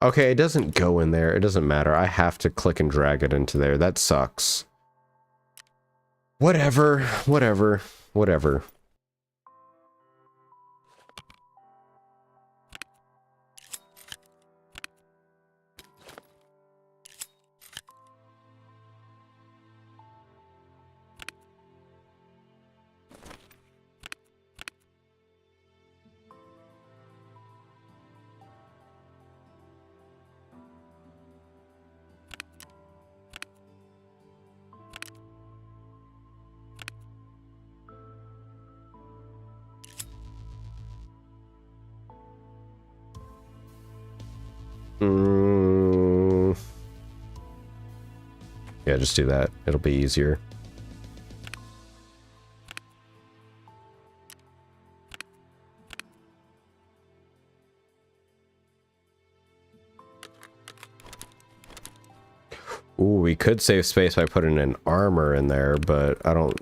Okay, it doesn't go in there. It doesn't matter. I have to click and drag it into there. That sucks. Whatever. Yeah, just do that. It'll be easier. Ooh, we could save space by putting an armor in there, but I don't...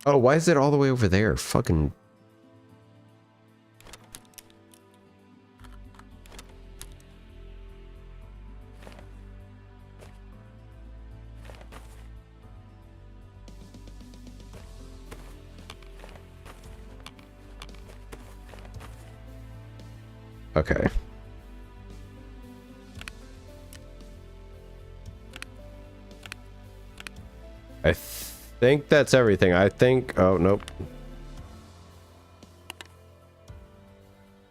Oh, why is it all the way over there? Fucking... Okay. I think that's everything. I think... Oh, nope.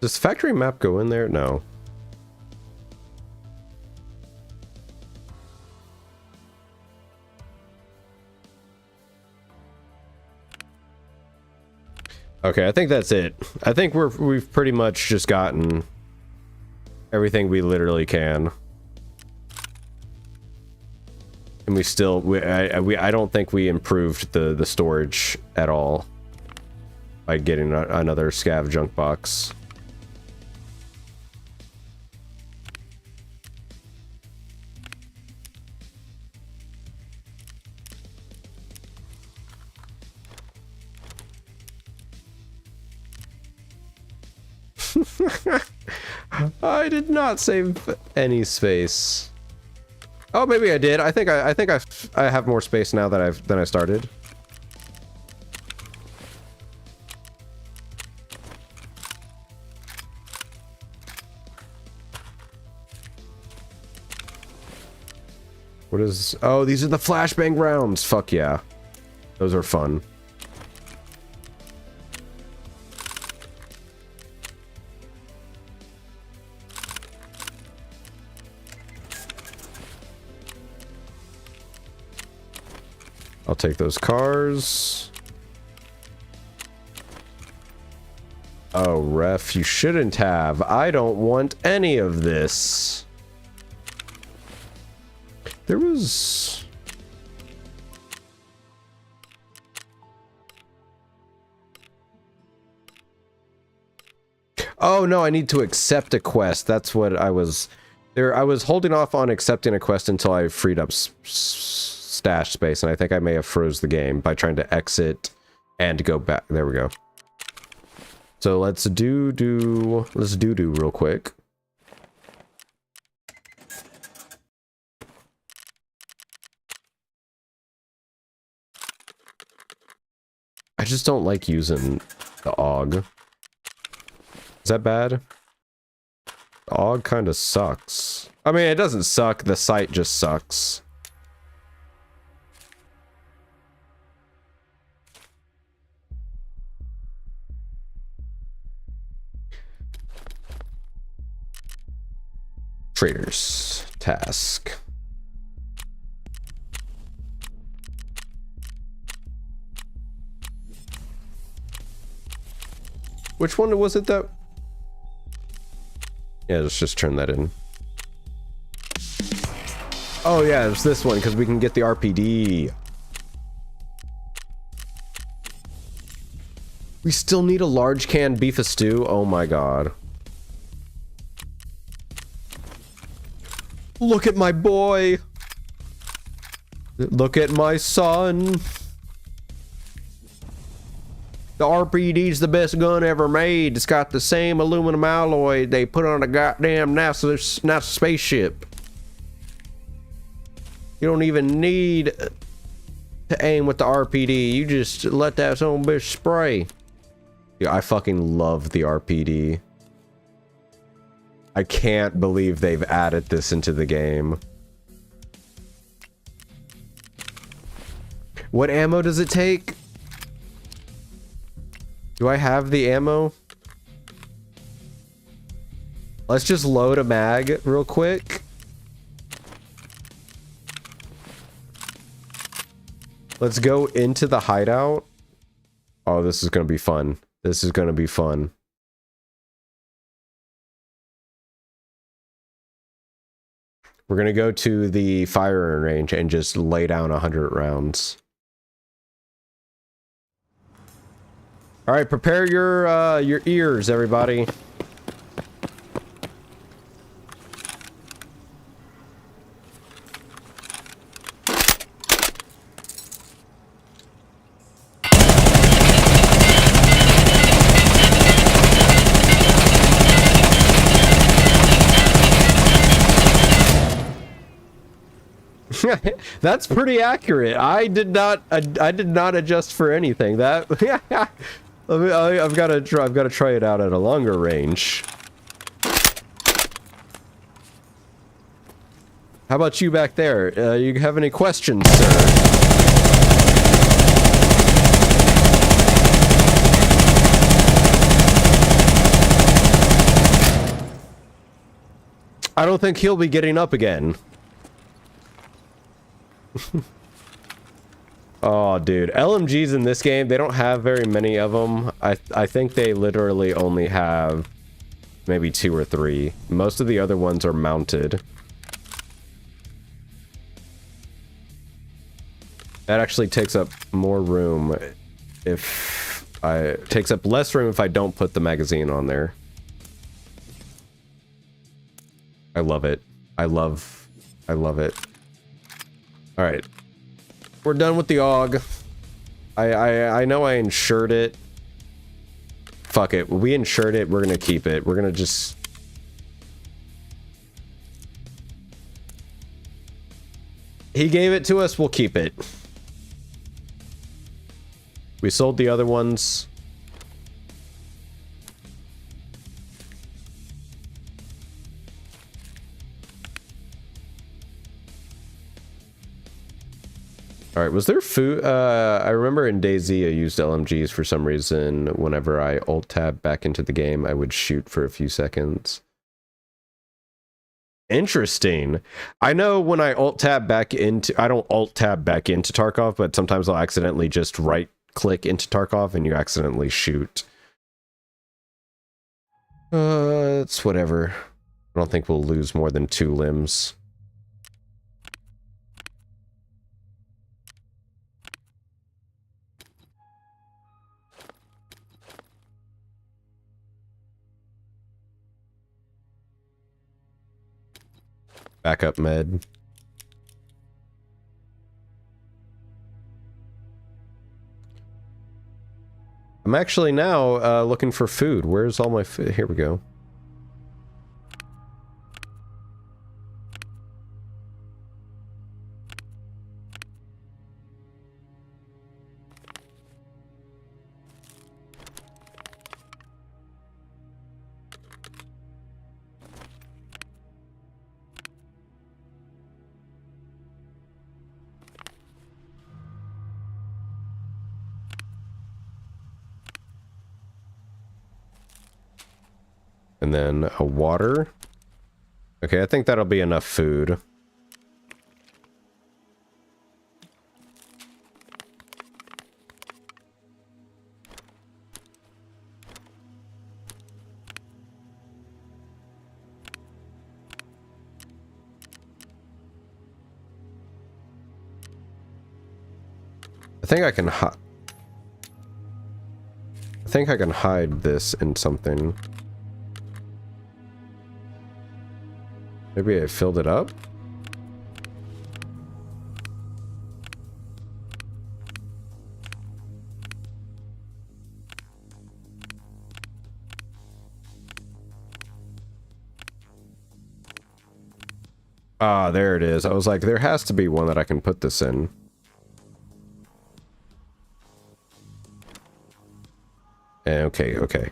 Does factory map go in there? No. Okay, I think that's it. I think we've pretty much just gotten everything we literally can. And we still, I don't think we improved the storage at all by getting another scav junk box. I did not save any space. Oh, maybe I did. I think I have more space now than I started. What is... Oh, these are the flashbang rounds. Fuck yeah. Those are fun. I'll take those cars. Oh, ref, you shouldn't have. I don't want any of this. There was... Oh, no, I need to accept a quest. That's what I was... I was holding off on accepting a quest until I freed up stash space, and I think I may have froze the game by trying to exit and go back. There we go. So let's do real quick. I just don't like using the AUG. Is that bad? The AUG kind of sucks. I mean, it doesn't suck, the sight just sucks. Traders. task. Which one was it that... Yeah, let's just turn that in. Oh yeah, it's this one, because we can get the RPD. We still need a large canned beef stew? Oh my god. Look at my boy! Look at my son! The RPD's the best gun ever made. It's got the same aluminum alloy they put on a goddamn NASA spaceship. You don't even need to aim with the RPD. You just let that son of a bitch spray. Yeah, I fucking love the RPD. I can't believe they've added this into the game. What ammo does it take? Do I have the ammo? Let's just load a mag real quick. Let's go into the hideout. Oh, this is gonna be fun. This is gonna be fun. We're gonna go to the firing range and just lay down 100 rounds. All right, prepare your ears, everybody. That's pretty accurate. I did not adjust for anything. That I've got to try it out at a longer range. How about you back there? You have any questions, sir? I don't think he'll be getting up again. Oh, dude. LMGs in this game, they don't have very many of them. I think they literally only have maybe 2 or 3. Most of the other ones are mounted. That actually takes up more room if takes up less room if I don't put the magazine on there. I love it. I love it. All right. We're done with the AUG. I know I insured it. Fuck it. We insured it. We're gonna keep it. We're gonna just... He gave it to us. We'll keep it. We sold the other ones. All right, was there food? I remember in DayZ I used LMGs for some reason. Whenever I alt-tab back into the game, I would shoot for a few seconds. Interesting. I know when I alt-tab back into... I don't alt-tab back into Tarkov, but sometimes I'll accidentally just right-click into Tarkov and you accidentally shoot. It's whatever. I don't think we'll lose more than 2 limbs. Backup med. I'm actually now looking for food. Where's all my food? Here we go. And then a water. Okay, I think that'll be enough food. I think I can hide this in something. Maybe I filled it up? Ah, there it is. I was like, there has to be one that I can put this in. Okay, okay.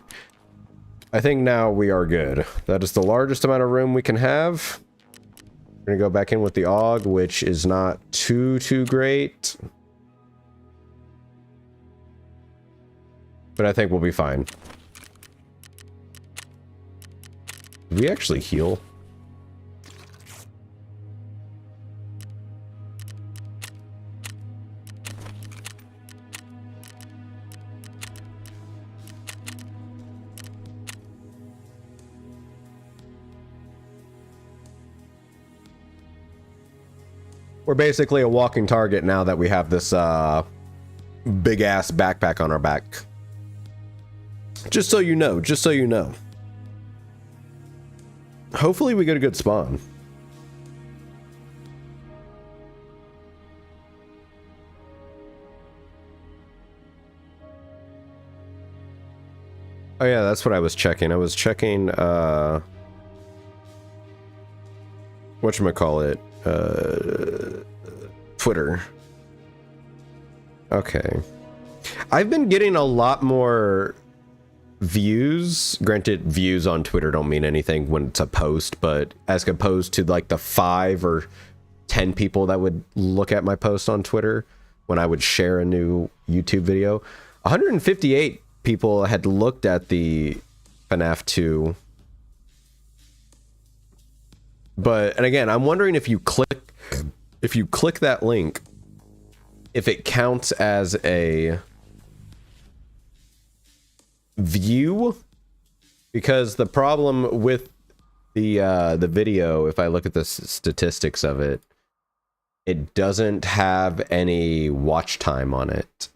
I think now we are good. That is the largest amount of room we can have. We're gonna go back in with the AUG, which is not too great. But I think we'll be fine. Did we actually heal? We're basically a walking target now that we have this big ass backpack on our back. Just so you know, just so you know. Hopefully we get a good spawn. Oh yeah, that's what I was checking. I was checking whatchamacallit? Twitter. Okay. I've been getting a lot more views. Granted, views on Twitter don't mean anything when it's a post, but as opposed to like the 5 or 10 people that would look at my post on Twitter when I would share a new YouTube video, 158 people had looked at the FNAF 2. But, and again, I'm wondering if you click that link, if it counts as a view, because the problem with the video, if I look at the statistics of it, it doesn't have any watch time on it.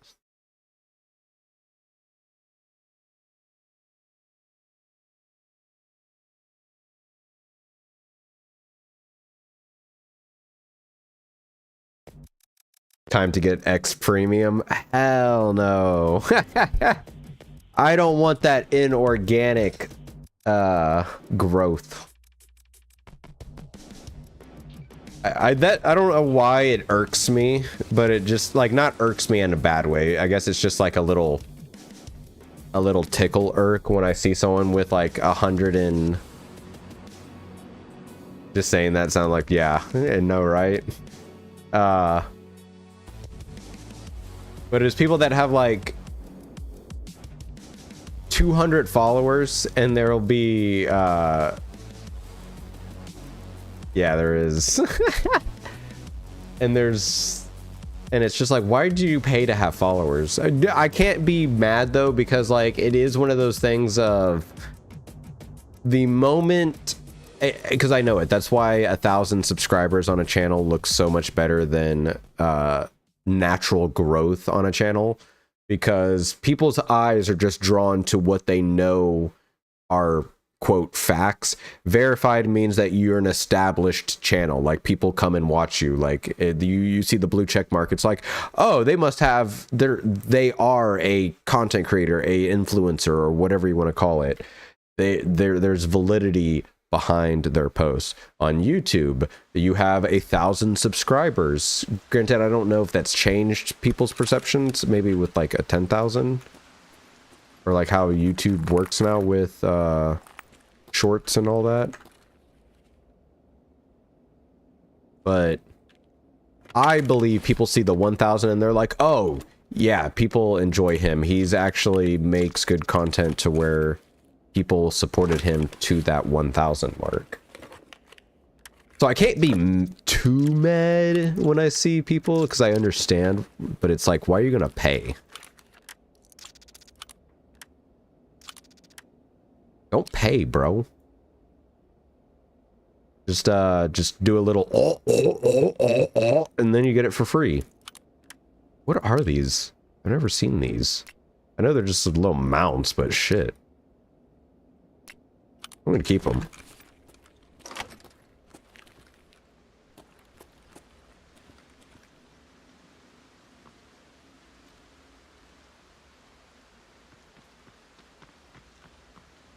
Time to get X Premium? Hell no. I don't want that inorganic growth. I don't know why it irks me, but it just, like, not irks me in a bad way. I guess it's just like a little tickle irk when I see someone with like 100 and just saying that sound like, yeah, and no, right? But it's people that have like 200 followers, and there'll be yeah, there is. and it's just like, why do you pay to have followers? I can't be mad though, because like it is one of those things of the moment, because I know it. That's why 1,000 subscribers on a channel looks so much better than natural growth on a channel, because people's eyes are just drawn to what they know are quote facts. Verified means that you're an established channel, like people come and watch you, like you see the blue check mark, it's like, oh, they must have, they are a content creator, a influencer, or whatever you want to call it. There's validity behind their posts. On YouTube, you have 1,000 subscribers. Granted, I don't know if that's changed people's perceptions, maybe with like a 10,000, or like how YouTube works now with shorts and all that. But I believe people see the 1,000 and they're like, oh yeah, people enjoy him, he's actually makes good content, to where people supported him to that 1,000 mark. So I can't be too mad when I see people, because I understand, but it's like, why are you gonna pay? Don't pay, bro. Just do a little and then you get it for free. What are these? I've never seen these. I know they're just little mounts, but shit. I'm gonna keep them.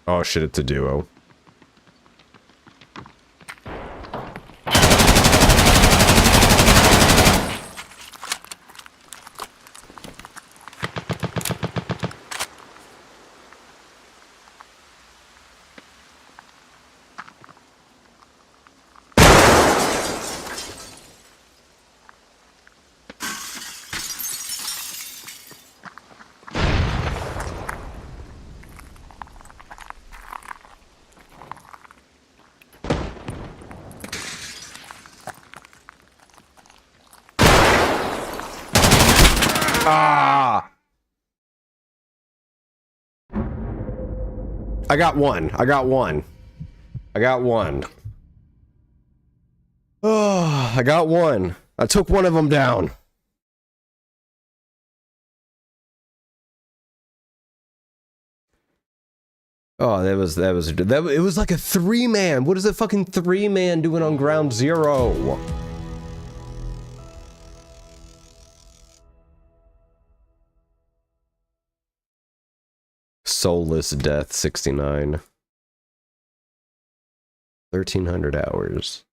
Oh shit, it's a duo. Ah! I got one. I got one. I got one. Oh, I got one. I took one of them down. Oh, it was like a 3-man. What is a fucking 3-man doing on ground zero? Soulless Death 69. 1,300 hours.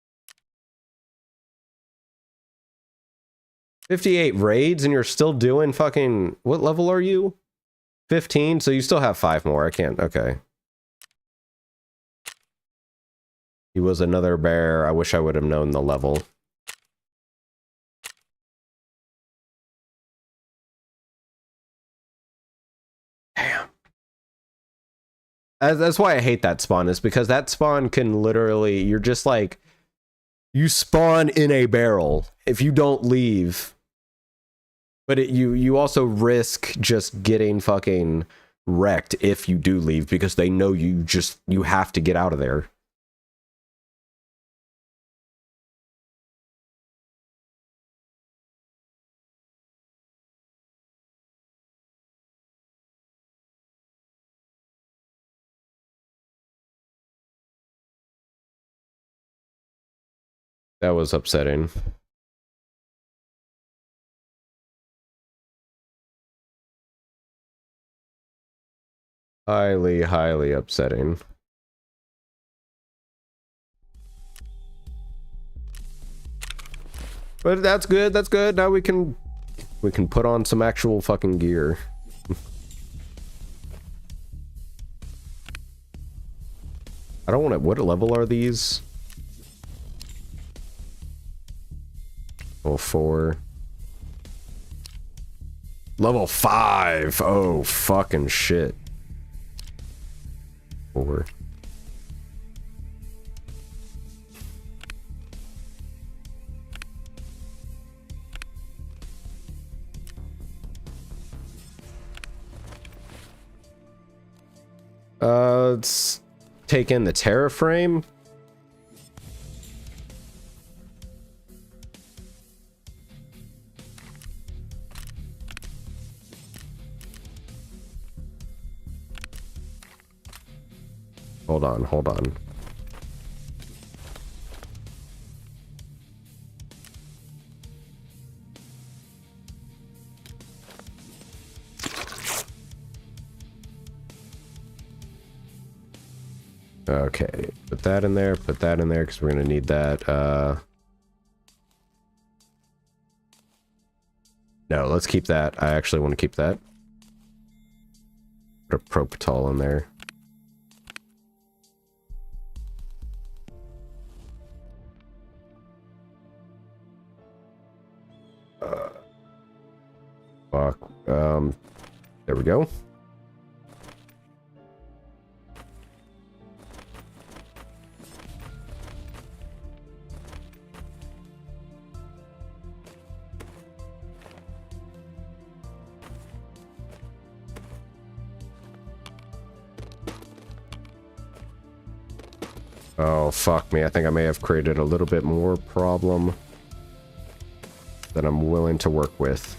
58 raids and you're still doing fucking... What level are you? 15? So you still have 5 more. I can't... Okay. He was another bear. I wish I would have known the level. Damn. That's why I hate that spawn, is because that spawn can literally... You're just like... You spawn in a barrel if you don't leave. But you also risk just getting fucking wrecked if you do leave, because they know you have to get out of there. That was upsetting. Highly, highly upsetting. But that's good, that's good. Now we can put on some actual fucking gear. I don't want to... What level are these? Level 4. Level 5! Oh, fucking shit. 4. Let's take in the Terra frame. Hold on, hold on. Okay, put that in there, because we're gonna need that. No, let's keep that. I actually want to keep that. Put a propitol in there. Fuck. There we go. Oh, fuck me. I think I may have created a little bit more problem than I'm willing to work with.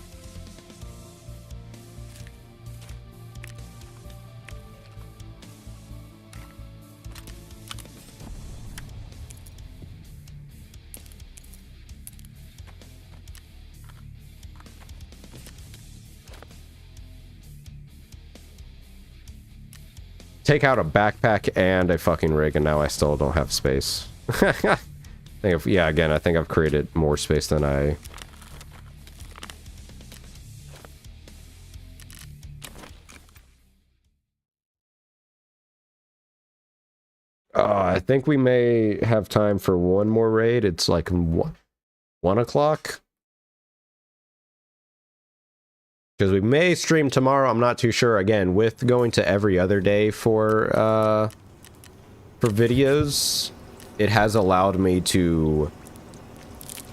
Take out a backpack and a fucking rig, and now I still don't have space. Yeah, again, I think I've created more space than I... I think we may have time for one more raid. It's like 1 o'clock. Because we may stream tomorrow, I'm not too sure. Again, with going to every other day for videos, it has allowed me to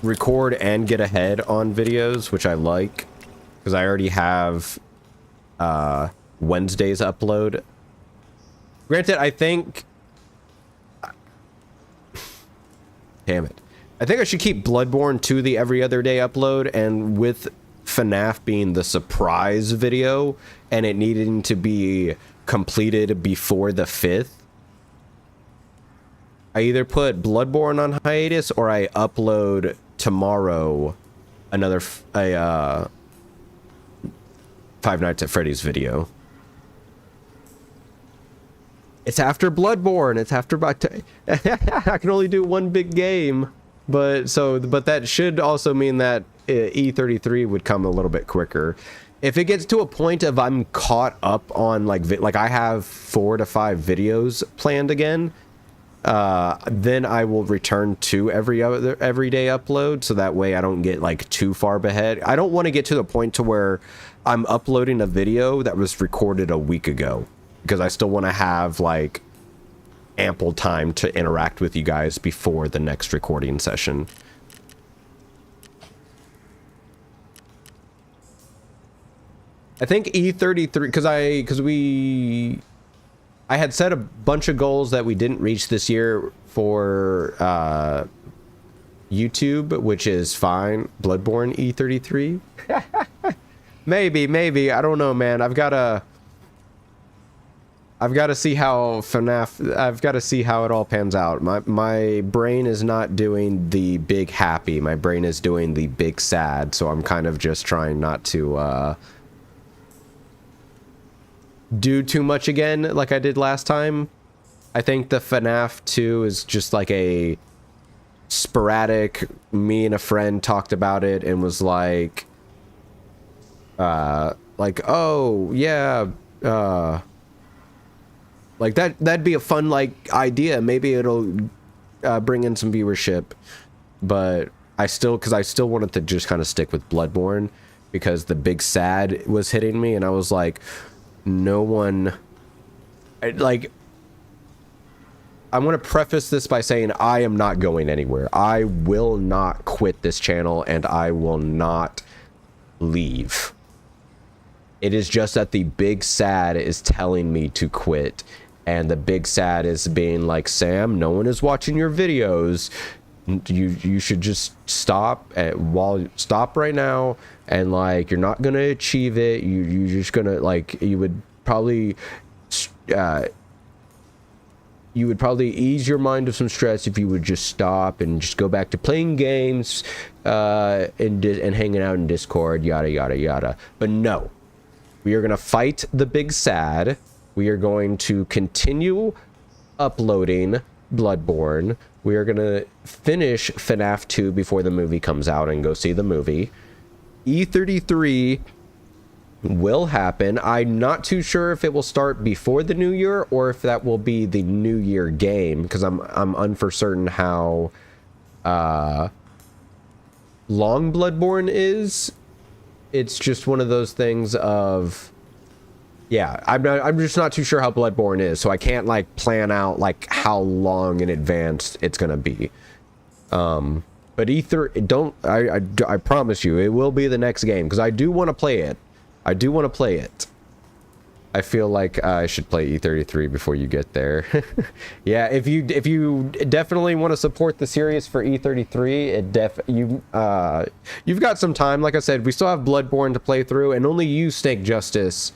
record and get ahead on videos, which I like. Because I already have Wednesday's upload. Granted, I think... Damn it. I think I should keep Bloodborne to the every other day upload, and with FNAF being the surprise video and it needing to be completed before the 5th, I either put Bloodborne on hiatus or I upload tomorrow another Five Nights at Freddy's video. It's after Bloodborne. It's after I can only do one big game, but that should also mean that E33 would come a little bit quicker. If it gets to a point of I'm caught up on like I have 4 to 5 videos planned again, then I will return to everyday upload, so that way I don't get like too far ahead. I don't want to get to the point to where I'm uploading a video that was recorded a week ago, because I still want to have like ample time to interact with you guys before the next recording session. I think E33, because I had set a bunch of goals that we didn't reach this year for YouTube, which is fine. Bloodborne E33. maybe I don't know, man. I've got to see how FNAF, I've got to see how it all pans out. My brain is not doing the big happy. My brain is doing the big sad. So I'm kind of just trying not to do too much again like I did last time. I think the FNAF 2 is just like a sporadic, me and a friend talked about it and was like oh yeah, like that'd be a fun like idea, maybe it'll bring in some viewership, but I still wanted to just kind of stick with Bloodborne because the big sad was hitting me, and I was like, no one, I want to preface this by saying I am not going anywhere. I will not quit this channel, and I will not leave. It is just that the big sad is telling me to quit, and the big sad is being like, Sam, no one is watching your videos. You should just stop stop right now, and like you're not gonna achieve it. You're just gonna like you would probably ease your mind of some stress if you would just stop and just go back to playing games and hanging out in Discord, yada yada yada. But no, we are gonna fight the big sad. We are going to continue uploading Bloodborne. We are going to finish FNAF 2 before the movie comes out and go see the movie. E33 will happen. I'm not too sure if it will start before the new year or if that will be the new year game, because I'm uncertain how long Bloodborne is. It's just one of those things of, yeah, I'm just not too sure how Bloodborne is, so I can't like plan out like how long in advance it's gonna be. But I promise you, it will be the next game, because I do want to play it. I I feel like I should play E33 before you get there. Yeah, if you definitely want to support the series for E33, you've got some time. Like I said, we still have Bloodborne to play through, and only you, Snake Justice,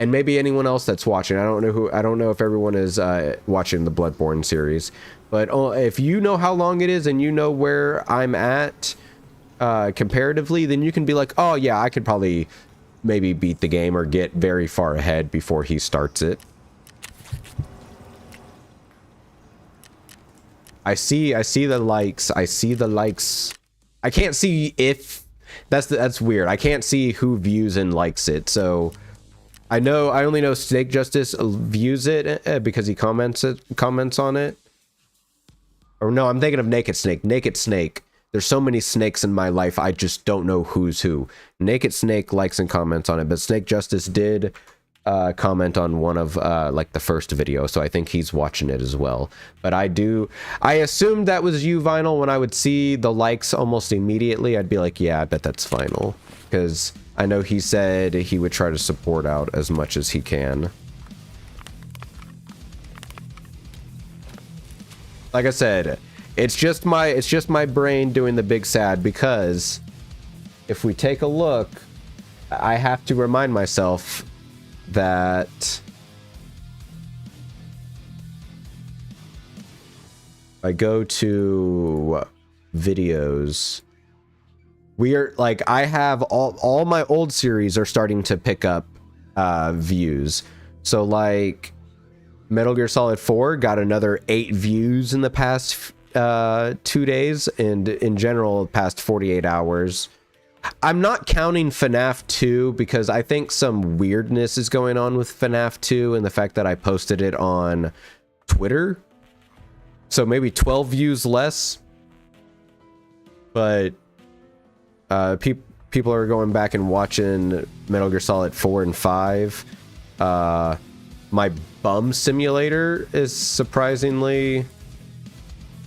and maybe anyone else that's watching. I don't know if everyone is watching the Bloodborne series, but if you know how long it is and you know where I'm at comparatively, then you can be like, oh yeah, I could probably maybe beat the game or get very far ahead before he starts it. I see the likes. I see the likes. I can't see if that's weird. I can't see who views and likes it. So I only know Snake Justice views it because he comments on it. Or no, I'm thinking of Naked Snake. Naked Snake. There's so many snakes in my life, I just don't know who's who. Naked Snake likes and comments on it, but Snake Justice did comment on one of like the first video, so I think he's watching it as well. But I assumed that was you, Vinyl. When I would see the likes almost immediately, I'd be like, yeah, I bet that's Vinyl. Because I know he said he would try to support out as much as he can. Like I said, it's just my brain doing the big sad, because if we take a look, I have to remind myself that I go to videos, we are like, I have all my old series are starting to pick up views. So like Metal Gear Solid 4 got another 8 views in the past 2 days, and in general past 48 hours. I'm not counting FNAF 2 because I think some weirdness is going on with FNAF 2 and the fact that I posted it on Twitter, so maybe 12 views less. But people are going back and watching Metal Gear Solid 4 and 5. My bum simulator is surprisingly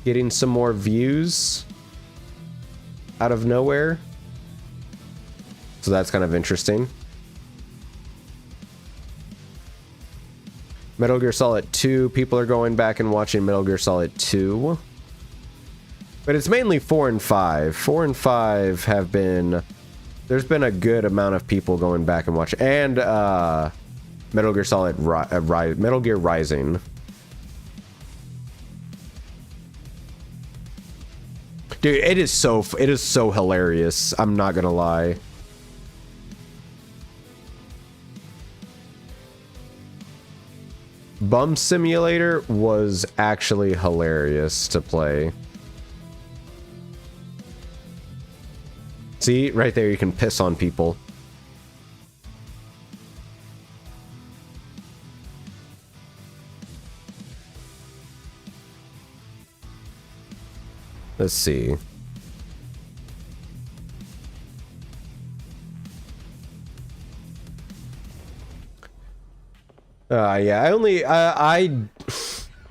getting some more views out of nowhere, so that's kind of interesting. Metal Gear Solid 2, people are going back and watching Metal Gear Solid 2, but it's mainly 4 and 5. 4 and 5 have been, there's been a good amount of people going back and watching, and Metal Gear Solid Metal Gear Rising. Dude, it is so hilarious. I'm not gonna lie. Bum Simulator was actually hilarious to play. See, right there, you can piss on people. Let's see. Yeah,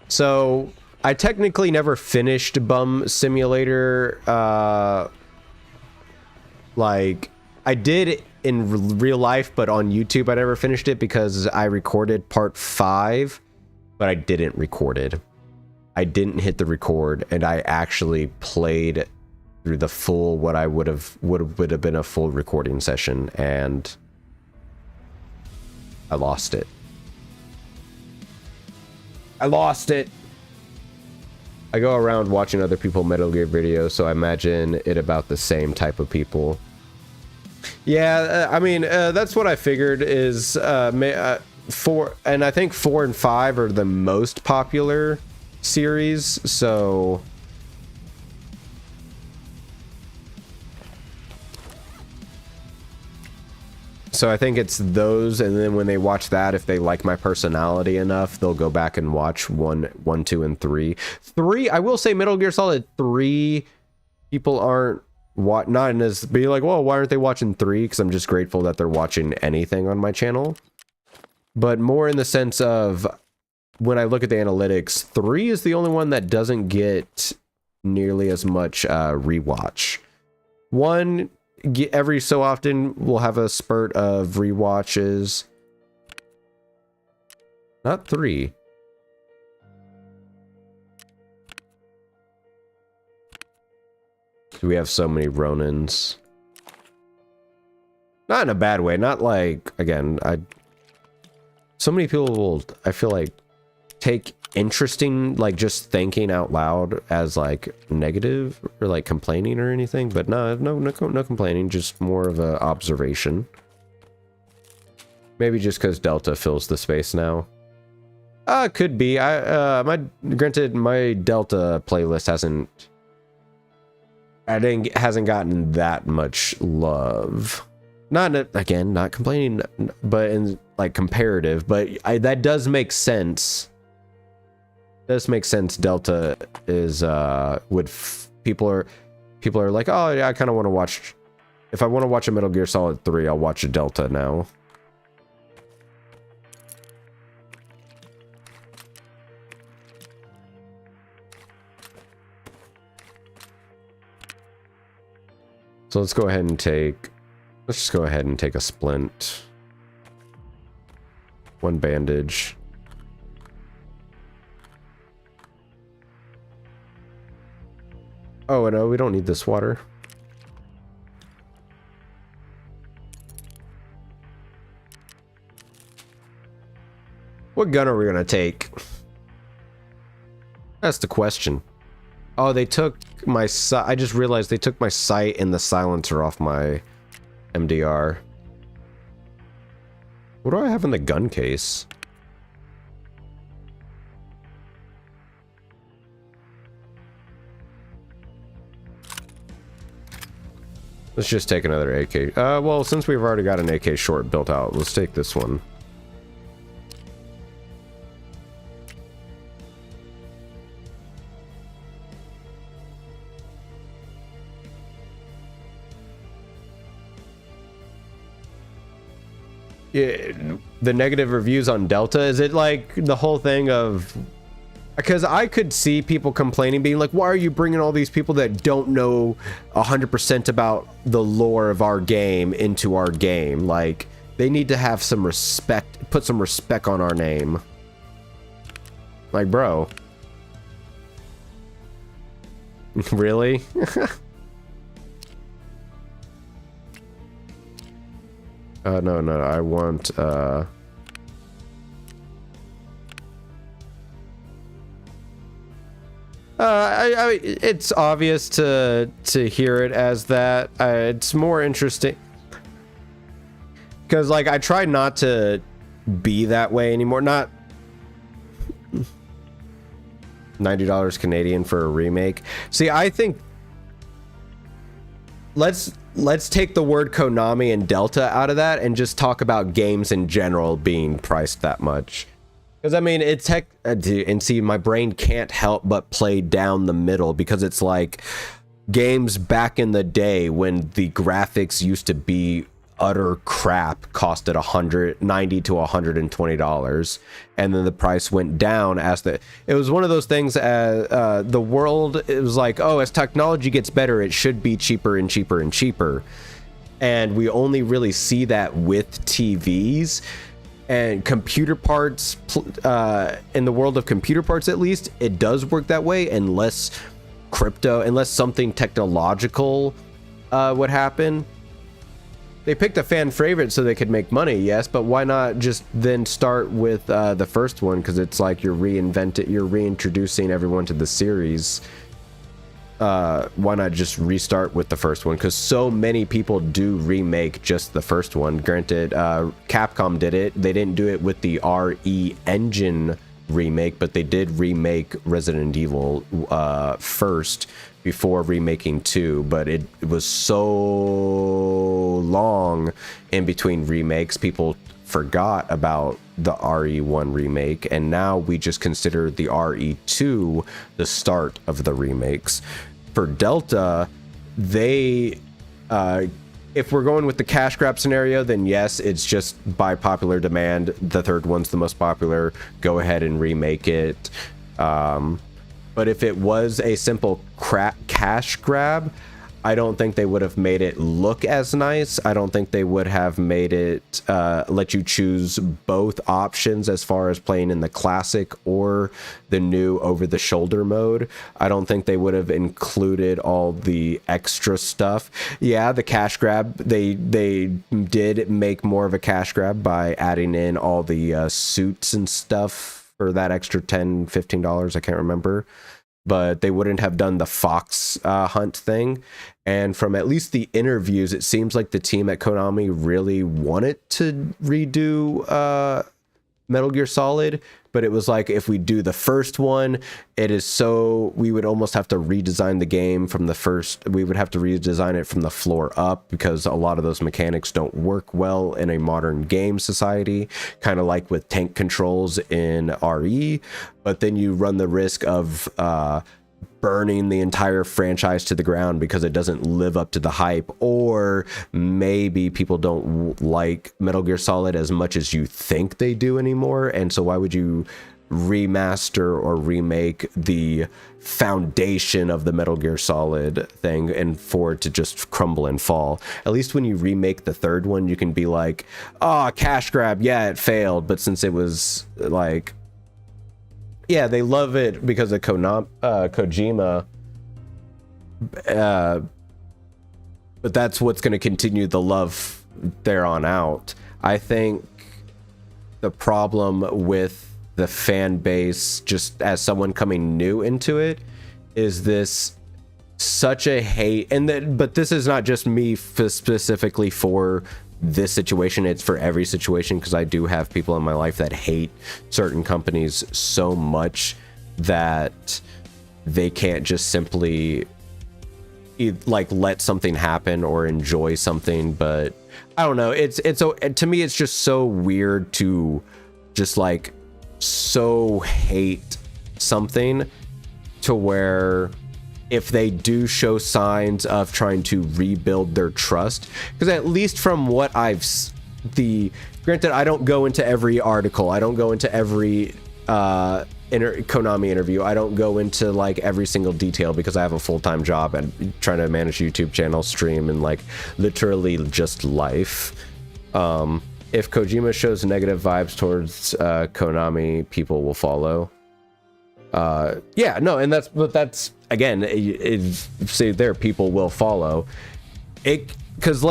so I technically never finished Bum Simulator. Like I did in real life, but on YouTube I never finished it because I recorded part 5, but I didn't record it. I didn't hit the record, and I actually played through the full, what I would have been a full recording session, and I lost it. I lost it. I go around watching other people Metal Gear videos, so I imagine it about the same type of people. Yeah, I mean, that's what I figured is 4, and I think 4 and 5 are the most popular series, so I think it's those, and then when they watch that, if they like my personality enough, they'll go back and watch 1, 2, and 3. I will say Metal Gear Solid 3, people aren't not as be like, well, why aren't they watching 3? Because I'm just grateful that they're watching anything on my channel, but more in the sense of, when I look at the analytics, 3 is the only one that doesn't get nearly as much rewatch. 1, every so often, will have a spurt of rewatches. Not 3. We have so many Ronins. Not in a bad way. Not like, again, so many people will, I feel like, take interesting, like, just thinking out loud as, like, negative or, like, complaining or anything. But no complaining, just more of a observation. Maybe just because Delta fills the space now. Could be. Granted, my Delta playlist hasn't gotten that much love. Not complaining, but in like comparative. But that does make sense. Does make sense. Delta is people are like, oh yeah, I kind of want to watch. If I want to watch a Metal Gear Solid 3, I'll watch a Delta now. So let's go ahead and let's just go ahead and take a splint. 1 bandage. Oh, no, we don't need this water. What gun are we gonna take? That's the question. Oh, they took my I just realized they took my sight and the silencer off my MDR. What do I have in the gun case? Let's just take another AK. Well, since we've already got an AK short built out, let's take this one. The negative reviews on Delta, is it like the whole thing of, because I could see people complaining, being like, why are you bringing all these people that don't know 100% about the lore of our game into our game? Like, they need to have some respect, put some respect on our name. Like, bro. Really? No, I want, it's obvious to hear it as that. It's more interesting because, like, I try not to be that way anymore. Not $90 Canadian for a remake. See, I think let's take the word Konami and Delta out of that and just talk about games in general being priced that much. Because, I mean, it's heck, and see, my brain can't help but play down the middle, because it's like games back in the day when the graphics used to be utter crap costed $190 to $120, and then the price went down as it was one of those things. The world, it was like, oh, as technology gets better, it should be cheaper and cheaper and cheaper, and we only really see that with TVs and computer parts. In the world of computer parts, at least, it does work that way, unless something technological would happen. They picked a fan favorite so they could make money, yes, but why not just then start with the first one? Because it's like you're reintroducing everyone to the series. Why not just restart with the first one? Because so many people do remake just the first one. Granted, Capcom did it. They didn't do it with the RE Engine remake, but they did remake Resident Evil first before remaking 2, but it was so long in between remakes, people forgot about the RE1 remake, and now we just consider the RE2 the start of the remakes. For Delta, they if we're going with the cash grab scenario, then yes, it's just by popular demand. The third one's the most popular, go ahead and remake it. But if it was a simple cash grab, I don't think they would have made it look as nice. I don't think they would have made it let you choose both options as far as playing in the classic or the new over-the-shoulder mode. I don't think they would have included all the extra stuff. Yeah, the cash grab, they did make more of a cash grab by adding in all the suits and stuff for that extra $10-15. I can't remember. But they wouldn't have done the fox hunt thing. And from at least the interviews, it seems like the team at Konami really wanted to redo Metal Gear Solid, but it was like, if we do the first one, we would almost have to redesign the game from the first. We would have to redesign it from the floor up, because a lot of those mechanics don't work well in a modern game society, kind of like with tank controls in RE. But then you run the risk of burning the entire franchise to the ground because it doesn't live up to the hype, or maybe people don't like Metal Gear Solid as much as you think they do anymore. And so why would you remaster or remake the foundation of the Metal Gear Solid thing and for it to just crumble and fall? At least when you remake the third one, you can be like, oh, cash grab, yeah, it failed, but since it was like, yeah, they love it because of Kojima, but that's what's going to continue the love there on out. I think the problem with the fan base, just as someone coming new into it, is this such a hate, but this is not just me specifically for this situation, it's for every situation, because I do have people in my life that hate certain companies so much that they can't just simply like let something happen or enjoy something. But I don't know, it's so, to me it's just so weird to just like so hate something to where if they do show signs of trying to rebuild their trust, because at least from what granted, I don't go into every article, I don't go into every Konami interview, I don't go into like every single detail, because I have a full-time job and trying to manage a YouTube channel, stream, and like literally just life. If Kojima shows negative vibes towards Konami, people will follow. Yeah, no, and that's again, say there, people will follow it, because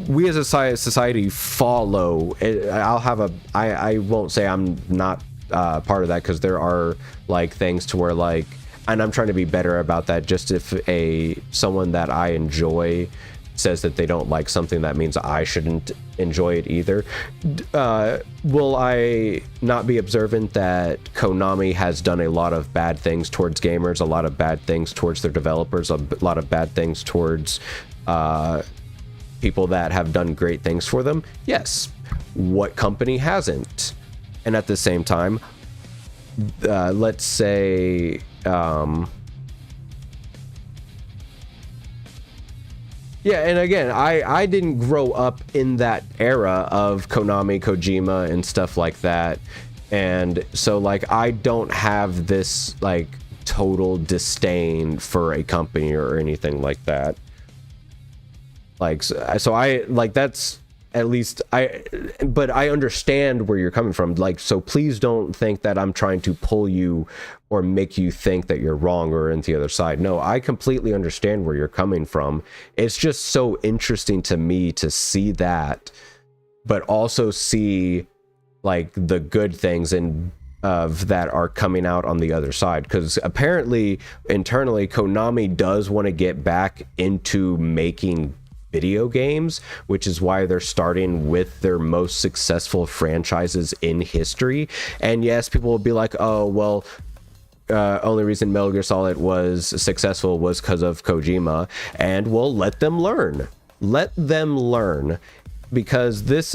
we as a society follow it. I won't say I'm not part of that, because there are like things to where like, and I'm trying to be better about that. Just if someone that I enjoy says that they don't like something, that means I shouldn't enjoy it either. Will I not be observant that Konami has done a lot of bad things towards gamers, a lot of bad things towards their developers, a lot of bad things towards people that have done great things for them? Yes. What company hasn't? And at the same time, let's say yeah, and again, I didn't grow up in that era of Konami, Kojima, and stuff like that. And so, like, I don't have this, like, total disdain for a company or anything like that. Like, so I, like, that's at least, but I understand where you're coming from. Like, so please don't think that I'm trying to pull you or make you think that you're wrong or into the other side. No, I completely understand where you're coming from. It's just so interesting to me to see that, but also see like the good things that are coming out on the other side. Because apparently internally Konami does want to get back into making video games, which is why they're starting with their most successful franchises in history. And yes, people will be like, oh well, only reason Metal Gear Solid was successful was because of Kojima, and we'll let them learn, because this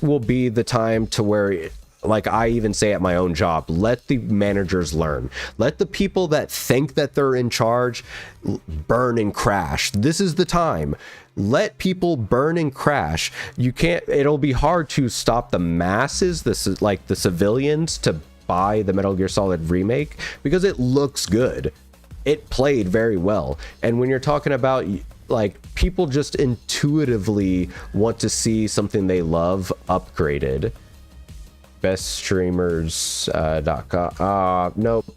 will be the time to where, like I even say at my own job, let the managers learn, let the people that think that they're in charge burn and crash. This is the time. Let people burn and crash. It'll be hard to stop the masses, like the civilians, to buy the Metal Gear Solid remake, because it looks good. it played very well. And when you're talking about like people just intuitively want to see something they love upgraded, beststreamers.com. Nope.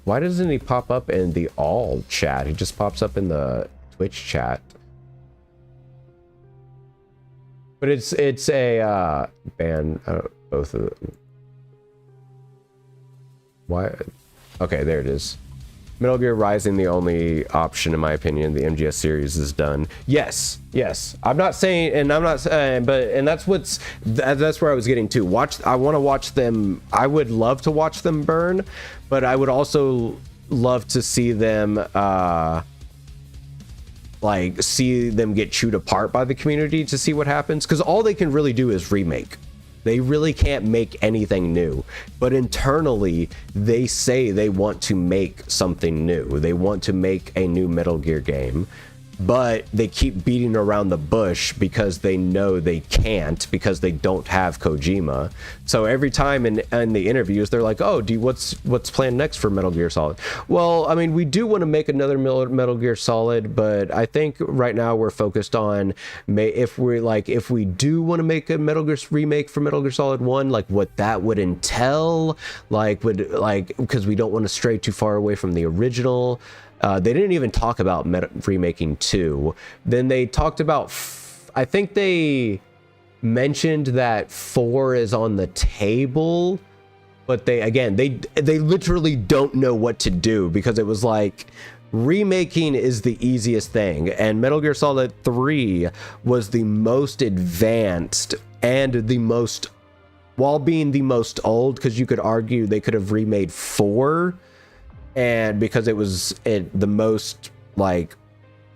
Why doesn't he pop up in the all chat? He just pops up in the Twitch chat. But it's a band, both of them. Why? Okay, there it is. Metal Gear Rising, the only option in my opinion. The MGS series is done. Yes. I'm not saying, and I'm not saying, and that's where I was getting to. I want to watch them. I would love to watch them burn, but I would also love to see them, see them get chewed apart by the community to see what happens. Because all they can really do is remake. They really can't make anything new. But internally, they say they want to make something new. They want to make a new Metal Gear game. But they keep beating around the bush because they know they can't, because they don't have Kojima. So every time in the interviews, they're like, "Oh, what's planned next for Metal Gear Solid?" Well, I mean, we do want to make another Metal Gear Solid, but I think right now we're focused on if we do want to make a Metal Gear remake for Metal Gear Solid 1, like what that would entail, because we don't want to stray too far away from the original. They didn't even talk about remaking 2. Then they talked about, I think they mentioned that 4 is on the table, but they literally don't know what to do, because it was like remaking is the easiest thing, and Metal Gear Solid 3 was the most advanced and the most, while being the most old, because you could argue they could have remade 4. And because it was the most, like,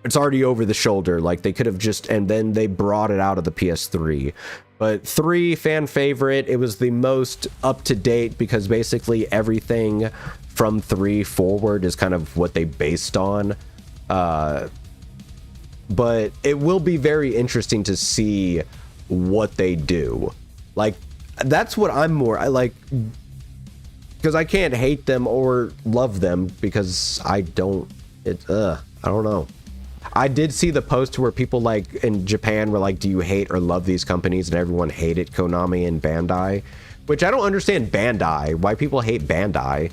it's already over the shoulder, like they could have just, and then they brought it out of the PS3. But 3, fan favorite, it was the most up to date, because basically everything from 3 forward is kind of what they based on. But it will be very interesting to see what they do. Like, that's what I'm more, I like, because I can't hate them or love them, because I don't know. I did see the post where people like in Japan were like, do you hate or love these companies? And everyone hated Konami and Bandai, which I don't understand Bandai, why people hate Bandai.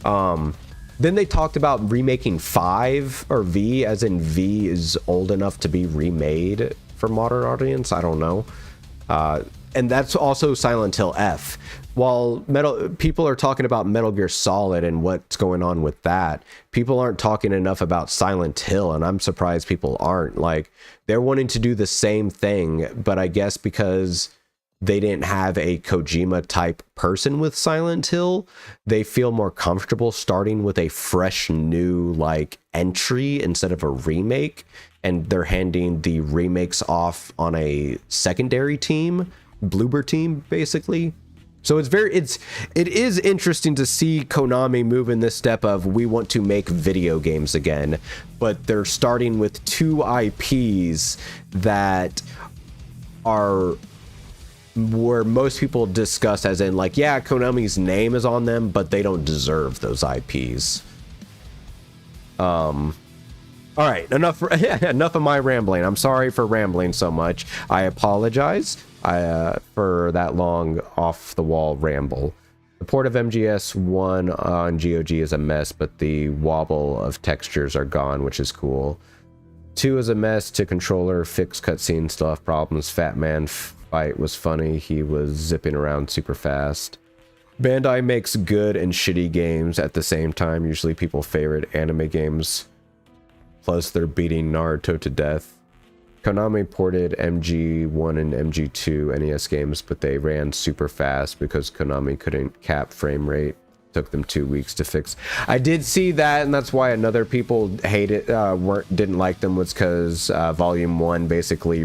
Then they talked about remaking 5, or V, as in V is old enough to be remade for modern audience. I don't know. And that's also Silent Hill F. While people are talking about Metal Gear Solid and what's going on with that, people aren't talking enough about Silent Hill, and I'm surprised people aren't. Like, they're wanting to do the same thing, but I guess because they didn't have a Kojima type person with Silent Hill, they feel more comfortable starting with a fresh new entry instead of a remake, and they're handing the remakes off on a secondary team, Bloober team, basically. So it is interesting to see Konami move in this step of, we want to make video games again, but they're starting with 2 IPs that are where most people discuss as in yeah, Konami's name is on them, but they don't deserve those IPs. All right, enough of my rambling. I'm sorry for rambling so much. I apologize for that long off-the-wall ramble. The port of MGS1 on GOG is a mess, but the wobble of textures are gone, which is cool. 2 is a mess to controller, fixed cutscenes, still have problems. Fat Man fight was funny, he was zipping around super fast. Bandai makes good and shitty games at the same time, usually people favorite anime games. Plus, they're beating Naruto to death. Konami ported MG1 and MG2 NES games, but they ran super fast because Konami couldn't cap frame rate. Took them 2 weeks to fix. I did see that, and that's why another people didn't like them, was because Volume 1 basically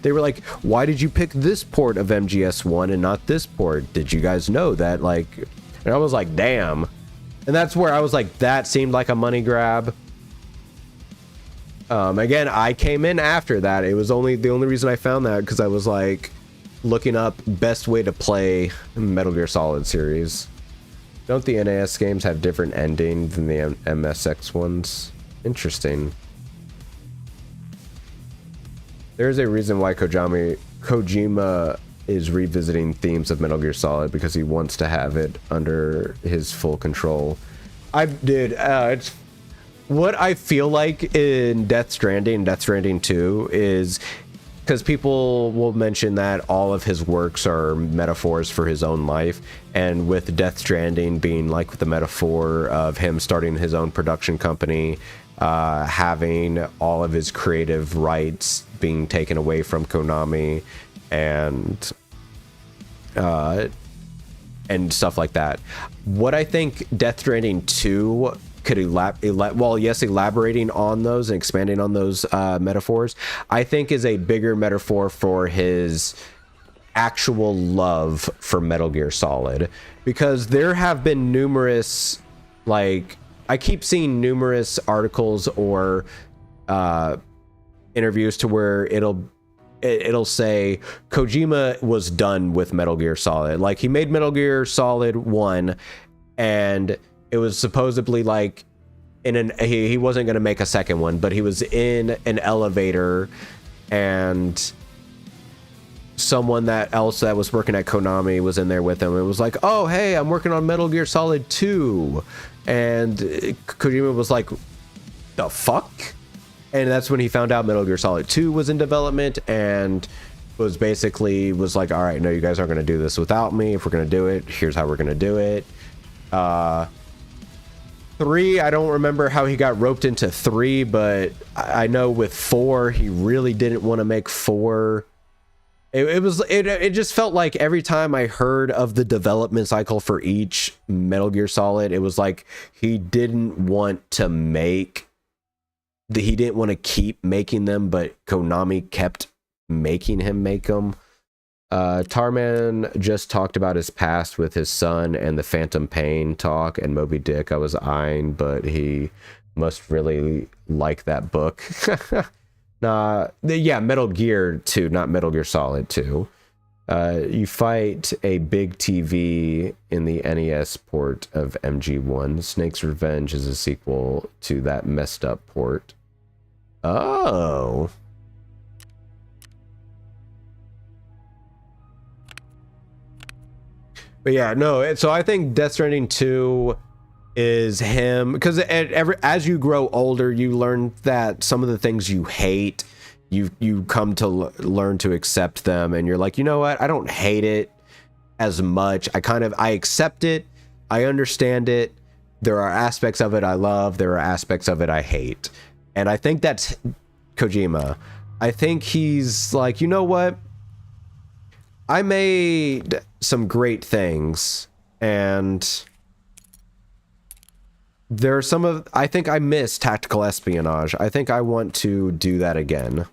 they were like, why did you pick this port of MGS1 and not this port? Did you guys know that? And I was like, damn. And that's where I was like, that seemed like a money grab. Again, I came in after that. It was the only reason I found that because I was like looking up best way to play Metal Gear Solid series. Don't the NAS games have different endings than the MSX ones? Interesting. There's a reason why Kojima is revisiting themes of Metal Gear Solid, because he wants to have it under his full control. It's what I feel like in Death Stranding 2 is, because people will mention that all of his works are metaphors for his own life, and with Death Stranding being like the metaphor of him starting his own production company, having all of his creative rights being taken away from Konami, and stuff like that. What I think Death Stranding 2 could elaborating on those and expanding on those metaphors, I think is a bigger metaphor for his actual love for Metal Gear Solid, because there have been numerous, like, I keep seeing numerous articles or interviews to where it'll say Kojima was done with Metal Gear Solid. Like, he made Metal Gear Solid 1, and it was supposedly like he wasn't going to make a second one, but he was in an elevator, and someone else that was working at Konami was in there with him. It was like, oh, hey, I'm working on Metal Gear Solid 2. And Kojima was like, the fuck? And that's when he found out Metal Gear Solid 2 was in development, and was like, all right, no, you guys aren't going to do this without me. If we're going to do it, here's how we're going to do it. 3, I don't remember how he got roped into 3, but I know with 4, he really didn't want to make 4. It just felt like every time I heard of the development cycle for each Metal Gear Solid, it was like he didn't want to keep making them, but Konami kept making him make them. Tarman just talked about his past with his son and the Phantom Pain talk and Moby Dick I was eyeing, but he must really like that book. Metal Gear 2, not Metal Gear Solid 2. You fight a big TV in the NES port of MG1. Snake's Revenge is a sequel to that messed up port. Oh. But yeah, no, so I think Death Stranding 2 is him, because as you grow older, you learn that some of the things you hate, you come to learn to accept them, and you're like, you know what, I don't hate it as much. I accept it, I understand it. There are aspects of it I love, there are aspects of it I hate. And I think that's Kojima. I think he's like, you know what, I made some great things, and there are I think I miss tactical espionage. I think I want to do that again.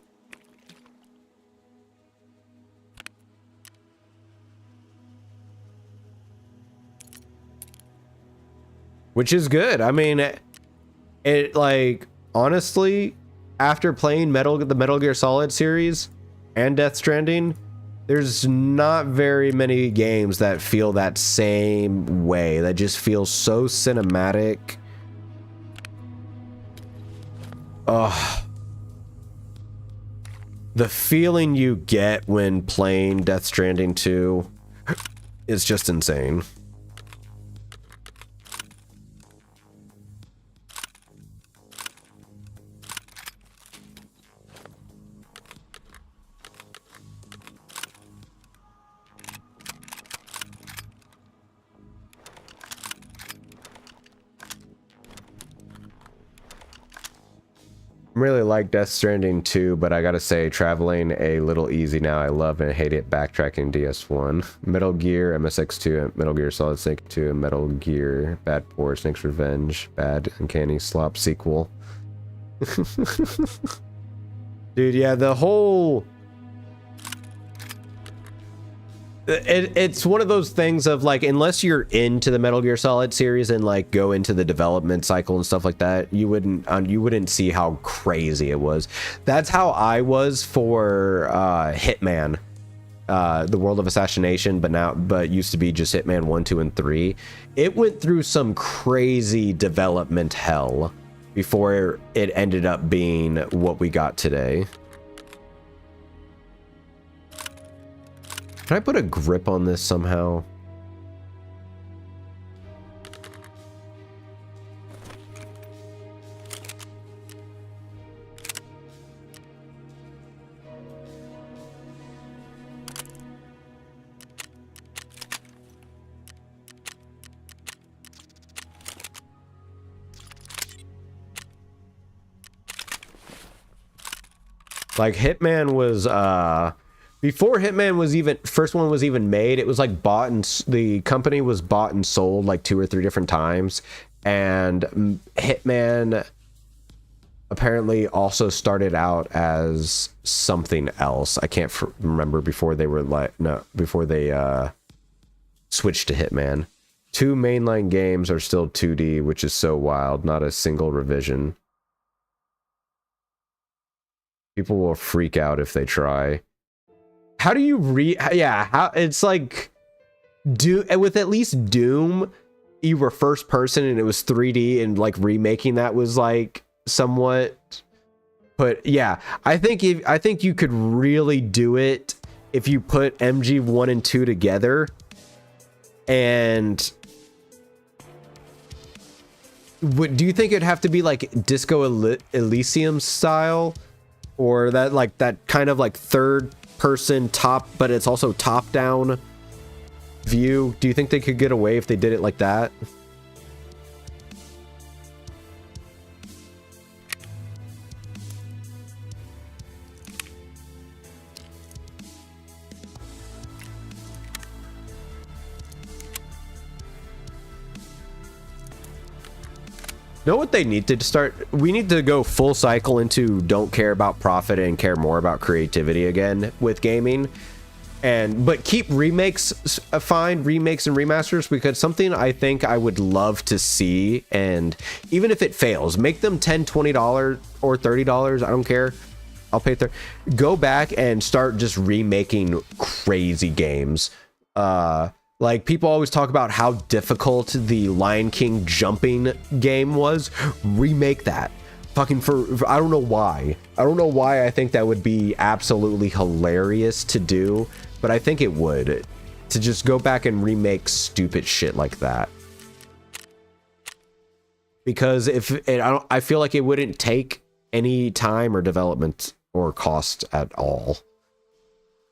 Which is good. I mean, it like, honestly, after playing the Metal Gear Solid series and Death Stranding, there's not very many games that feel that same way, that just feel so cinematic. Ugh. The feeling you get when playing Death Stranding 2 is just insane. Really like Death Stranding 2, but I gotta say, traveling a little easy now. I love and hate it backtracking DS1. Metal Gear, MSX2, Metal Gear Solid Snake 2, and Metal Gear Bad Port, Snake's Revenge, Bad Uncanny Slop sequel. Dude, yeah, the whole... It's one of those things of like, unless you're into the Metal Gear Solid series and like go into the development cycle and stuff like that, you wouldn't see how crazy it was. That's how I was for Hitman. the World of Assassination, but used to be just Hitman 1, 2, and 3. It went through some crazy development hell before it ended up being what we got today. Can I put a grip on this somehow? Like Hitman was before Hitman was even first one was even made, it was like bought and the company was bought and sold like 2 or 3 different times, and Hitman apparently also started out as something else. I can't remember before they were before they switched to Hitman. 2 mainline games are still 2D, which is so wild, not a single revision. People will freak out if they try. How do you how it's like with at least Doom, you were first person and it was 3D, and like remaking that was like somewhat, but yeah, I think you could really do it if you put MG1 and 2 together. And do you think it'd have to be like Disco Elysium style? Or that like that kind of like third person top, but it's also top down view? Do you think they could get away if they did it like that? Know what they need to start? We need to go full cycle into don't care about profit and care more about creativity again with gaming, but keep remakes fine, remakes and remasters, because something I think I would love to see, and even if it fails, make them $10, $20 or $30. I don't care. I'll pay go back and start just remaking crazy games. Like, people always talk about how difficult the Lion King jumping game was. Remake that. Fucking I don't know why. I don't know why I think that would be absolutely hilarious to do, but I think it would. To just go back and remake stupid shit like that. Because I feel like it wouldn't take any time or development or cost at all.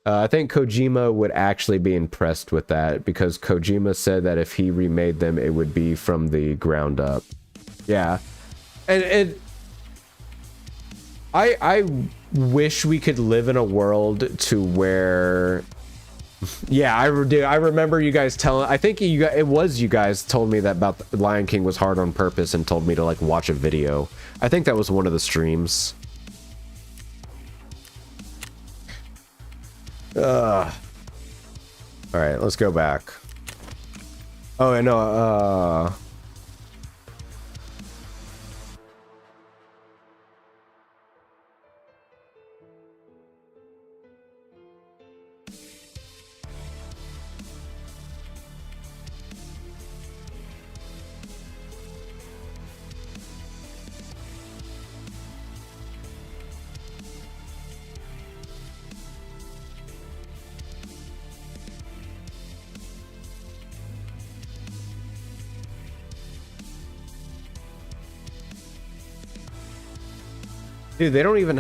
I think Kojima would actually be impressed with that, because Kojima said that if he remade them, it would be from the ground up. Yeah. And I wish we could live in a world to where... Yeah, I remember you guys telling... I think it was you guys told me that about the Lion King was hard on purpose and told me to like watch a video. I think that was one of the streams. All right, let's go back. Oh, I know. Dude, they don't even...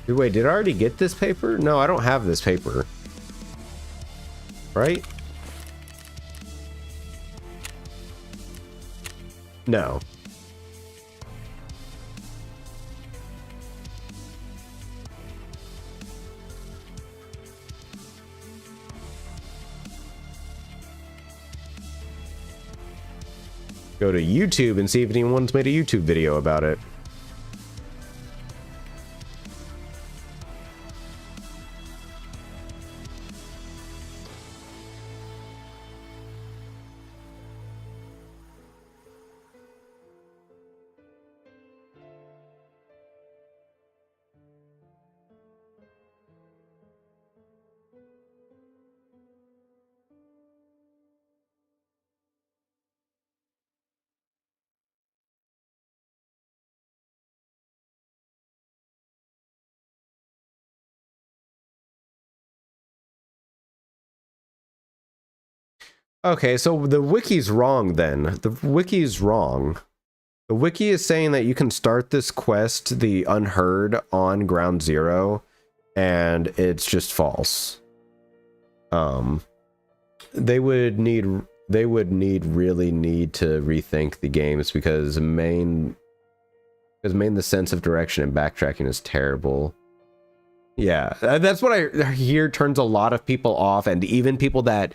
Dude, wait, did I already get this paper? No, I don't have this paper. Right? No. Go to YouTube and see if anyone's made a YouTube video about it. Okay, so the wiki's wrong then. The wiki's wrong. The wiki is saying that you can start this quest, the Unheard, on Ground Zero, and it's just false. They would really need to rethink the games because the sense of direction and backtracking is terrible. Yeah, that's what I hear turns a lot of people off, and even people that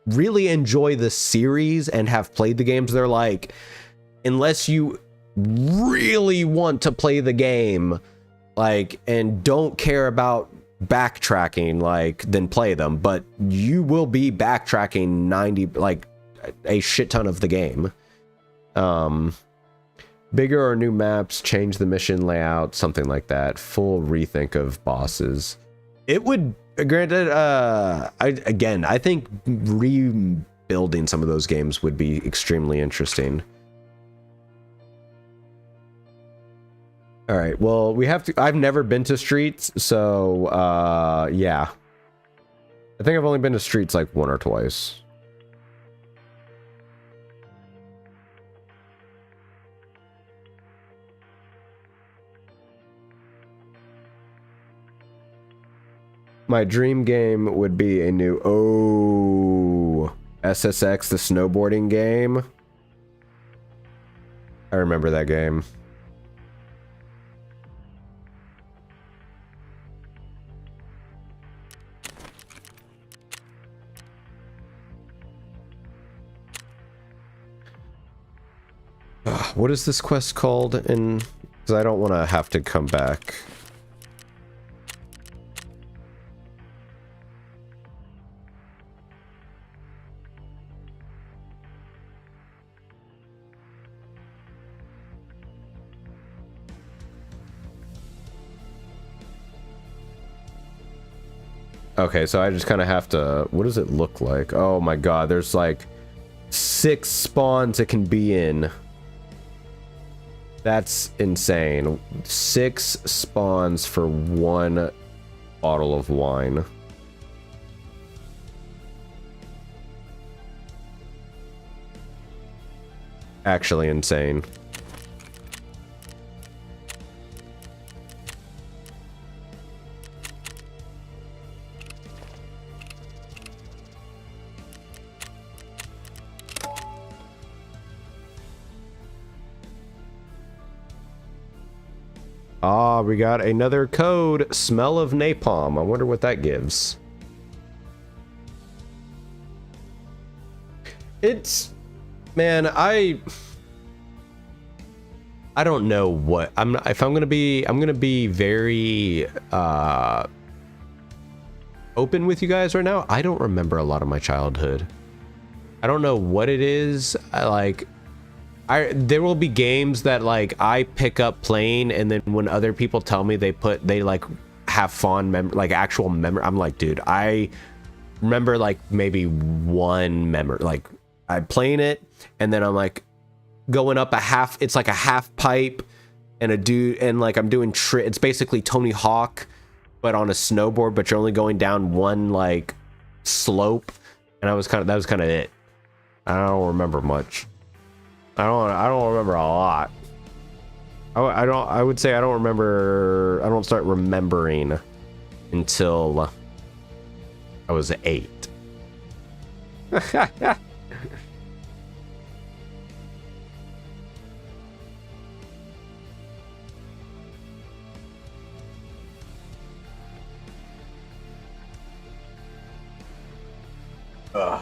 really enjoy the series and have played the games, they're like, unless you really want to play the game, like, and don't care about backtracking, like, then play them. But you will be backtracking 90, like, a shit ton of the game. Bigger or new maps, change the mission layout, something like that. Full rethink of bosses. It would, granted, I think rebuilding some of those games would be extremely interesting. All right, well, we have to, I've never been to Streets, so, yeah. I think I've only been to Streets like 1 or twice. My dream game would be a new, SSX, the snowboarding game. I remember that game. What is this quest called? Because I don't want to have to come back. Okay, so I just kind of have to... What does it look like? Oh my god, there's like 6 spawns it can be in. That's insane. 6 spawns for 1 bottle of wine. Actually insane. Ah, we got another code, Smell of Napalm. I wonder what that gives. It's... Man, I don't know what... I'm gonna be very open with you guys right now. I don't remember a lot of my childhood. I don't know what it is. There will be games that like I pick up playing, and then when other people tell me they like have fond like actual memory, I'm like, dude, I remember like maybe one memory, like I'm playing it, and then I'm like going up it's like a half pipe, and a dude, and like I'm doing it's basically Tony Hawk, but on a snowboard, but you're only going down one like slope, and that was kind of it. I don't remember much. I don't remember a lot. I would say I don't start remembering until I was 8. Ugh.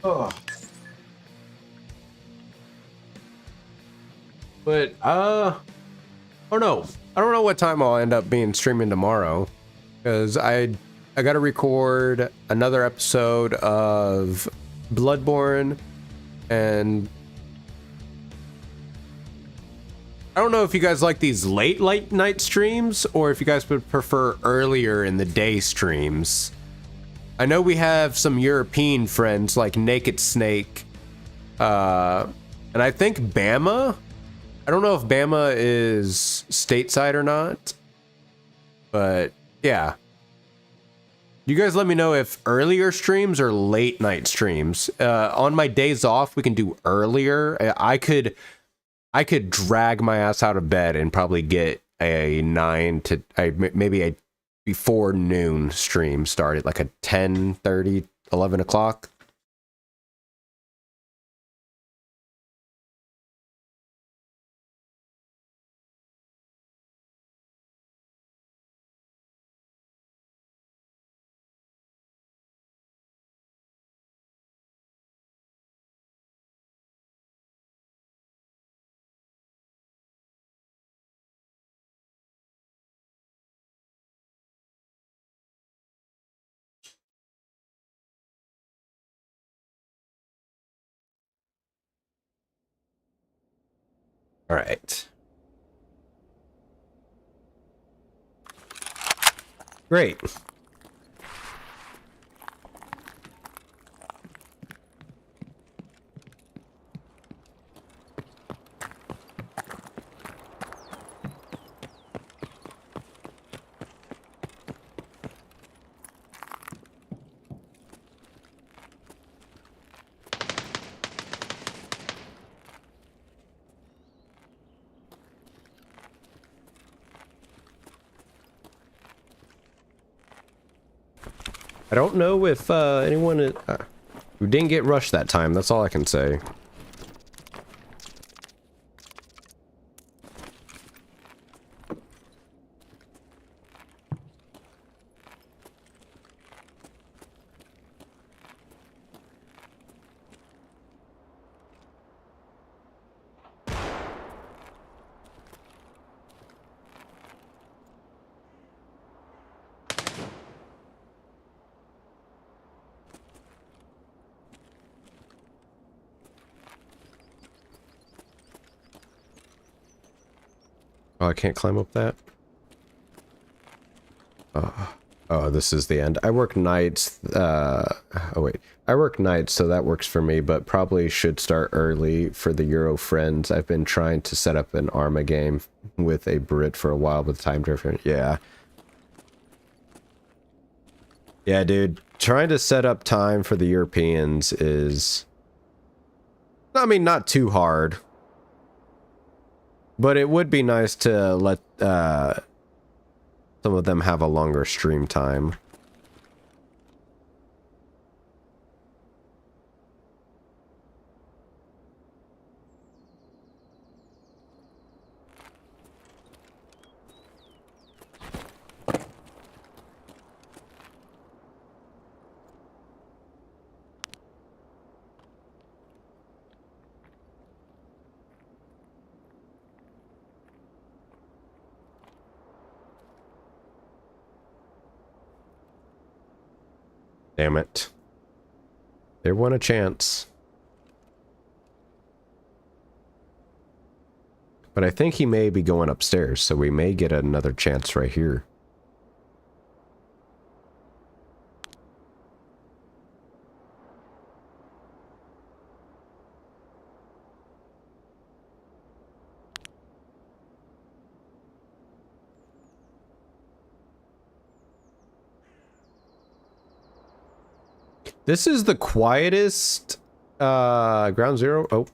Oh. But I don't know. I don't know what time I'll end up being streaming tomorrow, because I got to record another episode of Bloodborne, and I don't know if you guys like these late night streams or if you guys would prefer earlier in the day streams. I know we have some European friends like Naked Snake, and I think Bama. I don't know if Bama is stateside or not, but yeah. You guys let me know if earlier streams or late night streams. On my days off, we can do earlier. I could drag my ass out of bed and probably get a 9 to maybe a before noon stream started, like a 10:30, 11 o'clock. All right. Great. I don't know if anyone who didn't get rushed that time. That's all I can say. Oh, I can't climb up that. Oh, this is the end. I work nights. Oh wait, I work nights, so that works for me. But probably should start early for the Euro friends. I've been trying to set up an Arma game with a Brit for a while, with time different. Yeah. Yeah, dude. Trying to set up time for the Europeans is, I mean, not too hard. But it would be nice to let some of them have a longer stream time. Damn it. There won a chance. But I think he may be going upstairs, so we may get another chance right here. This is the quietest ground zero. Oh.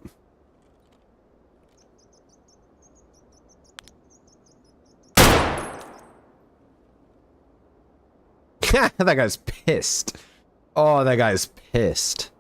That guy's pissed. Oh, that guy's pissed.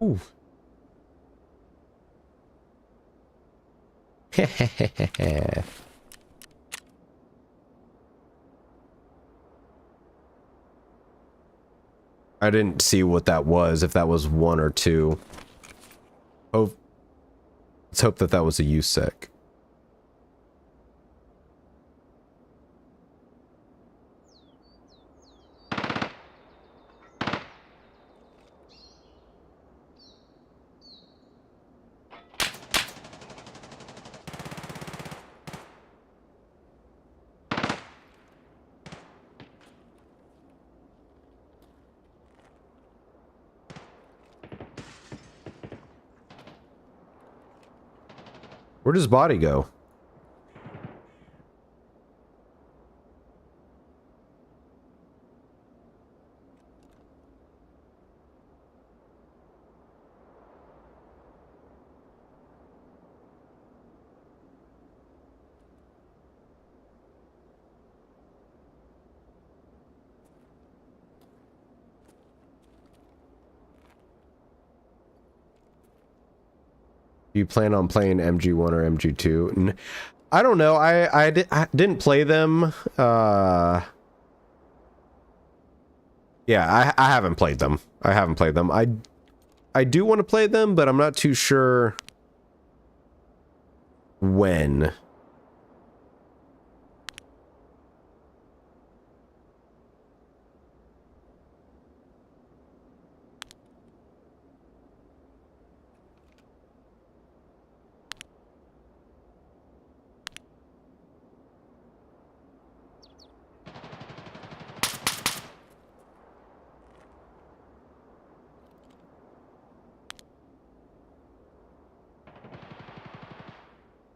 Ooh. I didn't see what that was, if that was 1 or 2. Oh, let's hope that that was a USEC. Where does body go? Do you plan on playing MG1 or MG2? I don't know. I didn't play them. Yeah, I haven't played them. I haven't played them. I do want to play them, but I'm not too sure when.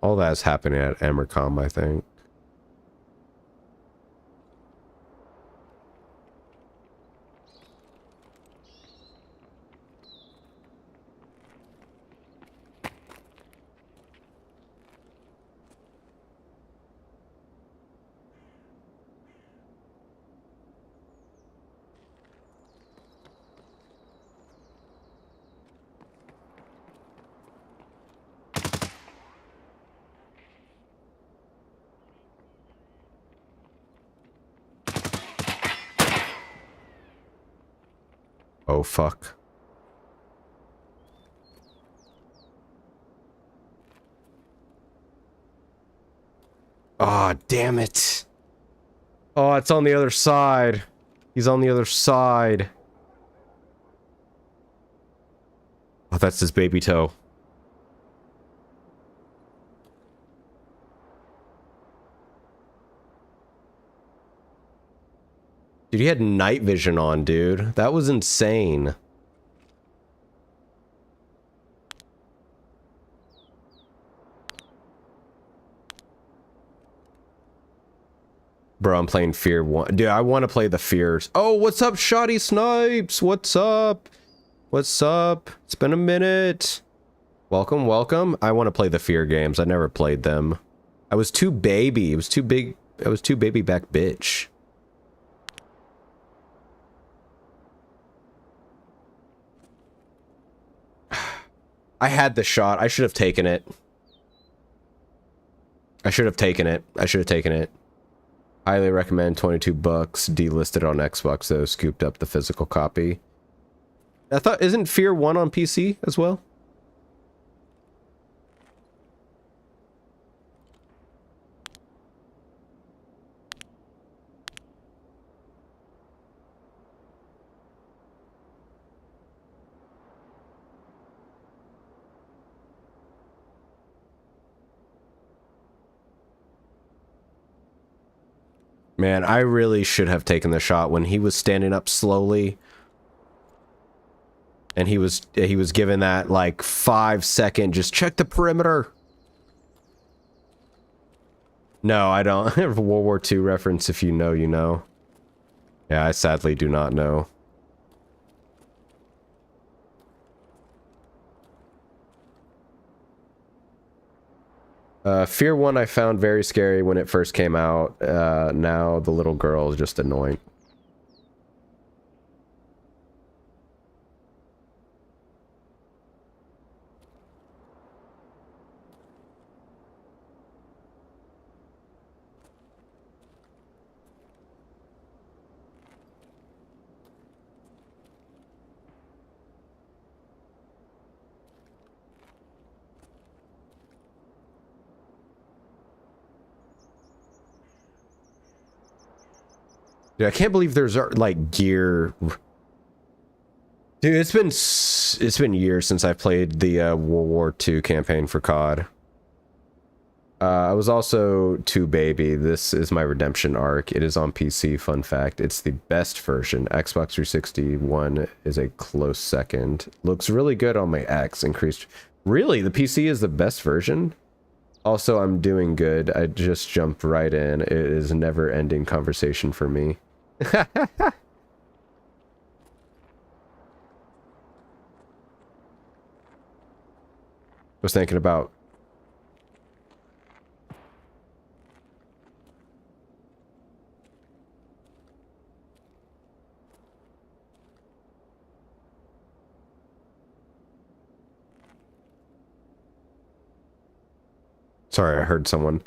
All that's happening at Emercom, I think. Oh, fuck. Oh, damn it. Oh, it's on the other side. He's on the other side. Oh, that's his baby toe. Dude, he had night vision on, dude. That was insane. Bro, I'm playing Fear 1. Dude, I want to play the Fears. Oh, what's up, Shoddy Snipes? What's up? What's up? It's been a minute. Welcome, welcome. I want to play the Fear games. I never played them. I was too baby. It was too big. I was too baby back bitch. I had the shot. I should have taken it. I should have taken it. I should have taken it. Highly recommend. 22 bucks. Delisted on Xbox though. Scooped up the physical copy. I thought, isn't Fear 1 on PC as well? Man, I really should have taken the shot when he was standing up slowly. And he was given that like 5-second, just check the perimeter. No, I don't. World War II reference, if you know, you know. Yeah, I sadly do not know. Fear 1 I found very scary when it first came out. Now the little girl is just annoying. Dude, I can't believe there's like gear. Dude, it's been years since I played the World War II campaign for COD. I was also 2 Baby. This is my redemption arc. It is on PC, fun fact. It's the best version. Xbox 360 one is a close second. Looks really good on my X. Increased. Really? The PC is the best version? Also, I'm doing good. I just jumped right in. It is a never-ending conversation for me. Was thinking about... Sorry, I heard someone.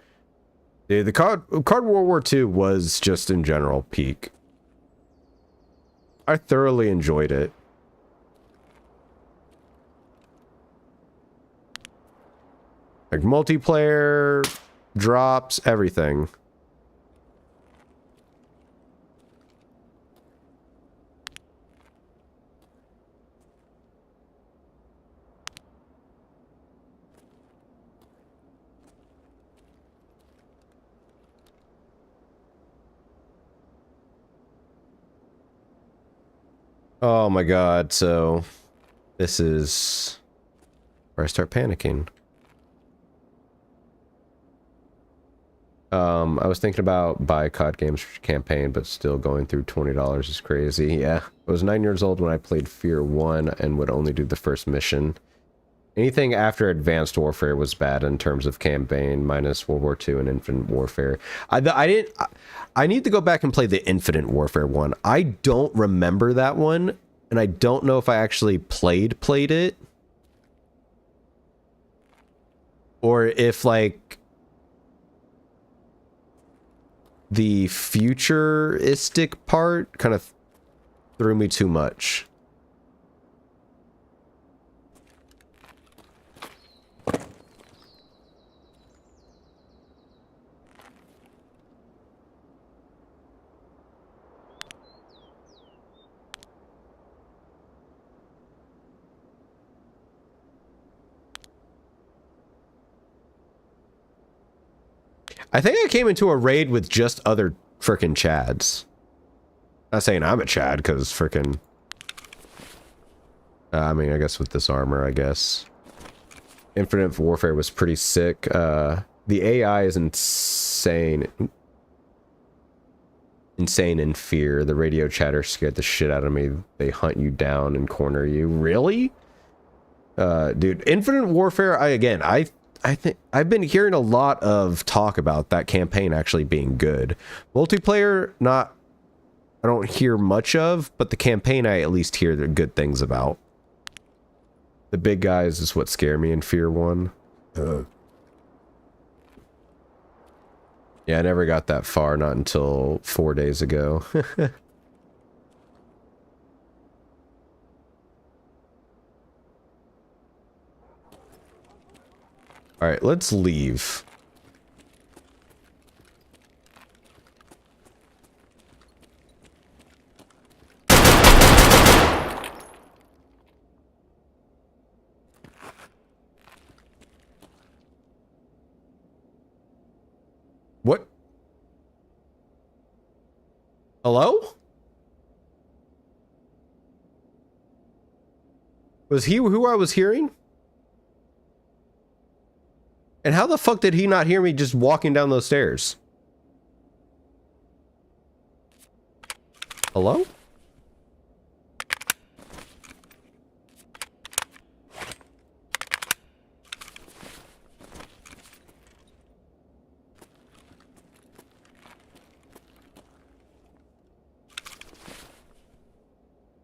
Dude, the COD World War II was just in general peak. I thoroughly enjoyed it. Like multiplayer, drops, everything. Oh my god, so this is where I start panicking. I was thinking about buy COD games campaign, but still going through $20 is crazy. Yeah, I was 9 years old when I played Fear 1 and would only do the first mission. Anything after Advanced Warfare was bad in terms of campaign, minus World War II and Infinite Warfare. I need to go back and play the Infinite Warfare one. I don't remember that one, and I don't know if I actually played it. Or if, like, the futuristic part kind of threw me too much. I think I came into a raid with just other frickin' Chads. Not saying I'm a Chad, because frickin'... I mean, I guess with this armor, I guess. Infinite Warfare was pretty sick. The AI is insane. Insane in Fear. The radio chatter scared the shit out of me. They hunt you down and corner you. Really? Dude, Infinite Warfare, I think I've been hearing a lot of talk about that campaign actually being good. Multiplayer, I don't hear much of, but the campaign I at least hear the good things about. The big guys is what scare me in Fear 1. Yeah, I never got that far, not until 4 days ago. All right, let's leave. What? Hello? Was he who I was hearing? And how the fuck did he not hear me just walking down those stairs? Hello?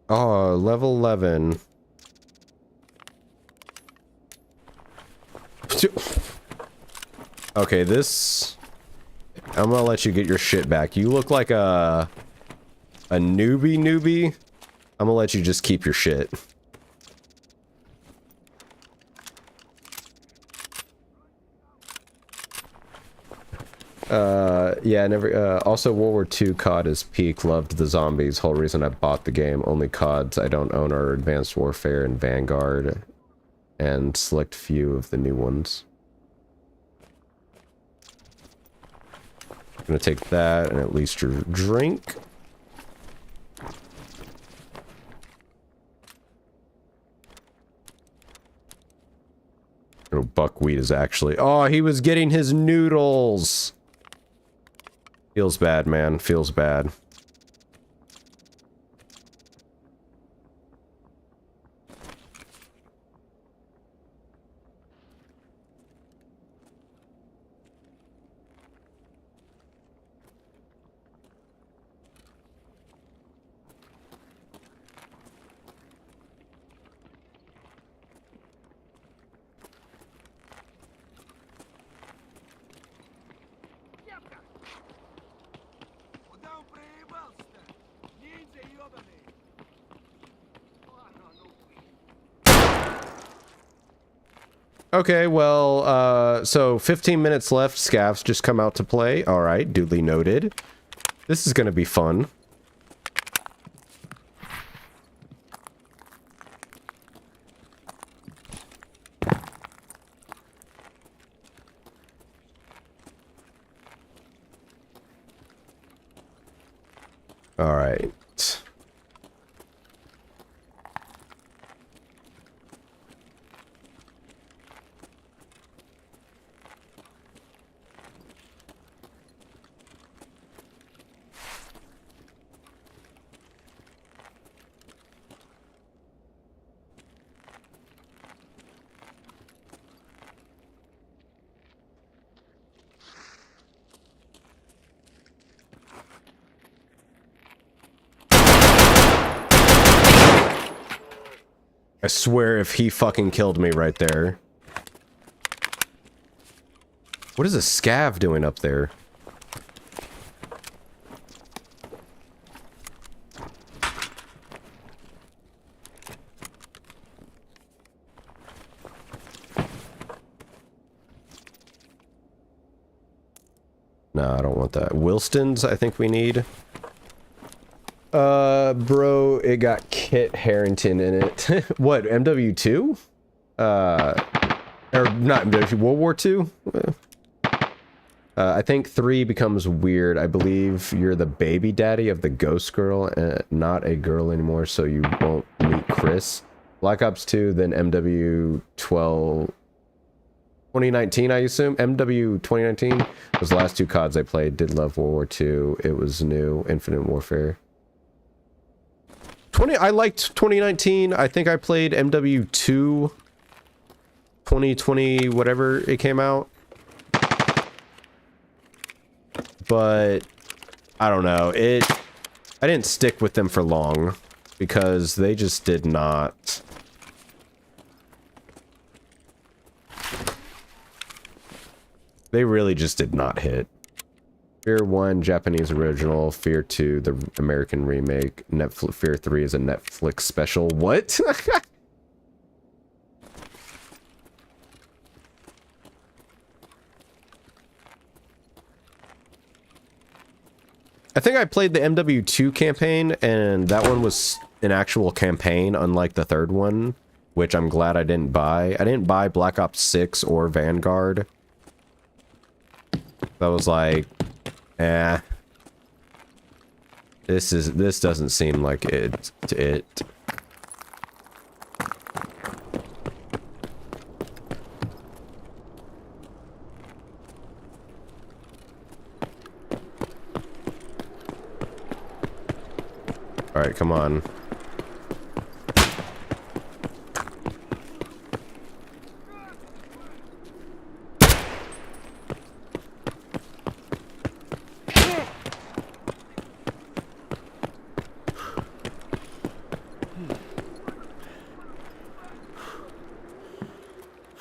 Oh, level 11. Okay, this... I'm gonna let you get your shit back. You look like a newbie. I'm gonna let you just keep your shit. Yeah, never. Also, World War II COD is peak. Loved the zombies. Whole reason I bought the game. Only CODs I don't own are Advanced Warfare and Vanguard, and select few of the new ones. I'm gonna take that and at least your drink. Oh, buckwheat is actually. Oh, he was getting his noodles. Feels bad, man. Feels bad. Okay, well, so 15 minutes left. Scavs just come out to play. All right, duly noted. This is gonna be fun. All right. I swear if he fucking killed me right there. What is a scav doing up there? No, I don't want that. Wilston's, I think we need. Bro, it got Kit Harington in it. What, MW2? Or not MW2, World War II? I think 3 becomes weird. I believe you're the baby daddy of the ghost girl, not a girl anymore, so you won't meet Chris. Black Ops 2, then MW12... 2019, I assume? MW 2019 was the last 2 CODs I played. Did love World War II. It was new. Infinite Warfare. I liked 2019. I think I played MW2 2020, whatever it came out. But I don't know. I didn't stick with them for long because they just did not. They really just did not hit. Fear 1, Japanese original. Fear 2, the American remake. Fear 3 is a Netflix special. What? I think I played the MW2 campaign, and that one was an actual campaign, unlike the third one, which I'm glad I didn't buy. I didn't buy Black Ops 6 or Vanguard. I was like, eh. This doesn't seem like it. All right, come on.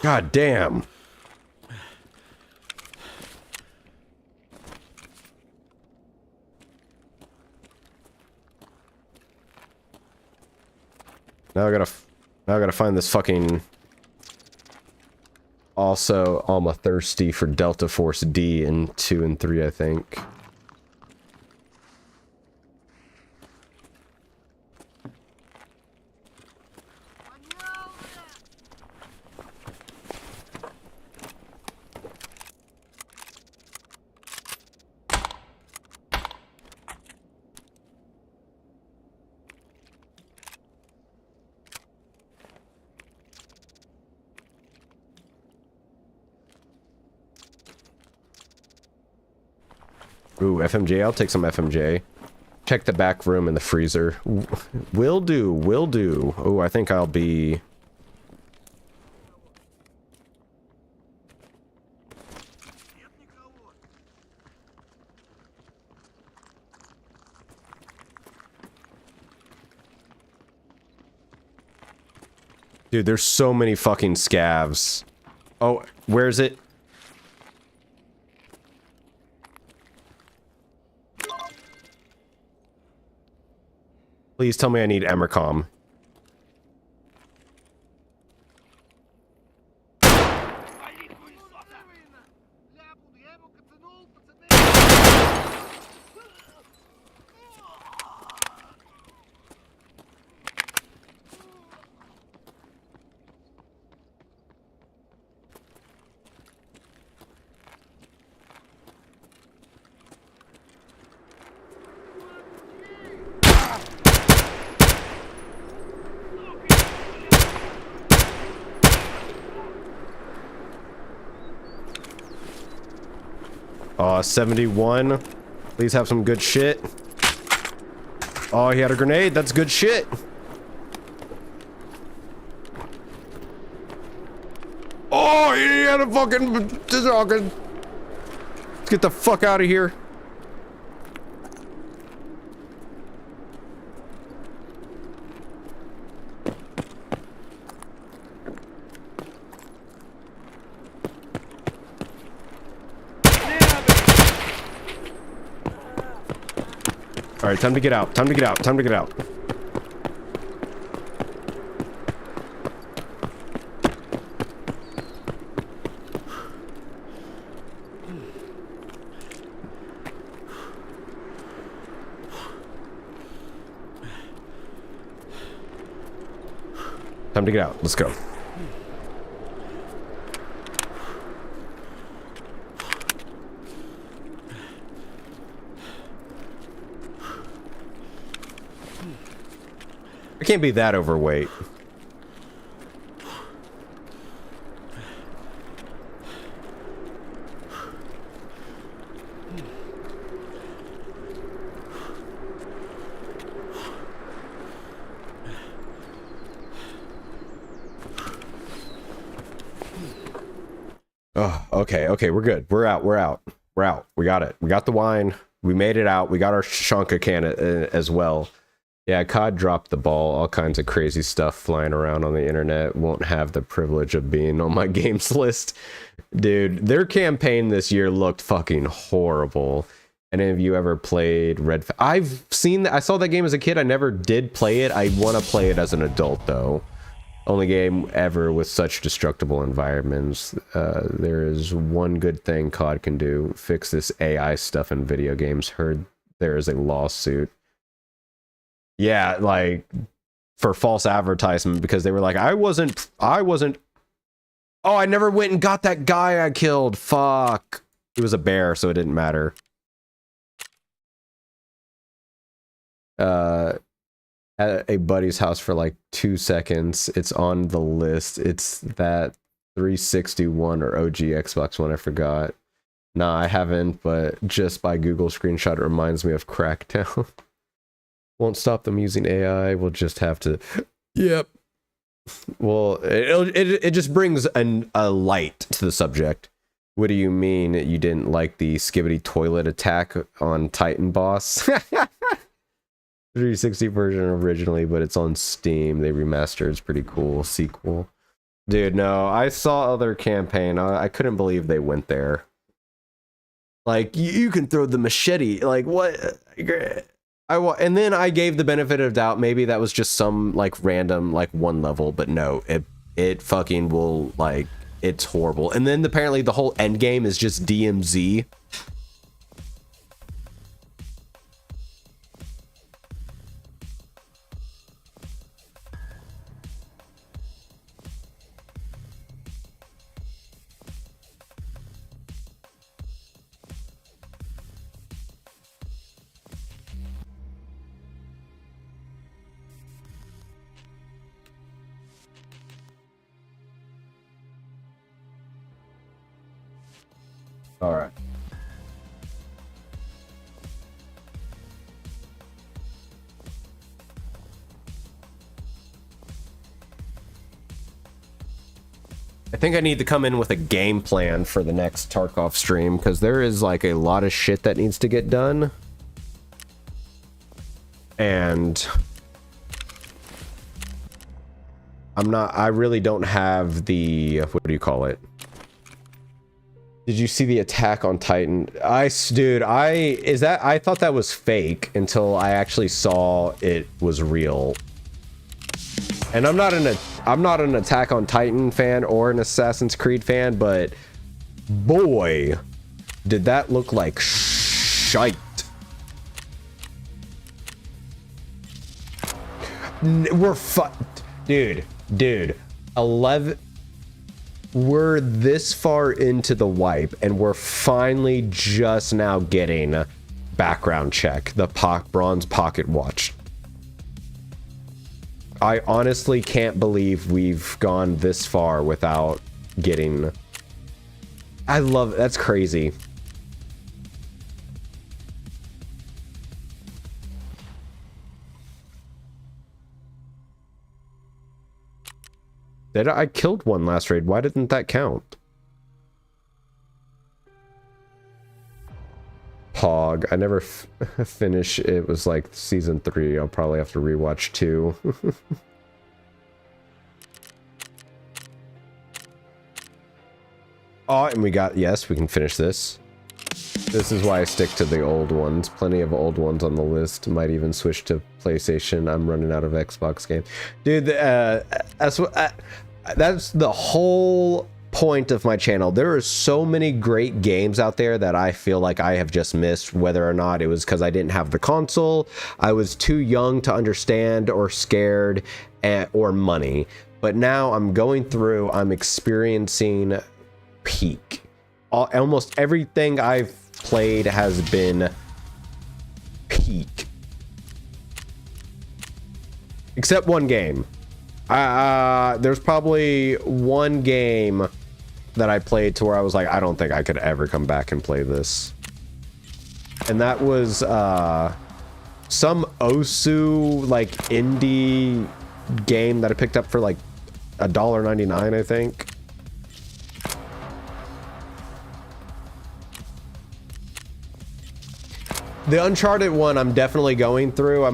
God damn. Now I gotta find this fucking Also, I'm thirsty for Delta Force D in 2 and 3, I think. Ooh, FMJ. I'll take some FMJ. Check the back room in the freezer. Will do. Will do. Oh, I think I'll be... Dude, there's so many fucking scavs. Oh, where is it? Please tell me I need Emercom. Oh, 71. Please have some good shit. Oh, he had a grenade. That's good shit. Oh, he had a fucking... Let's get the fuck out of here. All right, time to get out. Time to get out. Time to get out. Time to get out. Let's go. I can't be that overweight. Oh, okay, we're good. We're out. We got it. We got the wine. We made it out. We got our Shanka can as well. Yeah, COD dropped the ball. All kinds of crazy stuff flying around on the internet. Won't have the privilege of being on my games list. Dude, their campaign this year looked fucking horrible. Any of you ever played I've seen that. I saw that game as a kid. I never did play it. I want to play it as an adult, though. Only game ever with such destructible environments. There is one good thing COD can do. Fix this AI stuff in video games. Heard there is a lawsuit. Yeah, like for false advertisement, because they were like, I wasn't. Oh, I never went and got that guy I killed. Fuck. He was a bear, so it didn't matter. At a buddy's house for like 2 seconds. It's on the list. It's that 361 or OG Xbox One. I forgot. Nah, I haven't, but just by Google screenshot, it reminds me of Crackdown. Won't stop them using AI. We'll just have to. Yep. Well, it just brings a light to the subject. What do you mean you didn't like the skibbity toilet attack on Titan Boss? 360 version originally, but it's on Steam. They remastered. It's pretty cool. Sequel. Dude, no. I saw other campaign. I couldn't believe they went there. Like, you can throw the machete. Like, what? And then I gave the benefit of doubt. Maybe that was just some like random like one level, but no, it fucking will like it's horrible. And then apparently the whole end game is just DMZ. All right. I think I need to come in with a game plan for the next Tarkov stream, because there is like a lot of shit that needs to get done. And I really don't have the, what do you call it? Did you see the attack on Titan? Dude, I thought that was fake until I actually saw it was real. And I'm not an Attack on Titan fan or an Assassin's Creed fan, but boy, did that look like shite. Dude, 11. We're this far into the wipe, and we're finally just now getting background check, the bronze pocket watch. I honestly can't believe we've gone this far without getting... I love... That's crazy. I killed one last raid. Why didn't that count? Pog. I never finished. It was like season 3. I'll probably have to rewatch 2. Oh, and we got... Yes, we can finish this. This is why I stick to the old ones. Plenty of old ones on the list. Might even switch to PlayStation. I'm running out of Xbox games. Dude, that's the whole point of my channel. There are so many great games out there that I feel like I have just missed, whether or not it was because I didn't have the console, I was too young to understand, or scared, or money. But now I'm going through, I'm experiencing peak. Almost everything I've played has been peak. Except one game. There's probably one game that I played to where I was like, I don't think I could ever come back and play this. And that was some Osu like indie game that I picked up for like $1.99, I think. The Uncharted one I'm definitely going through. I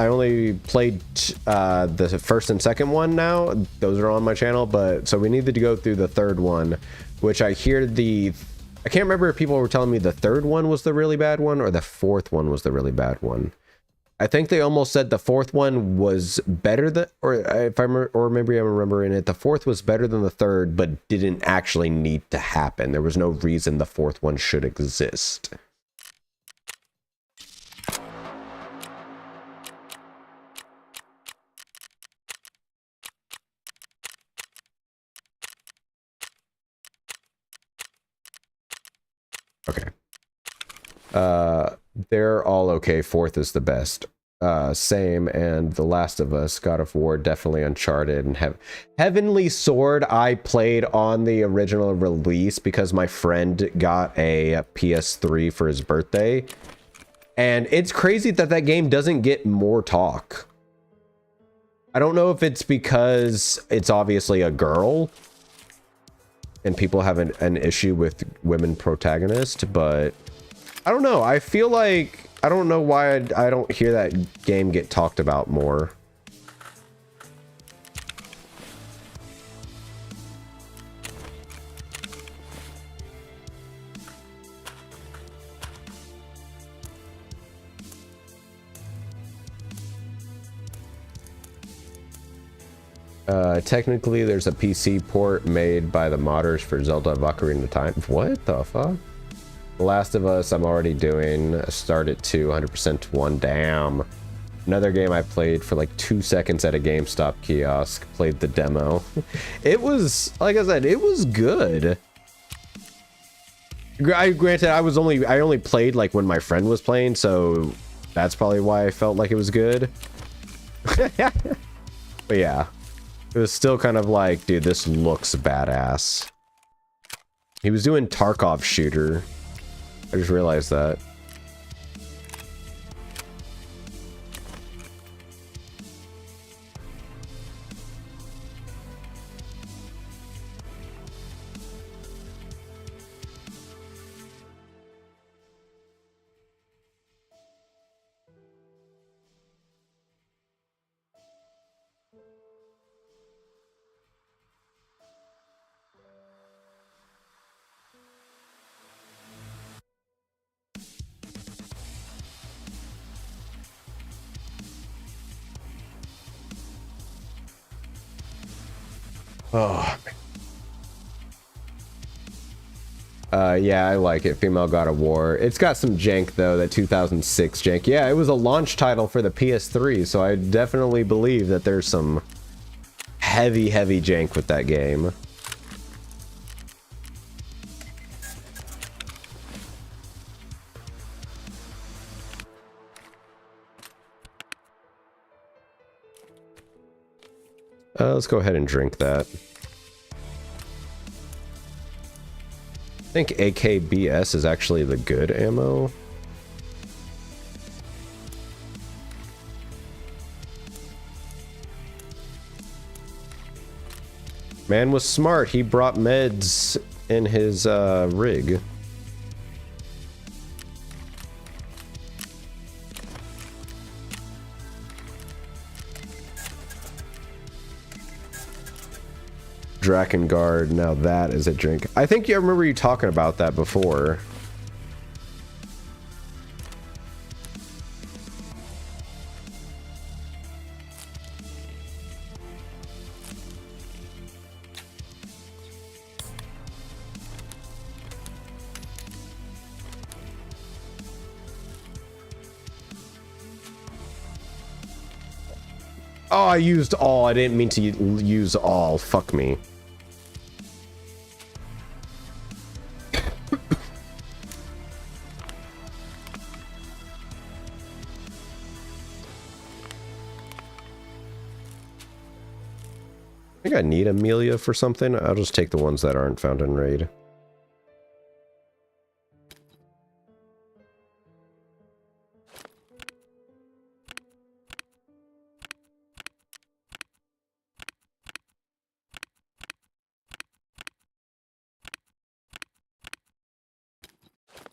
only played the first and second one now. Those are on my channel, but so we needed to go through the third one, which I hear I can't remember if people were telling me the third one was the really bad one or the fourth one was the really bad one. I think they almost said the fourth one was better than, or if I remember, or maybe I'm remembering it, the fourth was better than the third, but didn't actually need to happen. There was no reason the fourth one should exist. Okay. They're all okay. Fourth is the best. Same, and The Last of Us, God of War, definitely Uncharted, and Heavenly Sword I played on the original release because my friend got a PS3 for his birthday. And it's crazy that that game doesn't get more talk. I don't know if it's because it's obviously a girl and people have an issue with women protagonists, but I don't know. I feel like, I don't know why I don't hear that game get talked about more. Technically, there's a PC port made by the modders for Zelda Ocarina of Time. What the fuck? The Last of Us, I'm already doing. I started 2, 100% to 1. Damn. Another game I played for like 2 seconds at a GameStop kiosk. Played the demo. It was, like I said, it was good. Granted, I only played like when my friend was playing, so that's probably why I felt like it was good. But yeah, it was still kind of like, dude, this looks badass. He was doing Tarkov shooter. I just realized that. Oh. Yeah, I like it. Female God of War. It's got some jank though, that 2006 jank. Yeah, it was a launch title for the PS3, so I definitely believe that there's some heavy jank with that game. Let's go ahead and drink that. I think AKBS is actually the good ammo. Man was smart. He brought meds in his rig. Drakengard, now that is a drink. I think I remember you talking about that before. Oh, I used all. I didn't mean to use all. Fuck me. I think I need Amelia for something. I'll just take the ones that aren't found in raid.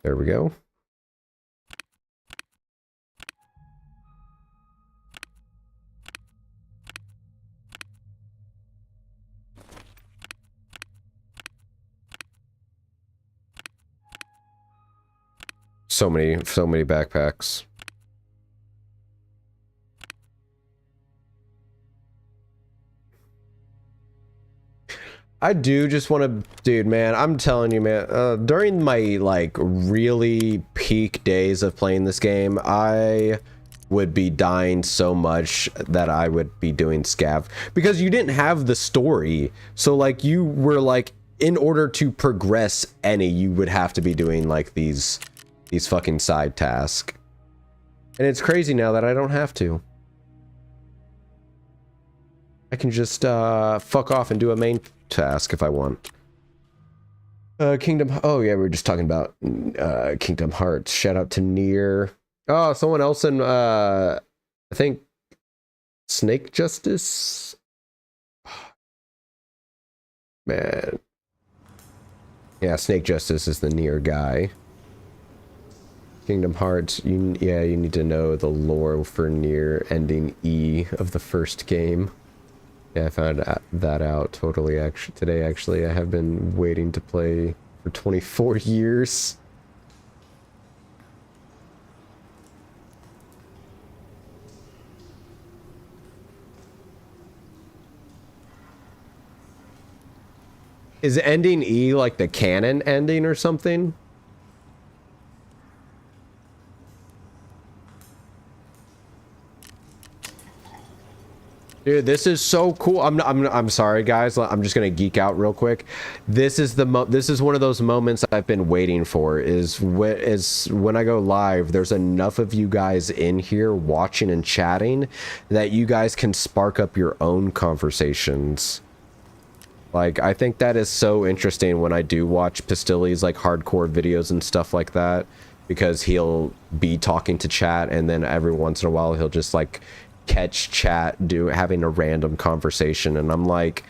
There we go. So many backpacks. I do just want to, dude, man, I'm telling you, man, during my, like, really peak days of playing this game, I would be dying so much that I would be doing scav. Because you didn't have the story. So, like, you were, like, in order to progress any, you would have to be doing, like, these fucking side tasks. And it's crazy now that I don't have to. I can just, fuck off and do a main task if I want. Kingdom, oh yeah, we were just talking about Kingdom Hearts. Shout out to Nier. Oh, someone else in I think Snake Justice. Man, yeah, Snake Justice is the Nier guy. Kingdom Hearts, you need to know the lore for Nier ending E of the first game. Yeah, I found that out totally today, actually. I have been waiting to play for 24 years. Is ending E like the canon ending or something? Dude, this is so cool. I'm sorry, guys. I'm just gonna geek out real quick. This is one of those moments I've been waiting for. Is when I go live, there's enough of you guys in here watching and chatting that you guys can spark up your own conversations. Like, I think that is so interesting when I do watch Pastilli's like hardcore videos and stuff like that, because he'll be talking to chat and then every once in a while he'll just like catch chat having a random conversation, and I'm like,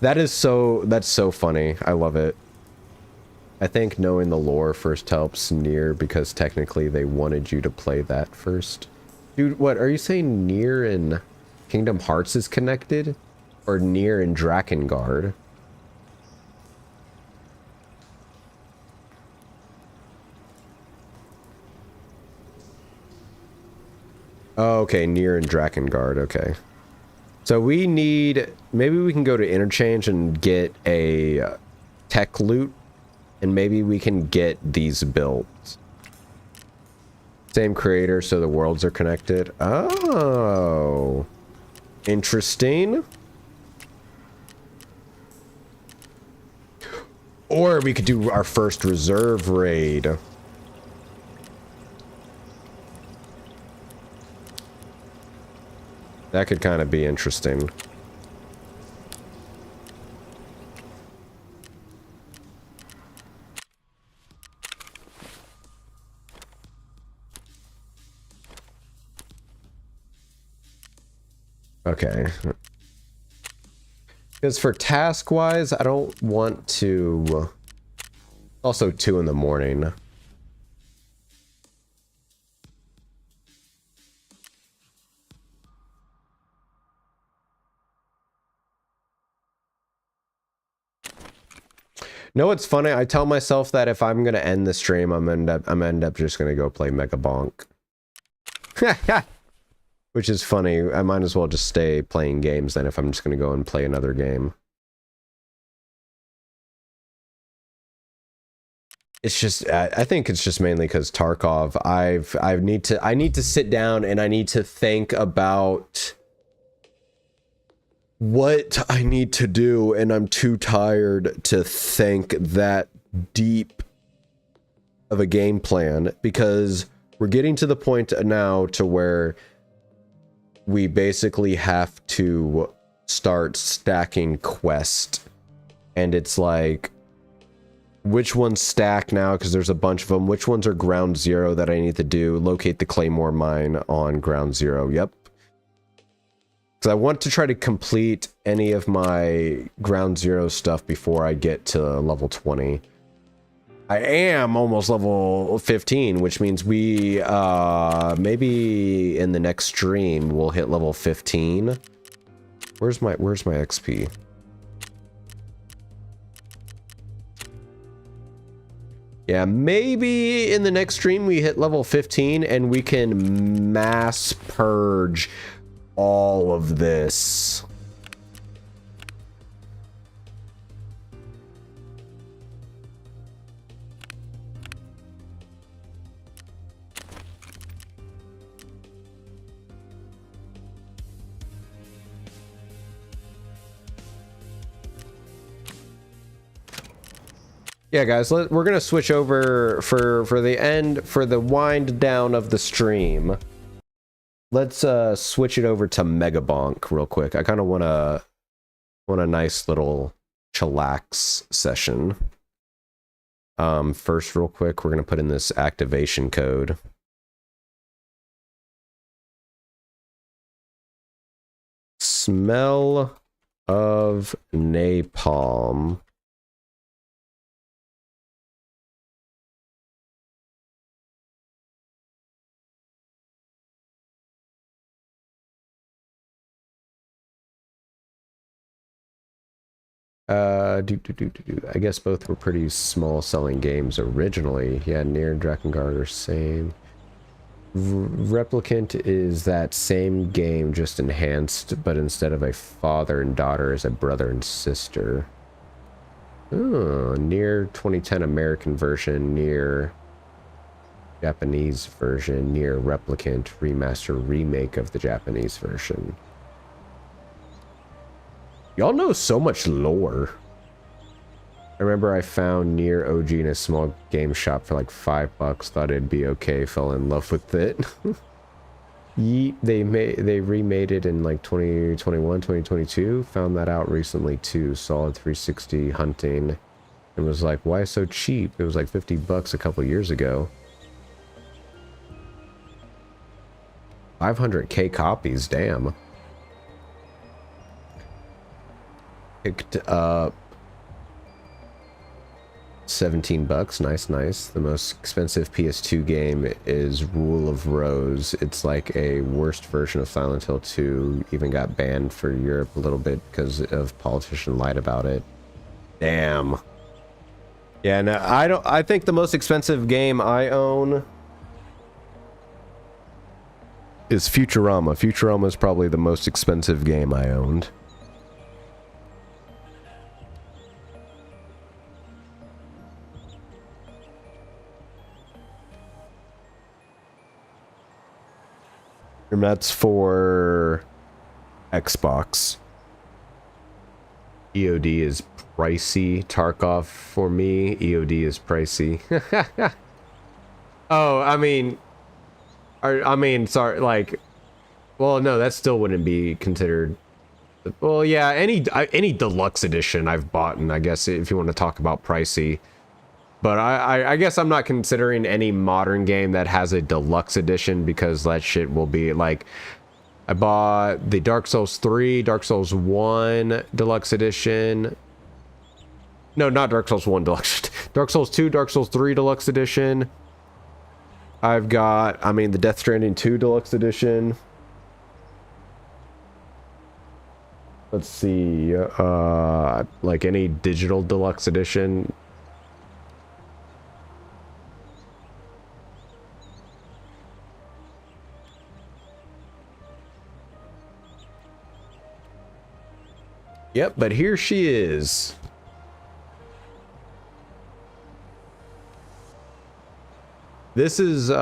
that's so funny. I love it. I think knowing the lore first helps Nier, because technically they wanted you to play that first. Dude, what are you saying? Nier and Kingdom Hearts is connected, or Nier and Drakengard? Oh, okay, Nier and Drakengard, okay. So we need, maybe we can go to Interchange and get a tech loot, and maybe we can get these built. Same creator, so the worlds are connected. Oh, interesting. Or we could do our first reserve raid. That could kind of be interesting. Okay. Because for task-wise, I don't want to... Also 2 in the morning. No, it's funny. I tell myself that if I'm gonna end the stream, I'm end up just gonna go play Mega Bonk. Which is funny. I might as well just stay playing games then if I'm just gonna go and play another game. It's just, I think it's just mainly because Tarkov. I need to sit down and I need to think about what I need to do, and I'm too tired to think that deep of a game plan, because we're getting to the point now to where we basically have to start stacking quest, and it's like, which ones stack now, because there's a bunch of them. Which ones are ground zero that I need to do? Locate the Claymore mine on ground zero. Yep. Because I want to try to complete any of my ground zero stuff before I get to level 20. I am almost level 15, which means we, maybe in the next stream, we'll hit level 15. Where's my XP? Yeah, maybe in the next stream we hit level 15 and we can mass purge all of this. Yeah, guys, we're gonna switch over for the wind down of the stream. Let's switch it over to Mega Bonk real quick. I kind of want a nice little chillax session. First, real quick, we're gonna put in this activation code. Smell of napalm. I guess both were pretty small selling games originally. Yeah, Nier and Drakengard are same. Replicant is that same game, just enhanced, but instead of a father and daughter, is a brother and sister. Oh, near 2010 American version, near Japanese version, near replicant remaster remake of the Japanese version. Y'all know so much lore. I remember I found Near OG in a small game shop for like $5. Thought it'd be okay. Fell in love with it. Yeet, they remade it in like 2021, 2022. Found that out recently too. Solid 360 hunting. And was like, why so cheap? It was like $50 a couple years ago. 500k copies, damn. Picked up $17. Nice. The most expensive PS2 game is Rule of Rose. It's like a worst version of Silent Hill 2. Even got banned for Europe a little bit because of politician lied about it. Damn. Yeah, no, I think the most expensive game I own is Futurama. Futurama is probably the most expensive game I owned. And that's for Xbox. EOD is pricey. Tarkov for me. EOD is pricey. Oh, I mean, sorry, like, well, no, that still wouldn't be considered. Well, yeah, any deluxe edition I've bought, and I guess if you want to talk about pricey. But I guess I'm not considering any modern game that has a deluxe edition because that shit will be like, I bought the Dark Souls 3, Dark Souls 1 deluxe edition. No, not Dark Souls 1 deluxe. Dark Souls 2, Dark Souls 3 deluxe edition. I've got, the Death Stranding 2 deluxe edition. Let's see, like any digital deluxe edition. Yep, but here she is. This is like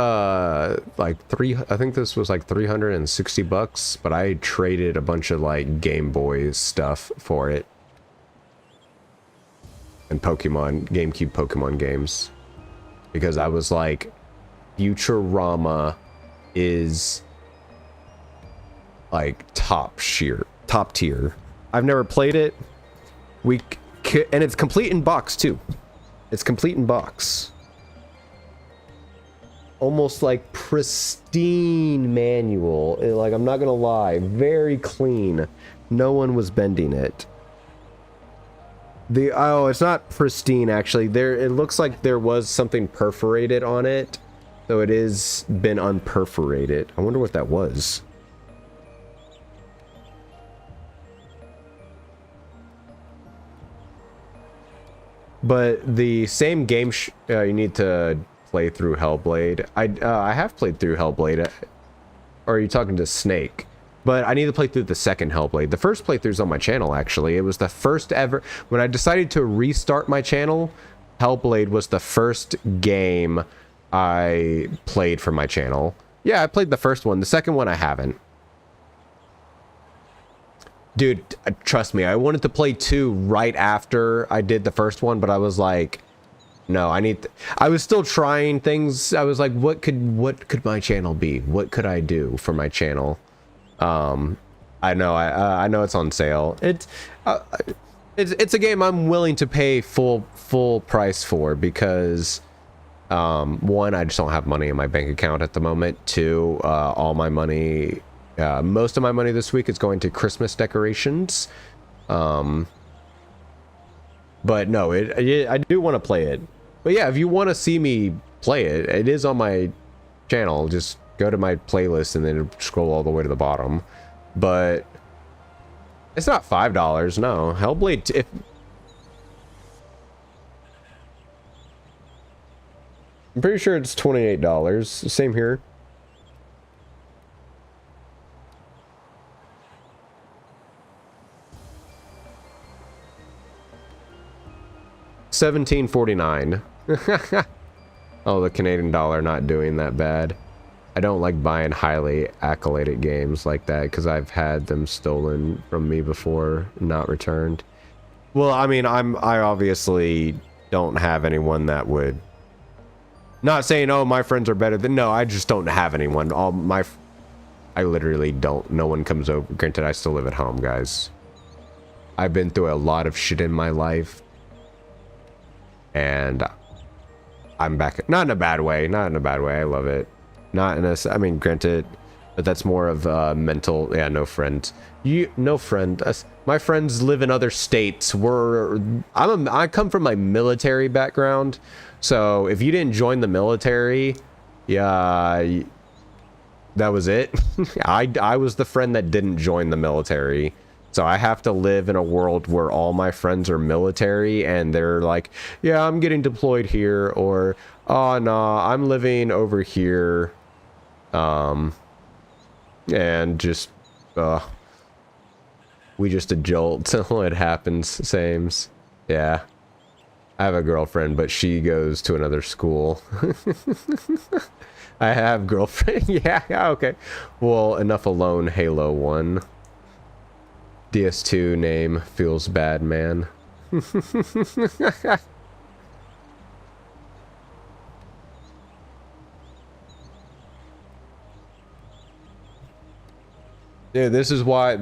I think this was like $360, but I traded a bunch of like Game Boy stuff for it. And GameCube Pokemon games. Because I was like, Futurama is like top tier. I've never played it. And it's complete in box too. It's complete in box. Almost like pristine manual. Like, I'm not gonna lie, very clean. No one was bending it. It's not pristine actually. It looks like there was something perforated on it, so it is been unperforated. I wonder what that was. But the same game you need to play through Hellblade. I have played through Hellblade. Or are you talking to Snake? But I need to play through the second Hellblade. The first playthrough's on my channel, actually. It was the first ever... When I decided to restart my channel, Hellblade was the first game I played for my channel. Yeah, I played the first one. The second one, I haven't. Dude, trust me, I wanted to play 2 right after I did the first one, but I was like... No, I was still trying things. I was like, what could my channel be? What could I do for my channel? I know it's on sale. It's a game I'm willing to pay full price for because one, I just don't have money in my bank account at the moment. 2, all my money, most of my money this week is going to Christmas decorations. But no, I do want to play it. But yeah, if you want to see me play it, it is on my channel. Just go to my playlist and then scroll all the way to the bottom. But it's not $5, no. Hellblade, I'm pretty sure it's $28. Same here. 17.49. Oh, the Canadian dollar not doing that bad. I don't like buying highly accoladed games like that because I've had them stolen from me before, not returned. Well, I mean, I obviously don't have anyone that would. Not saying, oh, my friends are better than. No, I just don't have anyone. I literally don't. No one comes over. Granted, I still live at home, guys. I've been through a lot of shit in my life, and I'm back. Not in a bad way. Not in a bad way. I love it. Not in a. I mean, granted, but that's more of mental. Yeah, no friend. No friend. My friends live in other states. I come from my military background, so if you didn't join the military, yeah, that was it. I was the friend that didn't join the military. So I have to live in a world where all my friends are military and they're like, yeah, I'm getting deployed here, or oh no, I'm living over here. And just we just adult till it happens. Sames. Yeah. I have a girlfriend, but she goes to another school. I have girlfriend. Yeah, okay. Well, enough alone, Halo 1. DS2 name feels bad, man. Dude, this is why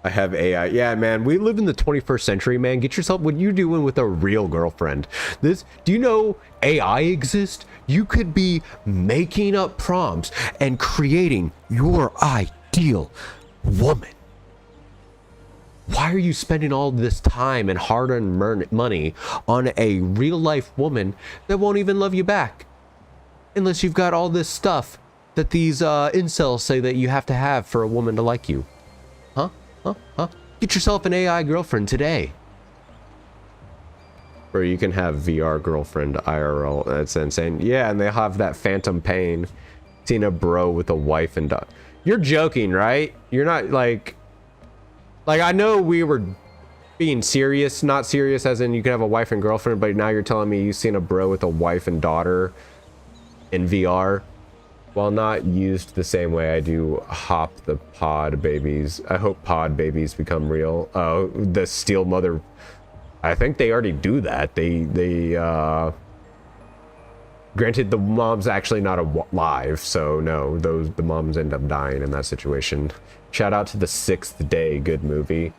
I have AI. Yeah, man, we live in the 21st century, man. Get yourself what you doing with a real girlfriend. Do you know AI exists? You could be making up prompts and creating your ideal woman. Why are you spending all this time and hard-earned money on a real-life woman that won't even love you back? Unless you've got all this stuff that these incels say that you have to have for a woman to like you. Huh? Get yourself an AI girlfriend today. Or you can have VR girlfriend IRL. That's insane. Yeah, and they have that phantom pain. Seen a bro with a wife and dog. You're joking, right? You're not like I know we were being serious, not serious as in you can have a wife and girlfriend, but now you're telling me you've seen a bro with a wife and daughter in VR. While not used the same way I do hop the pod babies. I hope pod babies become real. Oh, the steel mother. I think they already do that. Granted, the mom's actually not alive, so no, the moms end up dying in that situation. Shout out to the 6th Day, good movie.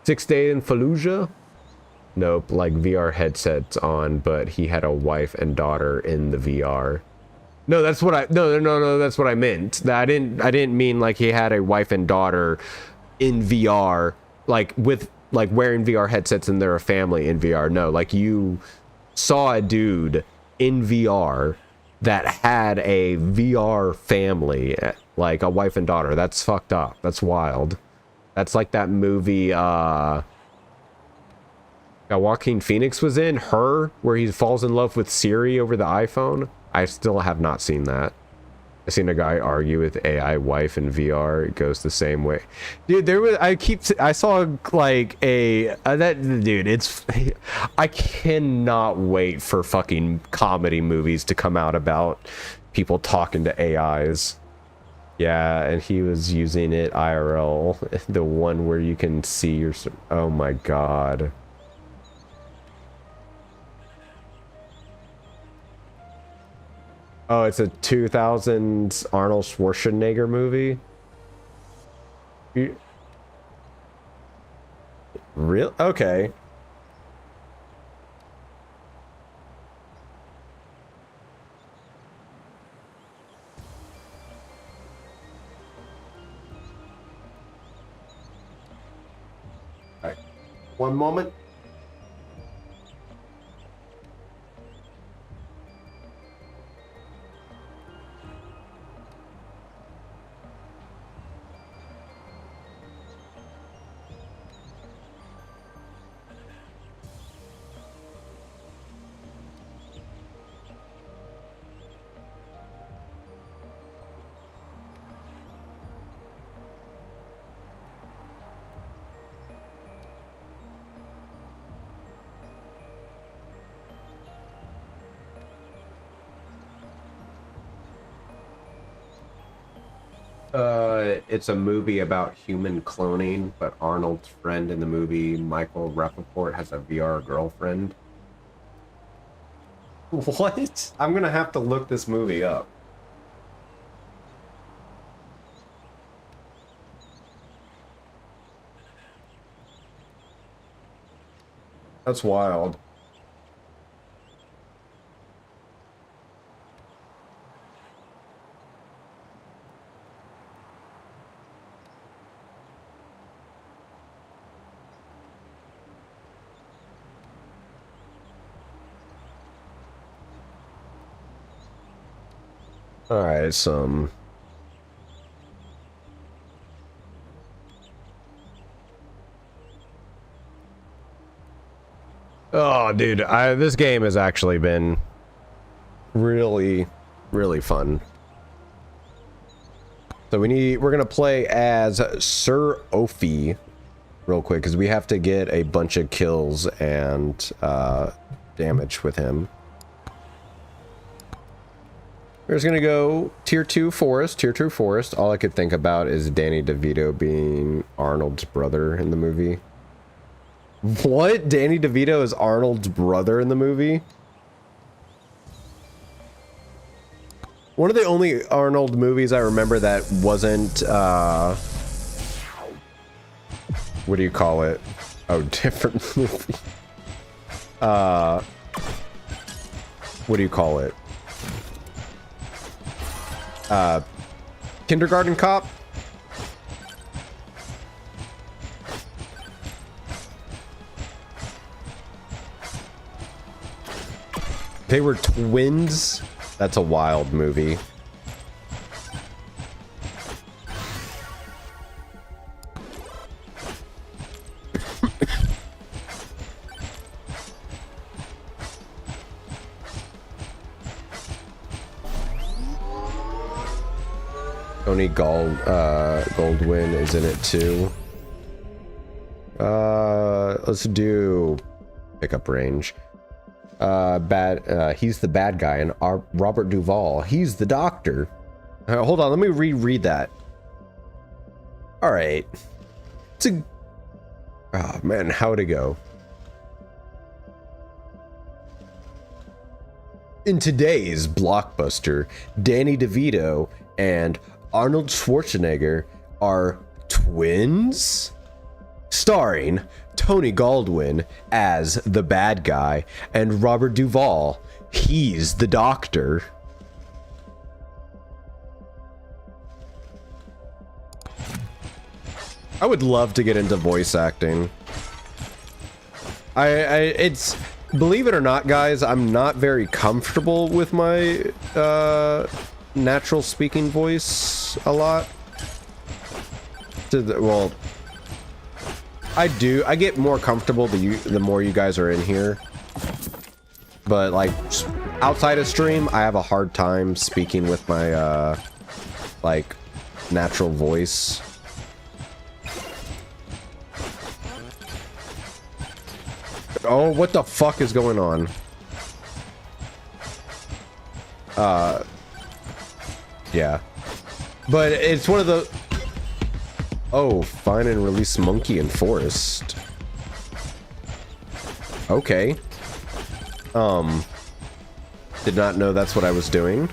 6th Day in Fallujah? Nope, like VR headsets on, but he had a wife and daughter in the VR. No, that's what no, that's what I meant. I didn't mean like he had a wife and daughter in VR, like with like wearing VR headsets and they're a family in VR. No, like you saw a dude in VR that had a VR family, like a wife and daughter. That's fucked up. That's wild. That's like that movie that Joaquin Phoenix was in, Her, where he falls in love with Siri over the iPhone. I still have not seen that. I seen a guy argue with AI wife in VR. It goes the same way. Dude, I saw like I cannot wait for fucking comedy movies to come out about people talking to AIs. Yeah, and he was using it IRL, the one where you can see your, oh my god. Oh, it's a 2000s Arnold Schwarzenegger movie? Real? Okay. All right. One moment. It's a movie about human cloning, but Arnold's friend in the movie, Michael Rappaport, has a VR girlfriend. What? I'm gonna have to look this movie up. That's wild. All right, some. Oh, dude, this game has actually been really, really fun. So we're gonna play as Sir Ophi real quick because we have to get a bunch of kills and damage with him. We're just gonna go tier 2 forest, tier 2 forest. All I could think about is Danny DeVito being Arnold's brother in the movie. What? Danny DeVito is Arnold's brother in the movie? One of the only Arnold movies I remember that wasn't, what do you call it? Oh, different movie. What do you call it? Kindergarten Cop? They were twins? That's a wild movie. Tony Goldwyn is in it too. Let's do pickup range. He's the bad guy, and Robert Duvall, he's the doctor. Hold on, let me reread that. All right. Oh man, how'd it go? In today's blockbuster, Danny DeVito and Arnold Schwarzenegger are twins? Starring Tony Goldwyn as the bad guy and Robert Duvall, he's the doctor. I would love to get into voice acting. It's, believe it or not, guys, I'm not very comfortable with my natural speaking voice a lot. Well, I get more comfortable the more you guys are in here. But like outside of stream, I have a hard time speaking with my like natural voice. Oh, what the fuck is going on? Yeah. But it's one of the... Oh, find and release monkey in forest. Okay. Did not know that's what I was doing.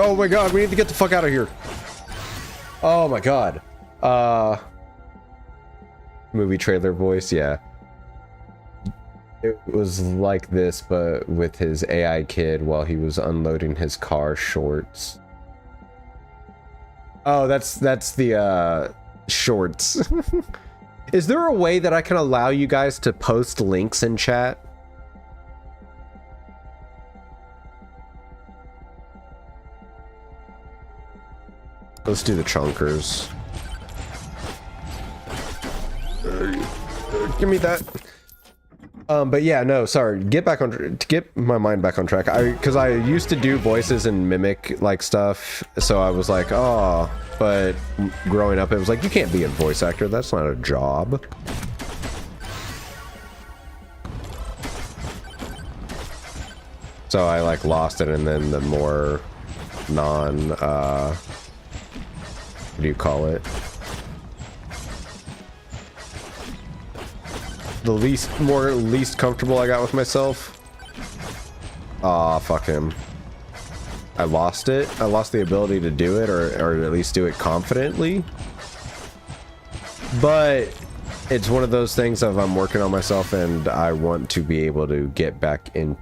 Oh my god, we need to get the fuck out of here. Oh my god. Movie trailer voice, yeah. It was like this, but with his AI kid while he was unloading his car shorts. Oh, that's the shorts. Is there a way that I can allow you guys to post links in chat? Let's do the chunkers. Give me that. But yeah, no, sorry. To get my mind back on track. Because I used to do voices and mimic like stuff, so I was like, oh. But growing up, it was like, you can't be a voice actor. That's not a job. So I like lost it, and then the more what do you call it? The least comfortable I got with myself. Aw, fuck him. I lost it. I lost the ability to do it, or at least do it confidently. But it's one of those things of I'm working on myself, and I want to be able to get back in.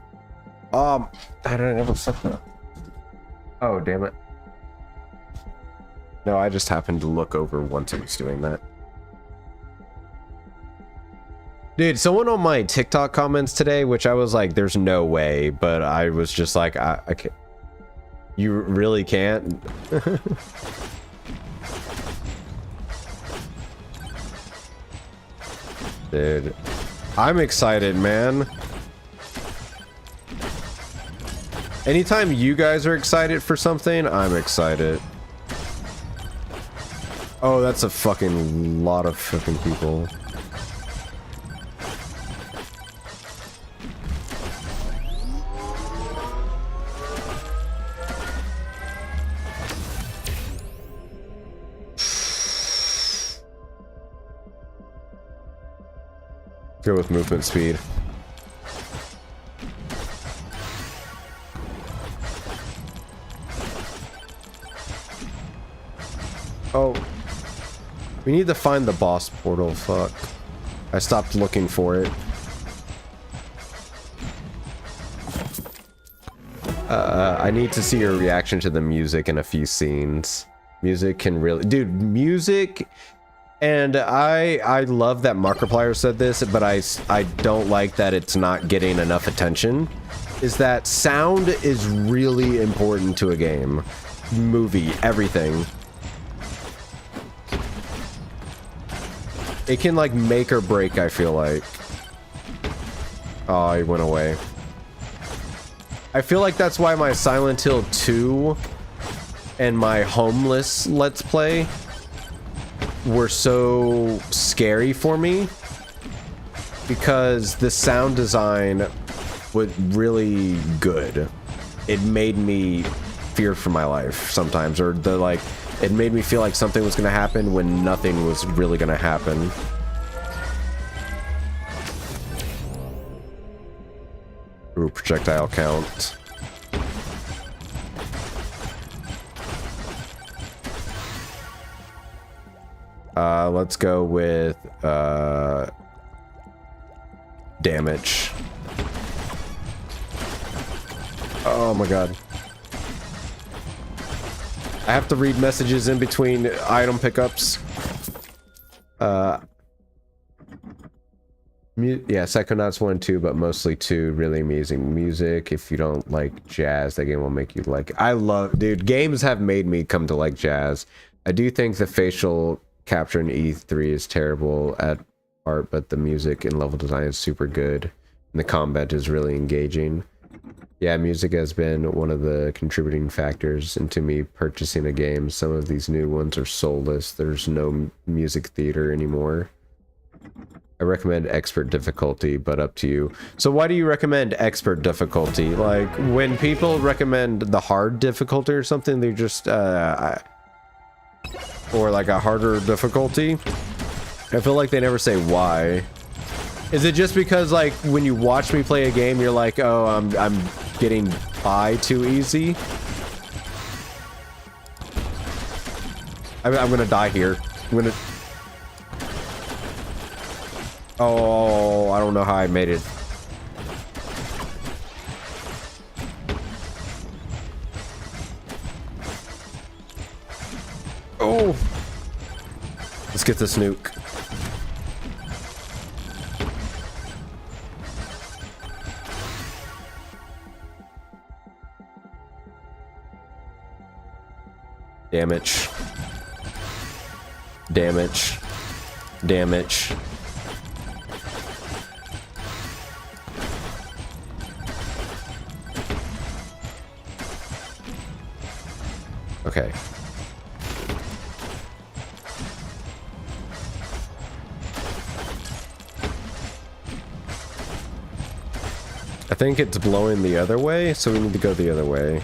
I don't ever fucking. Oh, damn it. No, I just happened to look over once I was doing that. Dude, someone on my TikTok comments today, which I was like, there's no way, but I was just like, I can't. You really can't? Dude, I'm excited, man. Anytime you guys are excited for something, I'm excited. Oh, that's a fucking lot of fucking people. Go with movement speed. Oh, we need to find the boss portal. Fuck. I stopped looking for it. I need to see your reaction to the music in a few scenes. Music can really... Dude, music... And I love that Markiplier said this, but I don't like that it's not getting enough attention. Is that sound is really important to a game. Movie, everything. It can like make or break, I feel like. Oh, he went away. I feel like that's why my Silent Hill 2 and my Homeless Let's Play were so scary for me, because the sound design was really good. It made me fear for my life sometimes, or it made me feel like something was gonna happen when nothing was really gonna happen. Ooh, projectile count. Let's go with damage. Oh my god. I have to read messages in between item pickups. Yeah, Psychonauts 1 and 2, but mostly 2. Really amazing music. If you don't like jazz, that game will make you like it. Dude, games have made me come to like jazz. I do think the facial capture in E3 is terrible at art, but the music and level design is super good, and the combat is really engaging. Yeah, music has been one of the contributing factors into me purchasing a game. Some of these new ones are soulless. There's no music theater anymore. I recommend expert difficulty, but up to you. So why do you recommend expert difficulty? Like, when people recommend the hard difficulty or something, they're just, or like a harder difficulty, I feel like they never say why. Is it just because, like, when you watch me play a game, you're like, oh, I'm getting by too easy? I'm gonna die here. I'm gonna... Oh, I don't know how I made it. Oh! Let's get this nuke. Damage. Damage. Damage. Okay. I think it's blowing the other way, so we need to go the other way.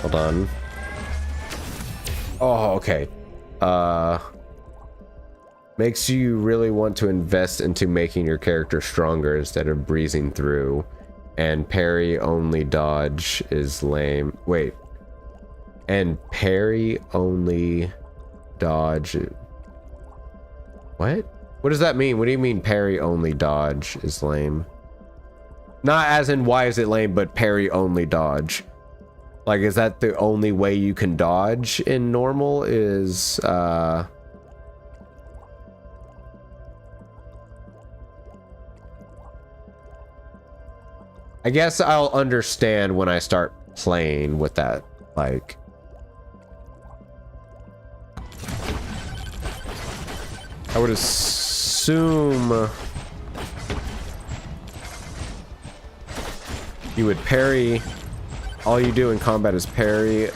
Hold on. Oh, okay. Makes you really want to invest into making your character stronger instead of breezing through. And parry only dodge is lame. Wait. And parry only dodge. What? What does that mean? What do you mean parry only dodge is lame? Not as in why is it lame, but parry only dodge. Like, is that the only way you can dodge in normal is, I guess I'll understand when I start playing with that, like... I would assume you would parry. All you do in combat is parry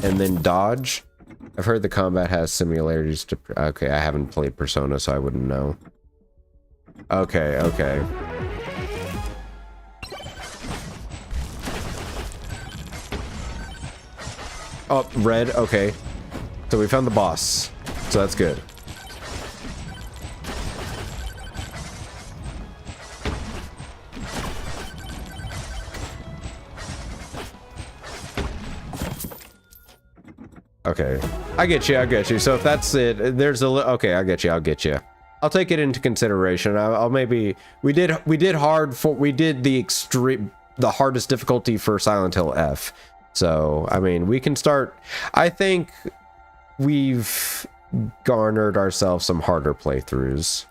and then dodge. I've heard the combat has similarities to... Okay, I haven't played Persona, so I wouldn't know. Okay, okay. Oh, red, okay. So we found the boss. So that's good. Okay, I get you, I get you. So if that's it, there's a okay, I get you, I'll get you. I'll take it into consideration. I'll maybe we did the extreme, the hardest difficulty for Silent Hill F. So I mean, we can start. I think we've garnered ourselves some harder playthroughs.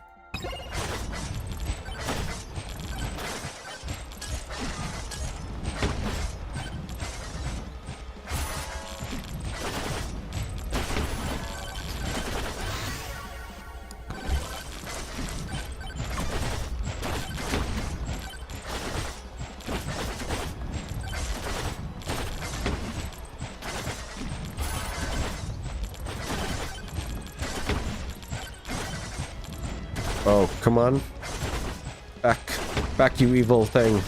Oh, come on. Back, you evil thing.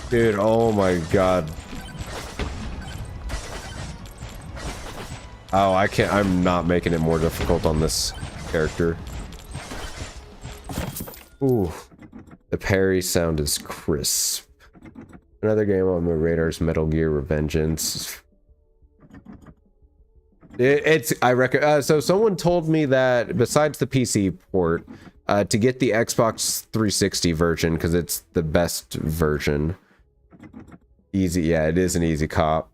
Dude, oh my god. Oh, I can't, I'm not making it more difficult on this character. Ooh. The parry sound is crisp. Another game on my radar's Metal Gear Revengeance. I reckon. So someone told me that besides the PC port, to get the Xbox 360 version because it's the best version. Easy, yeah, it is an easy cop.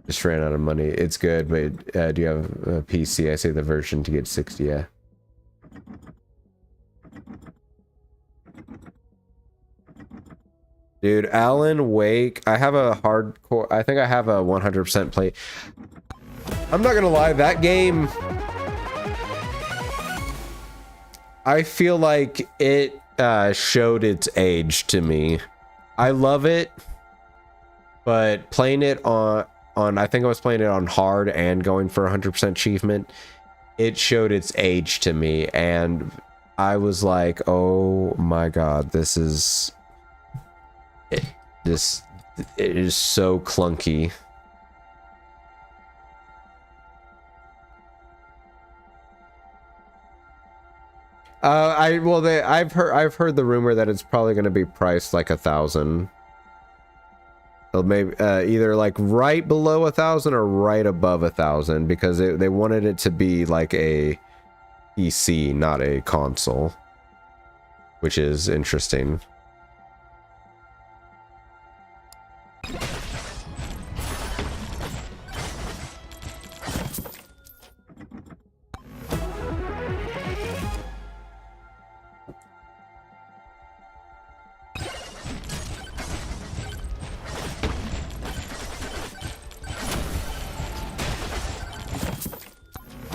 Just ran out of money. It's good, but do you have a PC? I say the version to get 60. Yeah. Dude, Alan Wake. I have a hardcore. I think I have a 100% play. I'm not gonna lie, that game, I feel like it showed its age to me. I love it, but playing it on I think I was playing it on hard and going for 100% achievement, it showed its age to me, and I was like, oh my god, this is it is so clunky. I've heard the rumor that it's probably going to be priced like 1,000. Maybe either like right below 1,000 or right above 1,000 because they wanted it to be like a PC, not a console, which is interesting.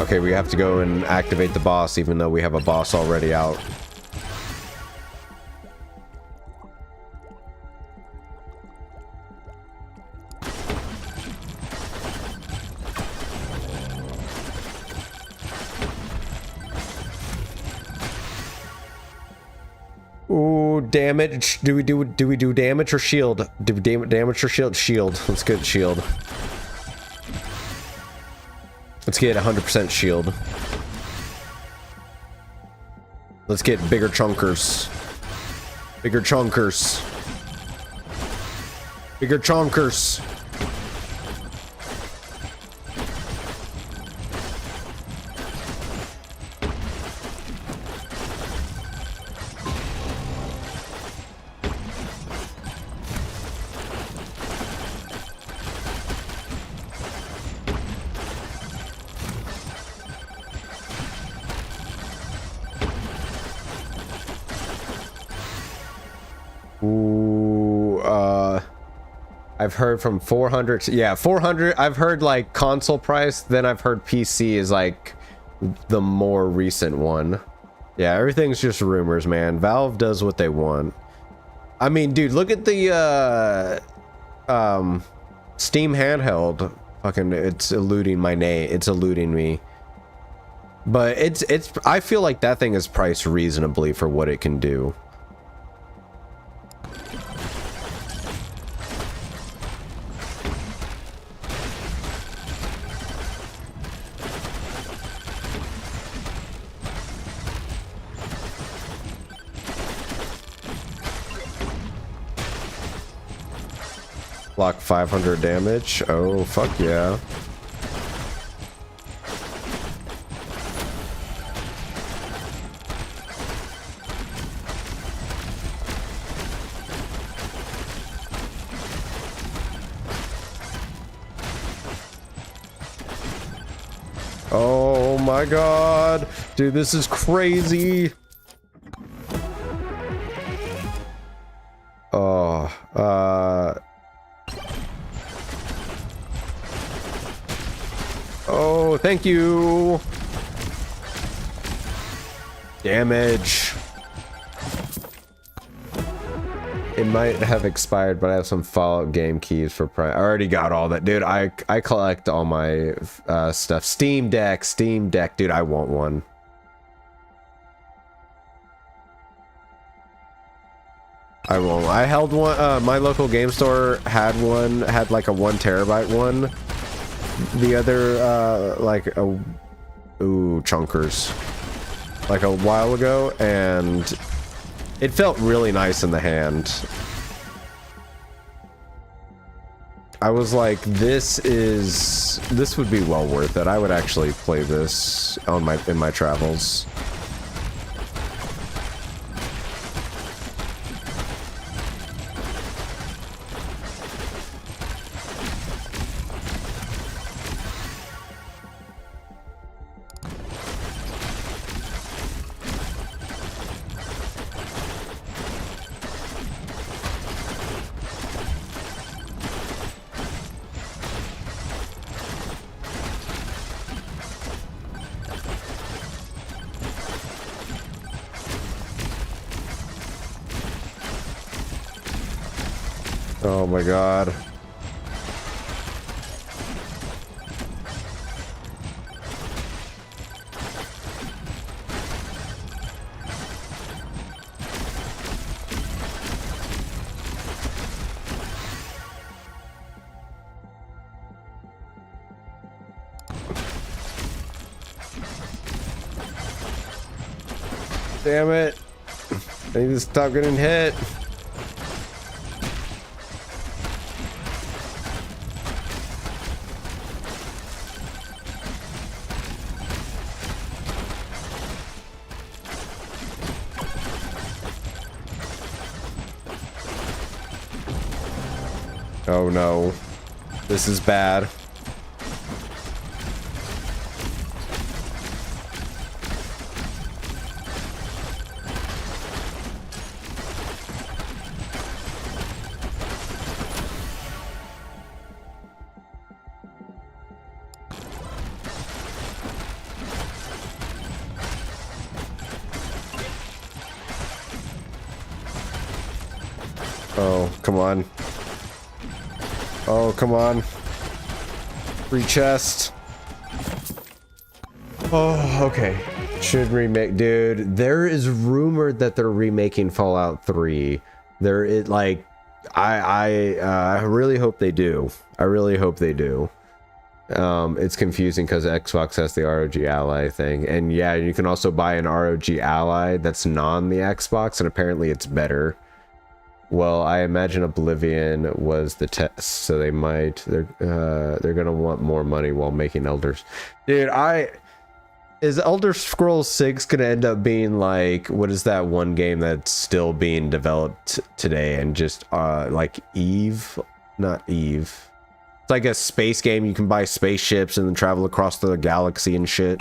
Okay, we have to go and activate the boss, even though we have a boss already out. Ooh, damage. Do we do damage or shield? Do we damage or shield? Shield. Let's get shield. Let's get 100% shield. Let's get bigger chunkers. Bigger chunkers. Bigger chunkers. I've heard from 400. Yeah, 400. I've heard like console price. Then I've heard PC is like the more recent one. Yeah, everything's just rumors, man. Valve does what they want. I mean, dude, look at the Steam handheld. Fucking, it's eluding my name. It's eluding me. But it's. I feel like that thing is priced reasonably for what it can do. Block 500 damage. Oh, fuck yeah. Oh my god. Dude, this is crazy. Oh, oh, thank you. Damage. It might have expired, but I have some Fallout game keys for Prime. I already got all that, dude. I collect all my stuff. Steam Deck, dude. I want one. I won't. I held one. My local game store had one. Had like a 1 terabyte one. The other, like a chunkers, like a while ago, and it felt really nice in the hand. I was like, this would be well worth it. I would actually play this on in my travels. Oh my god. Damn it. I need to stop getting hit. Oh no. This is bad. Oh, come on. Oh, come on. Free chest. Oh, okay. Should remake, dude. There is rumored that they're remaking Fallout 3. There, it like, I really hope they do. I really hope they do. It's confusing because Xbox has the ROG Ally thing, and yeah, you can also buy an ROG Ally that's non the Xbox, and apparently it's better. Well, I imagine Oblivion was the test, so they're gonna want more money while making Elders. Dude, is Elder Scrolls 6 gonna end up being like, what is that one game that's still being developed today, and just like Eve? Not Eve. It's like a space game. You can buy spaceships and then travel across the galaxy and shit.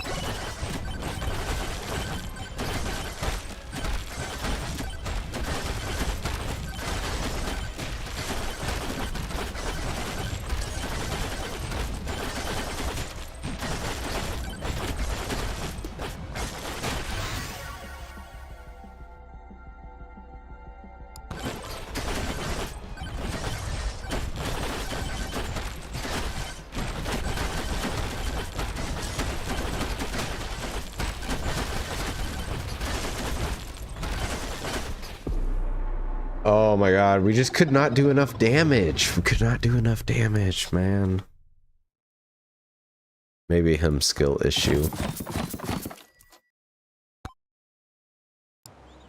Oh my god, we just could not do enough damage. We could not do enough damage, man. Maybe him skill issue.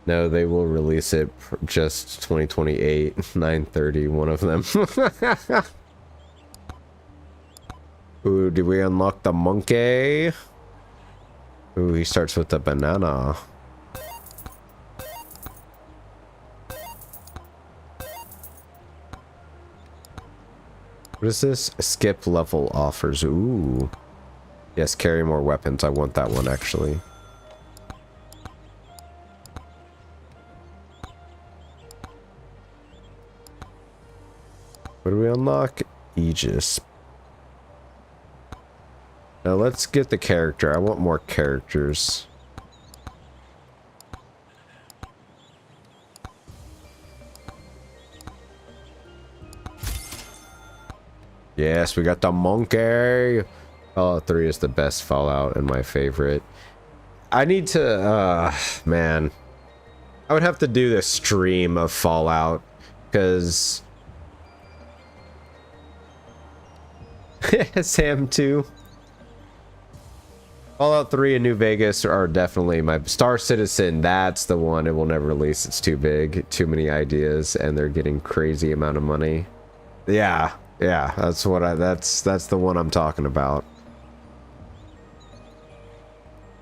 No, they will release it just 2028, 9/30, one of them. Ooh, did we unlock the monkey? Ooh, he starts with the banana. What is this? Skip level offers. Ooh. Yes, carry more weapons. I want that one, actually. What do we unlock? Aegis. Now let's get the character. I want more characters. Yes, we got the monkey. Fallout 3 is the best Fallout and my favorite. I need to, man. I would have to do the stream of Fallout, because... Sam 2. Fallout 3 and New Vegas are definitely my... Star Citizen, that's the one it will never release. It's too big, too many ideas, and they're getting crazy amount of money. Yeah. Yeah, that's what that's the one I'm talking about.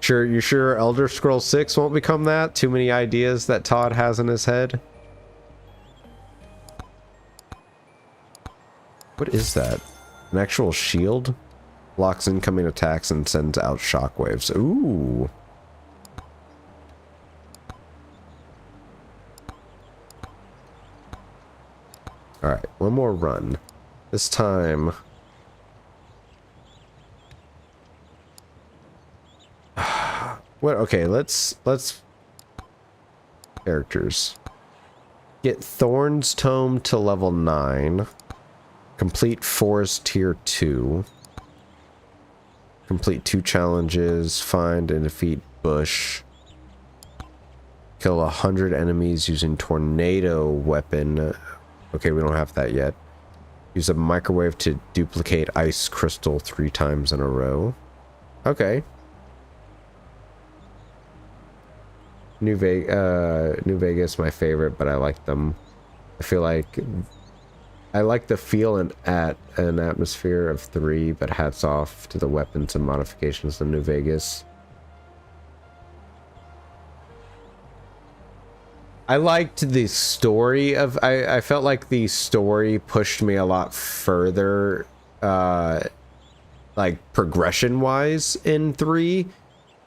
Sure, you sure Elder Scrolls 6 won't become that? Too many ideas that Todd has in his head? What is that? An actual shield? Blocks incoming attacks and sends out shockwaves. Ooh. Alright, one more run. This time... What? Okay, let's... Characters. Get Thorn's Tome to level 9. Complete Forest Tier 2. Complete 2 challenges. Find and defeat Bush. Kill 100 enemies using Tornado Weapon. Okay, we don't have that yet. Use a microwave to duplicate Ice Crystal 3 times in a row. Okay. New Vegas, my favorite, but I like them. I feel like I like the feel and an atmosphere of 3, but hats off to the weapons and modifications in New Vegas. I liked the story of... I felt like the story pushed me a lot further, like, progression-wise in 3,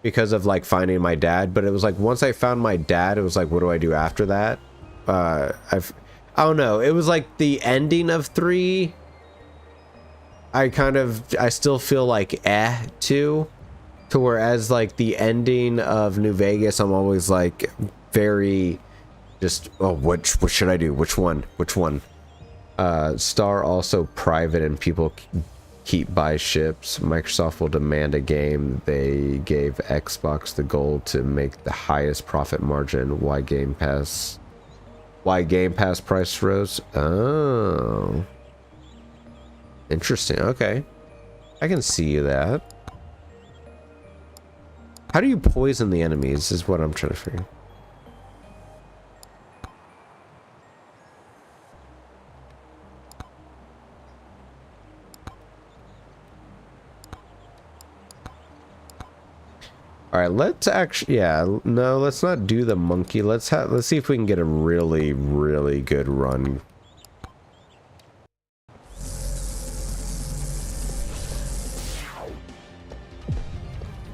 because of, like, finding my dad. But it was like, once I found my dad, it was like, what do I do after that? I don't know. It was like the ending of 3. I still feel like to whereas, like, the ending of New Vegas, I'm always, like, very... Just, oh, what should I do? Which one? Which one? Star also private and people keep buy ships. Microsoft will demand a game. They gave Xbox the goal to make the highest profit margin. Why Game Pass price rose? Oh. Interesting. Okay. I can see that. How do you poison the enemies is what I'm trying to figure. All right, let's actually, yeah, no, let's not do the monkey. Let's see if we can get a really, really good run.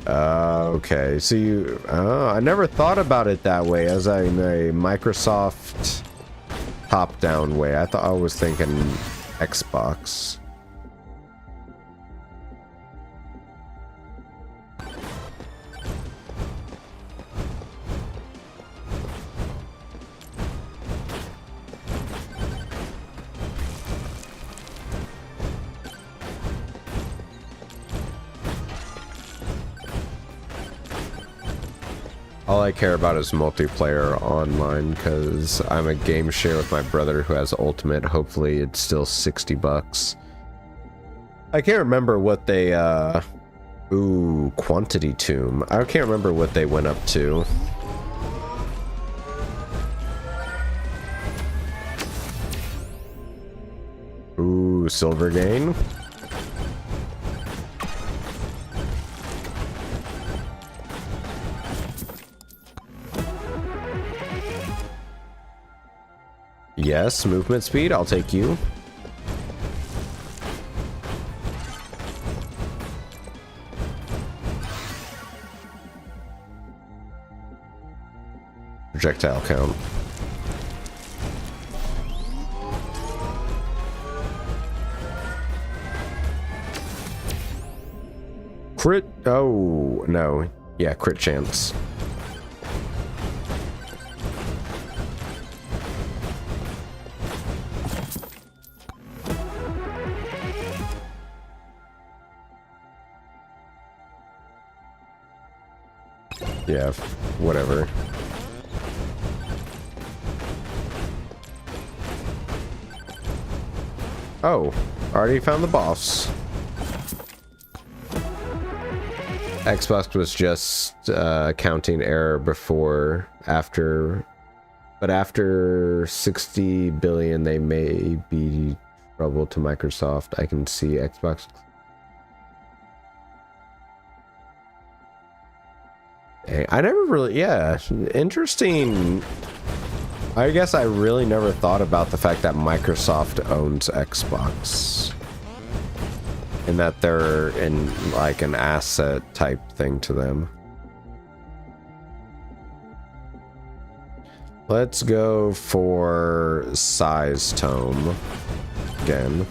Okay, so you, oh, I never thought about it that way as a Microsoft top-down way. I was thinking Xbox. All I care about is multiplayer online because I'm a game share with my brother who has Ultimate. Hopefully it's still $60. I can't remember what they, ooh, Quantity Tomb. I can't remember what they went up to. Ooh, Silver Gain. Yes, movement speed, I'll take you. Projectile count. Crit, oh, no. Yeah, crit chance. Yeah, whatever. Oh, already found the boss. Xbox was just counting error before, but after 60 billion, they may be trouble to Microsoft. I can see Xbox. I never really, yeah, interesting. I guess I really never thought about the fact that Microsoft owns Xbox and that they're in like an asset type thing to them. Let's go for Size Tome again.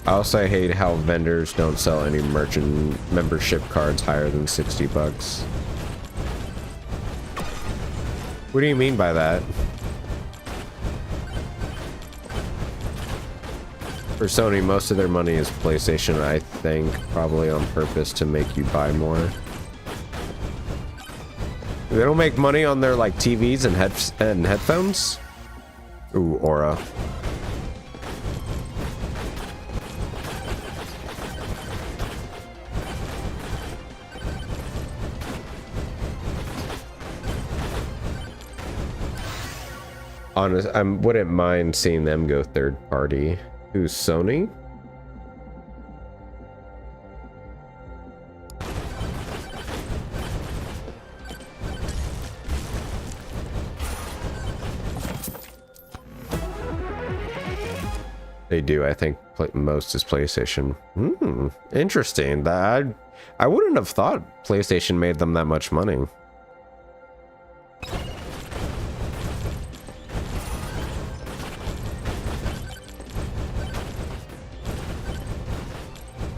I also hate how vendors don't sell any merchant membership cards higher than $60. What do you mean by that? For Sony, most of their money is PlayStation, I think, probably on purpose to make you buy more. They don't make money on their like TVs and headphones? Ooh, Aura. Honest, I wouldn't mind seeing them go third party. Who's Sony? They do, I think most is PlayStation. Interesting. That I wouldn't have thought PlayStation made them that much money.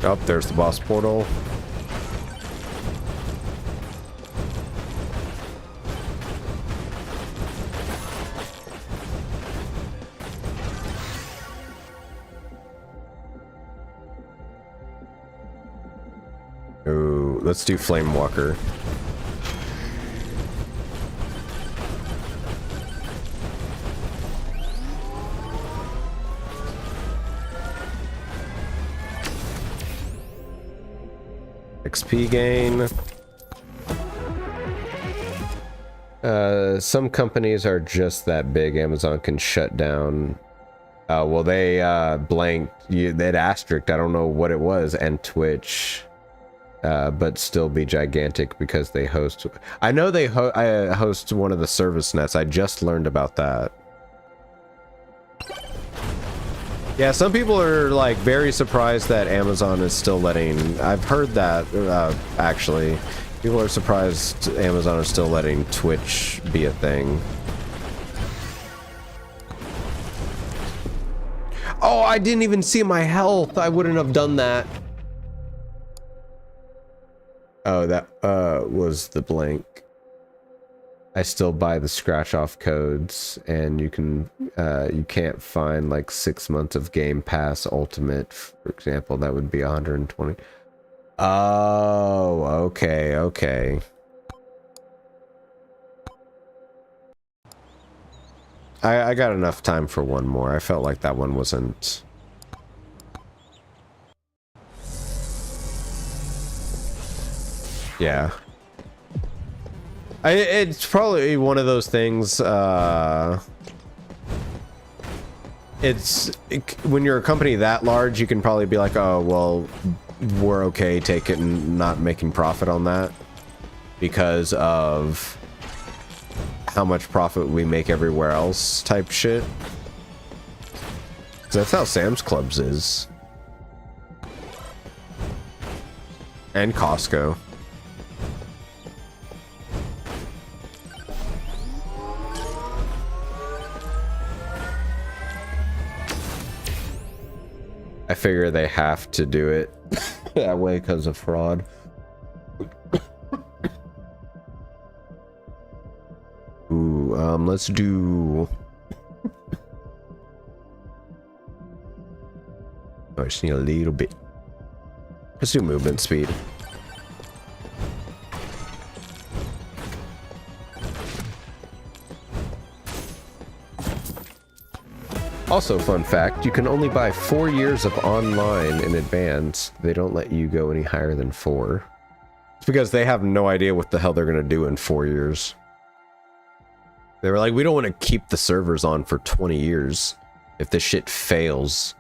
Oh, there's the boss portal. Ooh, let's do Flame Walker. XP gain. Some companies are just that big. Amazon can shut down. Well, they blanked that asterisk. I don't know what it was, and Twitch, but still be gigantic because they host. I know they host one of the service nets. I just learned about that. Yeah, some people are like very surprised that Amazon is still letting. I've heard that actually. People are surprised Amazon is still letting Twitch be a thing. Oh, I didn't even see my health. I wouldn't have done that. Oh, that was the blank. I still buy the scratch off codes, and you can you can't find like 6 months of Game Pass Ultimate, for example. That would be 120. Oh, okay. I got enough time for one more. I felt like that one wasn't. Yeah. It's probably one of those things, when you're a company that large, you can probably be like, oh, well, we're okay taking, not making profit on that because of how much profit we make everywhere else type shit. 'Cause that's how Sam's Clubs is. And Costco. I figure they have to do it that way because of fraud. Ooh, let's do. Oh, I just need a little bit. Let's do movement speed. Also, fun fact, you can only buy 4 years of online in advance. They don't let you go any higher than 4. It's because they have no idea what the hell they're going to do in 4 years. They were like, we don't want to keep the servers on for 20 years if this shit fails.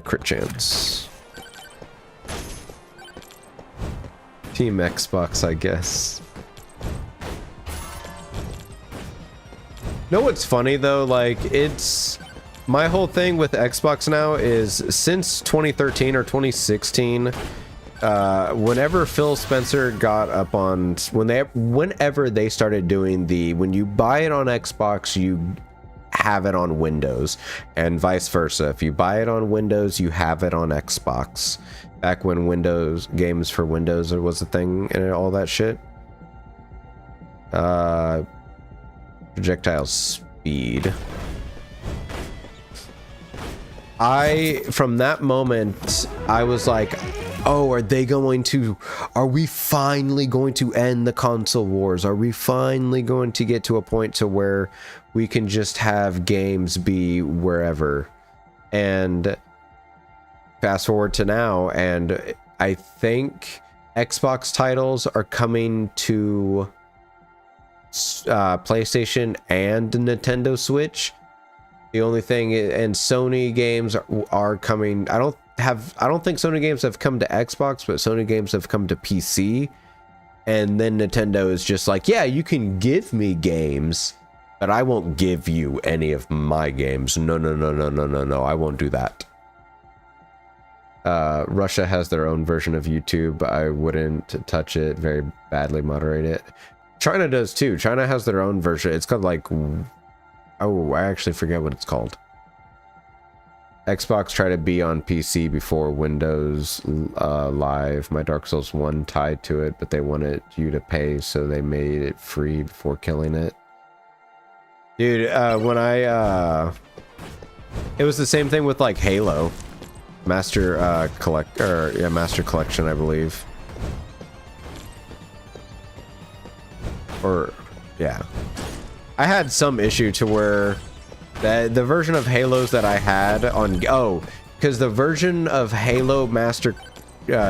Crit chance. Team Xbox, I guess. Know what's funny though? Like, it's my whole thing with Xbox now is since 2013 or 2016, whenever Phil Spencer got up on whenever they started doing when you buy it on Xbox, you have it on Windows, and vice versa. If you buy it on Windows, you have it on Xbox. Back when Windows games for Windows was a thing and all that shit. Projectile speed. From that moment, I was like, oh, are we finally going to end the console wars? Are we finally going to get to a point to where we can just have games be wherever? And fast forward to now, and I think Xbox titles are coming to PlayStation and Nintendo Switch. The only thing, and Sony games are coming. I don't think Sony games have come to Xbox, but Sony games have come to PC. And then Nintendo is just like, yeah, you can give me games, but I won't give you any of my games. No, I won't do that. Russia has their own version of YouTube. I wouldn't touch it, very badly moderate it. China does too. China has their own version. It's called like, oh, I actually forget what it's called. Xbox tried to be on PC before Windows Live. My Dark Souls 1 tied to it, but they wanted you to pay, so they made it free before killing it. Dude, when I it was the same thing with like Halo Master Master Collection, I believe. Or yeah. I had some issue to where the version of Halos that I had on because the version of Halo Master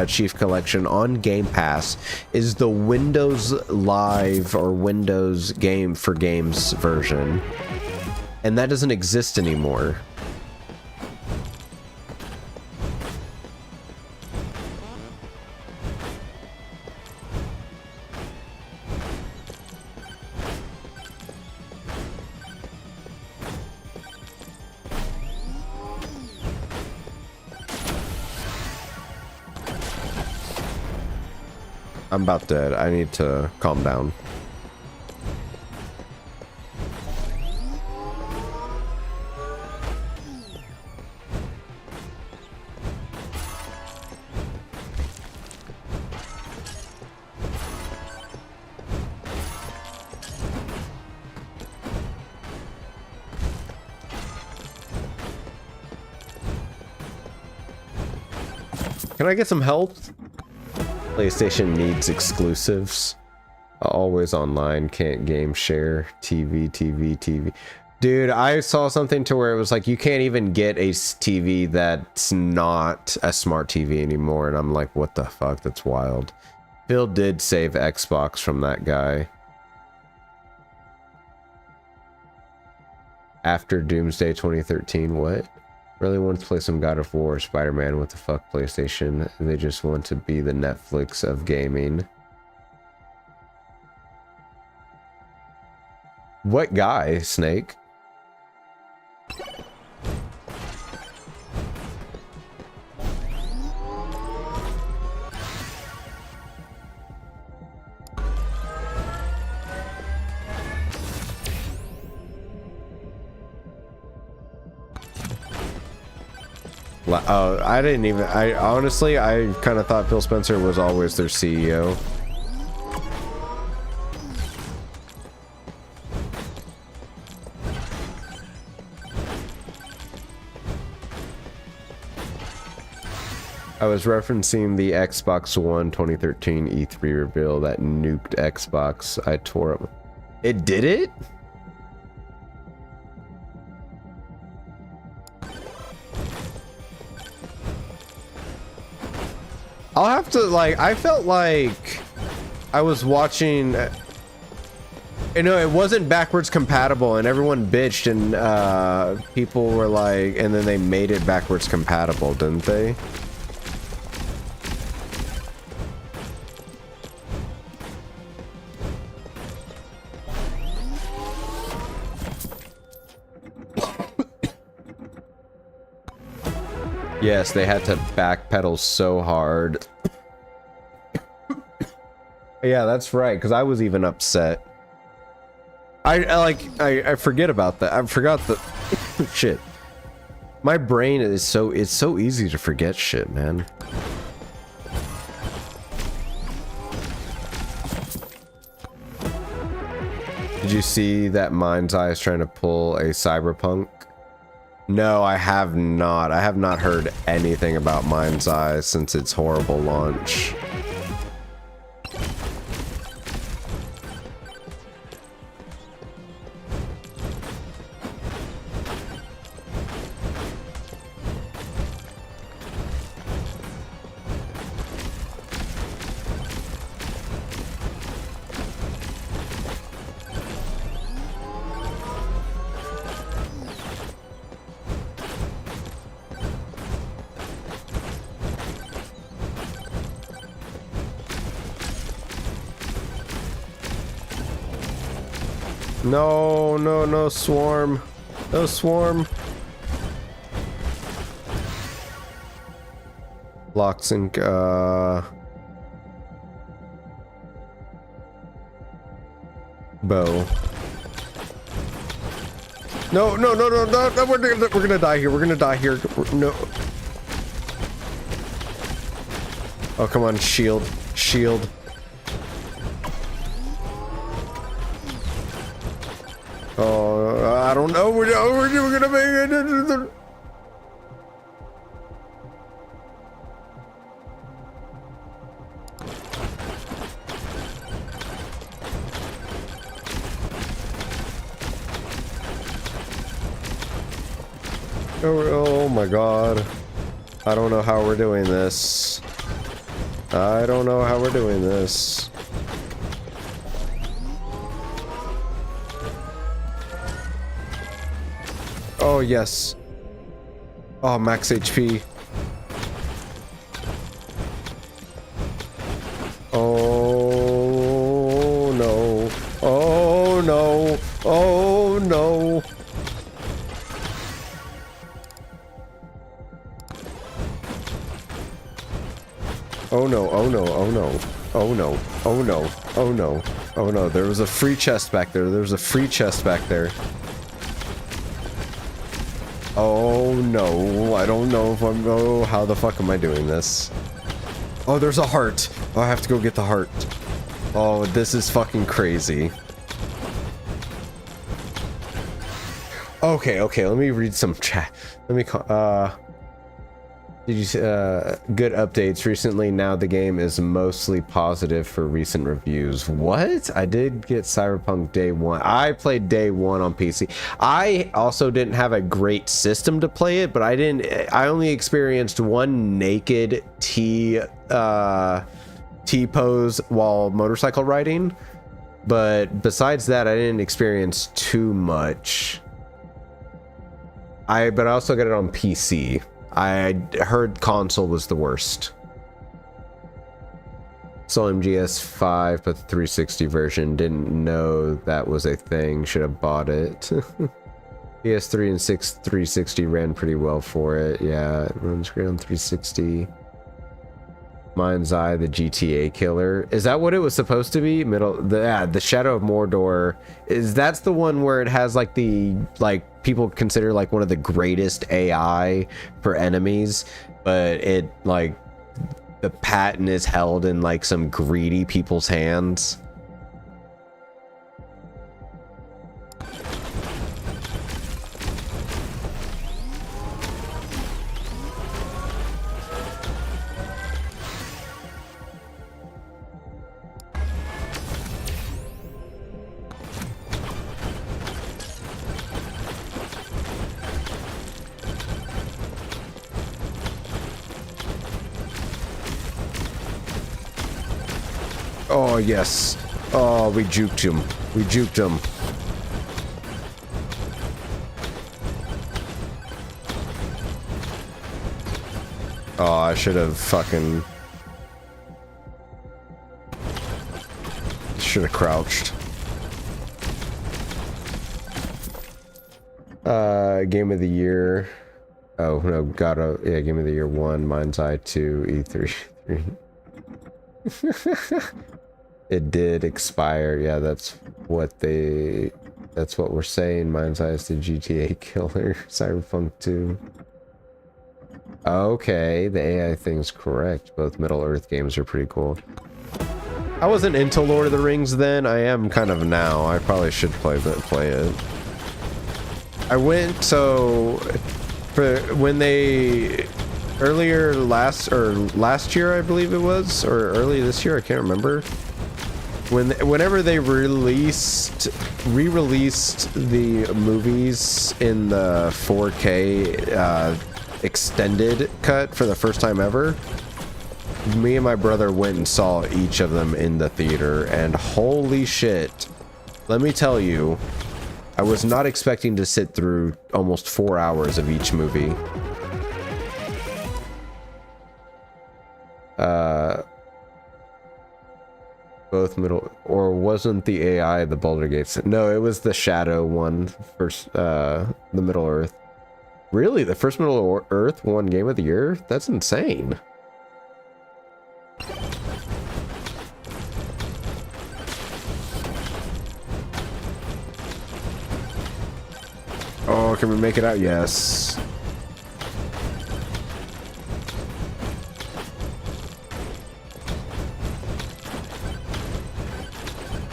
Chief Collection on Game Pass is the Windows Live or Windows Game for Games version, and that doesn't exist anymore. I'm about dead. I need to calm down. Can I get some help? PlayStation needs exclusives. Always online, can't game share. TV. Dude, I saw something to where it was like you can't even get a TV that's not a smart TV anymore, and I'm like, what the fuck? That's wild. Phil did save Xbox from that guy. After Doomsday 2013, what? Really want to play some God of War or Spider-Man. What the fuck, PlayStation? They just want to be the Netflix of gaming. What guy, Snake? I honestly, I kind of thought Phil Spencer was always their CEO. I was referencing the Xbox One 2013 E3 reveal that nuked Xbox. I tore up. It did it? I'll have to, like, I felt like I was watching, you know, it wasn't backwards compatible, and everyone bitched, and people were like, and then they made it backwards compatible, didn't they? Yes, they had to backpedal so hard. Yeah, that's right, because I was even upset. I forget about that. I forgot the shit. My brain is it's so easy to forget shit, man. Did you see that Mind's Eye is trying to pull a Cyberpunk? No, I have not. I have not heard anything about Mind's Eye since its horrible launch. No, swarm. No swarm. Locksync, bow. No, we're gonna die here. We're gonna die here. No. Oh, come on, shield. Shield. Oh, I don't know. We're gonna make it. Oh my god. I don't know how we're doing this. I don't know how we're doing this. Oh, yes. Oh, max HP. Oh, no. Oh, no. Oh, no. Oh, no. Oh, no. Oh, no. Oh, no. Oh, no. Oh, no. Oh, no. There was a free chest back there. There was a free chest back there. Oh no, I don't know if I'm. Oh, how the fuck am I doing this? Oh, there's a heart. Oh, I have to go get the heart. Oh, this is fucking crazy. Okay, let me read some chat. Let me call. Did you good updates recently? Now the game is mostly positive for recent reviews. What? I did get Cyberpunk day one. I played day one on PC. I also didn't have a great system to play it, but I only experienced one naked T pose while motorcycle riding. But besides that, I didn't experience too much. But I also got it on PC. I heard console was the worst. Saw MGS5, but the 360 version. Didn't know that was a thing. Should have bought it. PS3 and 360 ran pretty well for it. Yeah, it runs great on 360. Mind's Eye, the GTA killer. Is that what it was supposed to be? The Shadow of Mordor. That's the one where it has like people consider like one of the greatest AI for enemies, but it like the patent is held in like some greedy people's hands. Oh, yes. Oh, we juked him. We juked him. Oh, I should have fucking... Should have crouched. Game of the year. Oh, no, yeah, Game of the Year 1, Mind's Eye 2, E3. It did expire. Yeah, that's what we're saying. Mind's Eye is the GTA killer. Cyberpunk 2. Okay, the AI thing's correct. Both Middle-earth games are pretty cool. I wasn't into Lord of the Rings then. I am kind of now. I probably should play it. I went, so for when they last year I believe it was, or early this year, I can't remember. Whenever they re-released the movies in the 4K extended cut for the first time ever, me and my brother went and saw each of them in the theater, and holy shit, let me tell you, I was not expecting to sit through almost 4 hours of each movie. Both middle, or wasn't the AI the Baldur's Gate? No, it was the Shadow one first, the Middle Earth. Really? The first Middle Earth won Game of the Year? That's insane. Oh, can we make it out? Yes.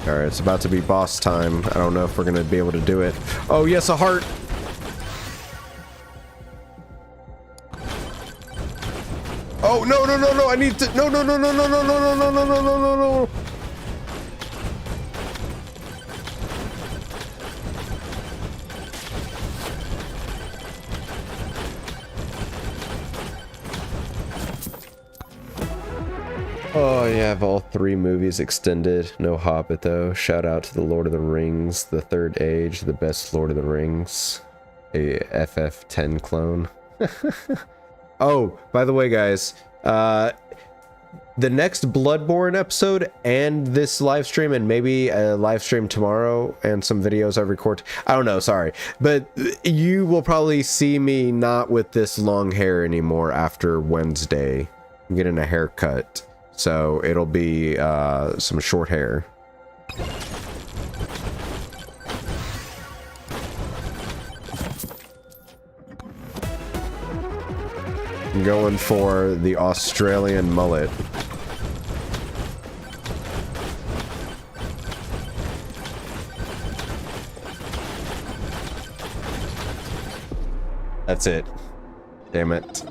Alright, it's about to be boss time. I don't know if we're gonna be able to do it. Oh, yes, a heart! Oh, no, no, no, no, I need to... No, no, no, no, no, no, no, no, no, no, no, no, no, no. Oh, yeah, I have all 3 movies extended. No Hobbit, though. Shout out to the Lord of the Rings, The Third Age, the best Lord of the Rings. A FF10 clone. Oh, by the way, guys, the next Bloodborne episode and this live stream, and maybe a live stream tomorrow and some videos I record. I don't know, sorry. But you will probably see me not with this long hair anymore after Wednesday. I'm getting a haircut. So it'll be some short hair. I'm going for the Australian mullet. That's it. Damn it.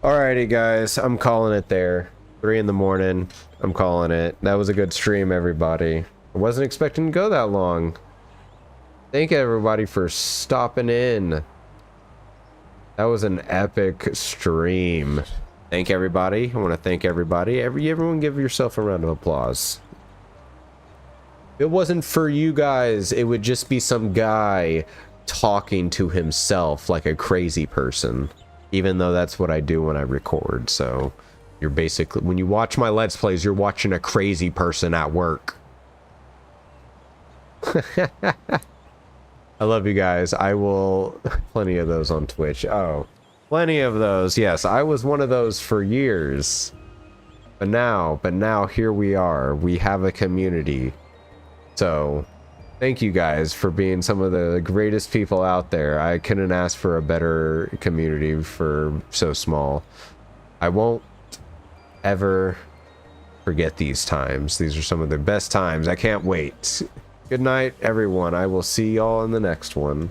Alrighty, guys, I'm calling it there. 3 in the morning. I'm calling it. That was a good stream, everybody. I wasn't expecting to go that long. Thank everybody for stopping in. That was an epic stream. Thank everybody. I want to thank everybody. Everyone give yourself a round of applause. If it wasn't for you guys, it would just be some guy talking to himself like a crazy person. Even though that's what I do when I record, so you're basically, when you watch my Let's Plays, you're watching a crazy person at work. I love you guys. I will, plenty of those on Twitch. Oh, plenty of those. Yes, I was one of those for years. But now here we are. We have a community. So, thank you guys for being some of the greatest people out there. I couldn't ask for a better community for so small. I won't ever forget these times. These are some of the best times. I can't wait. Good night, everyone. I will see y'all in the next one.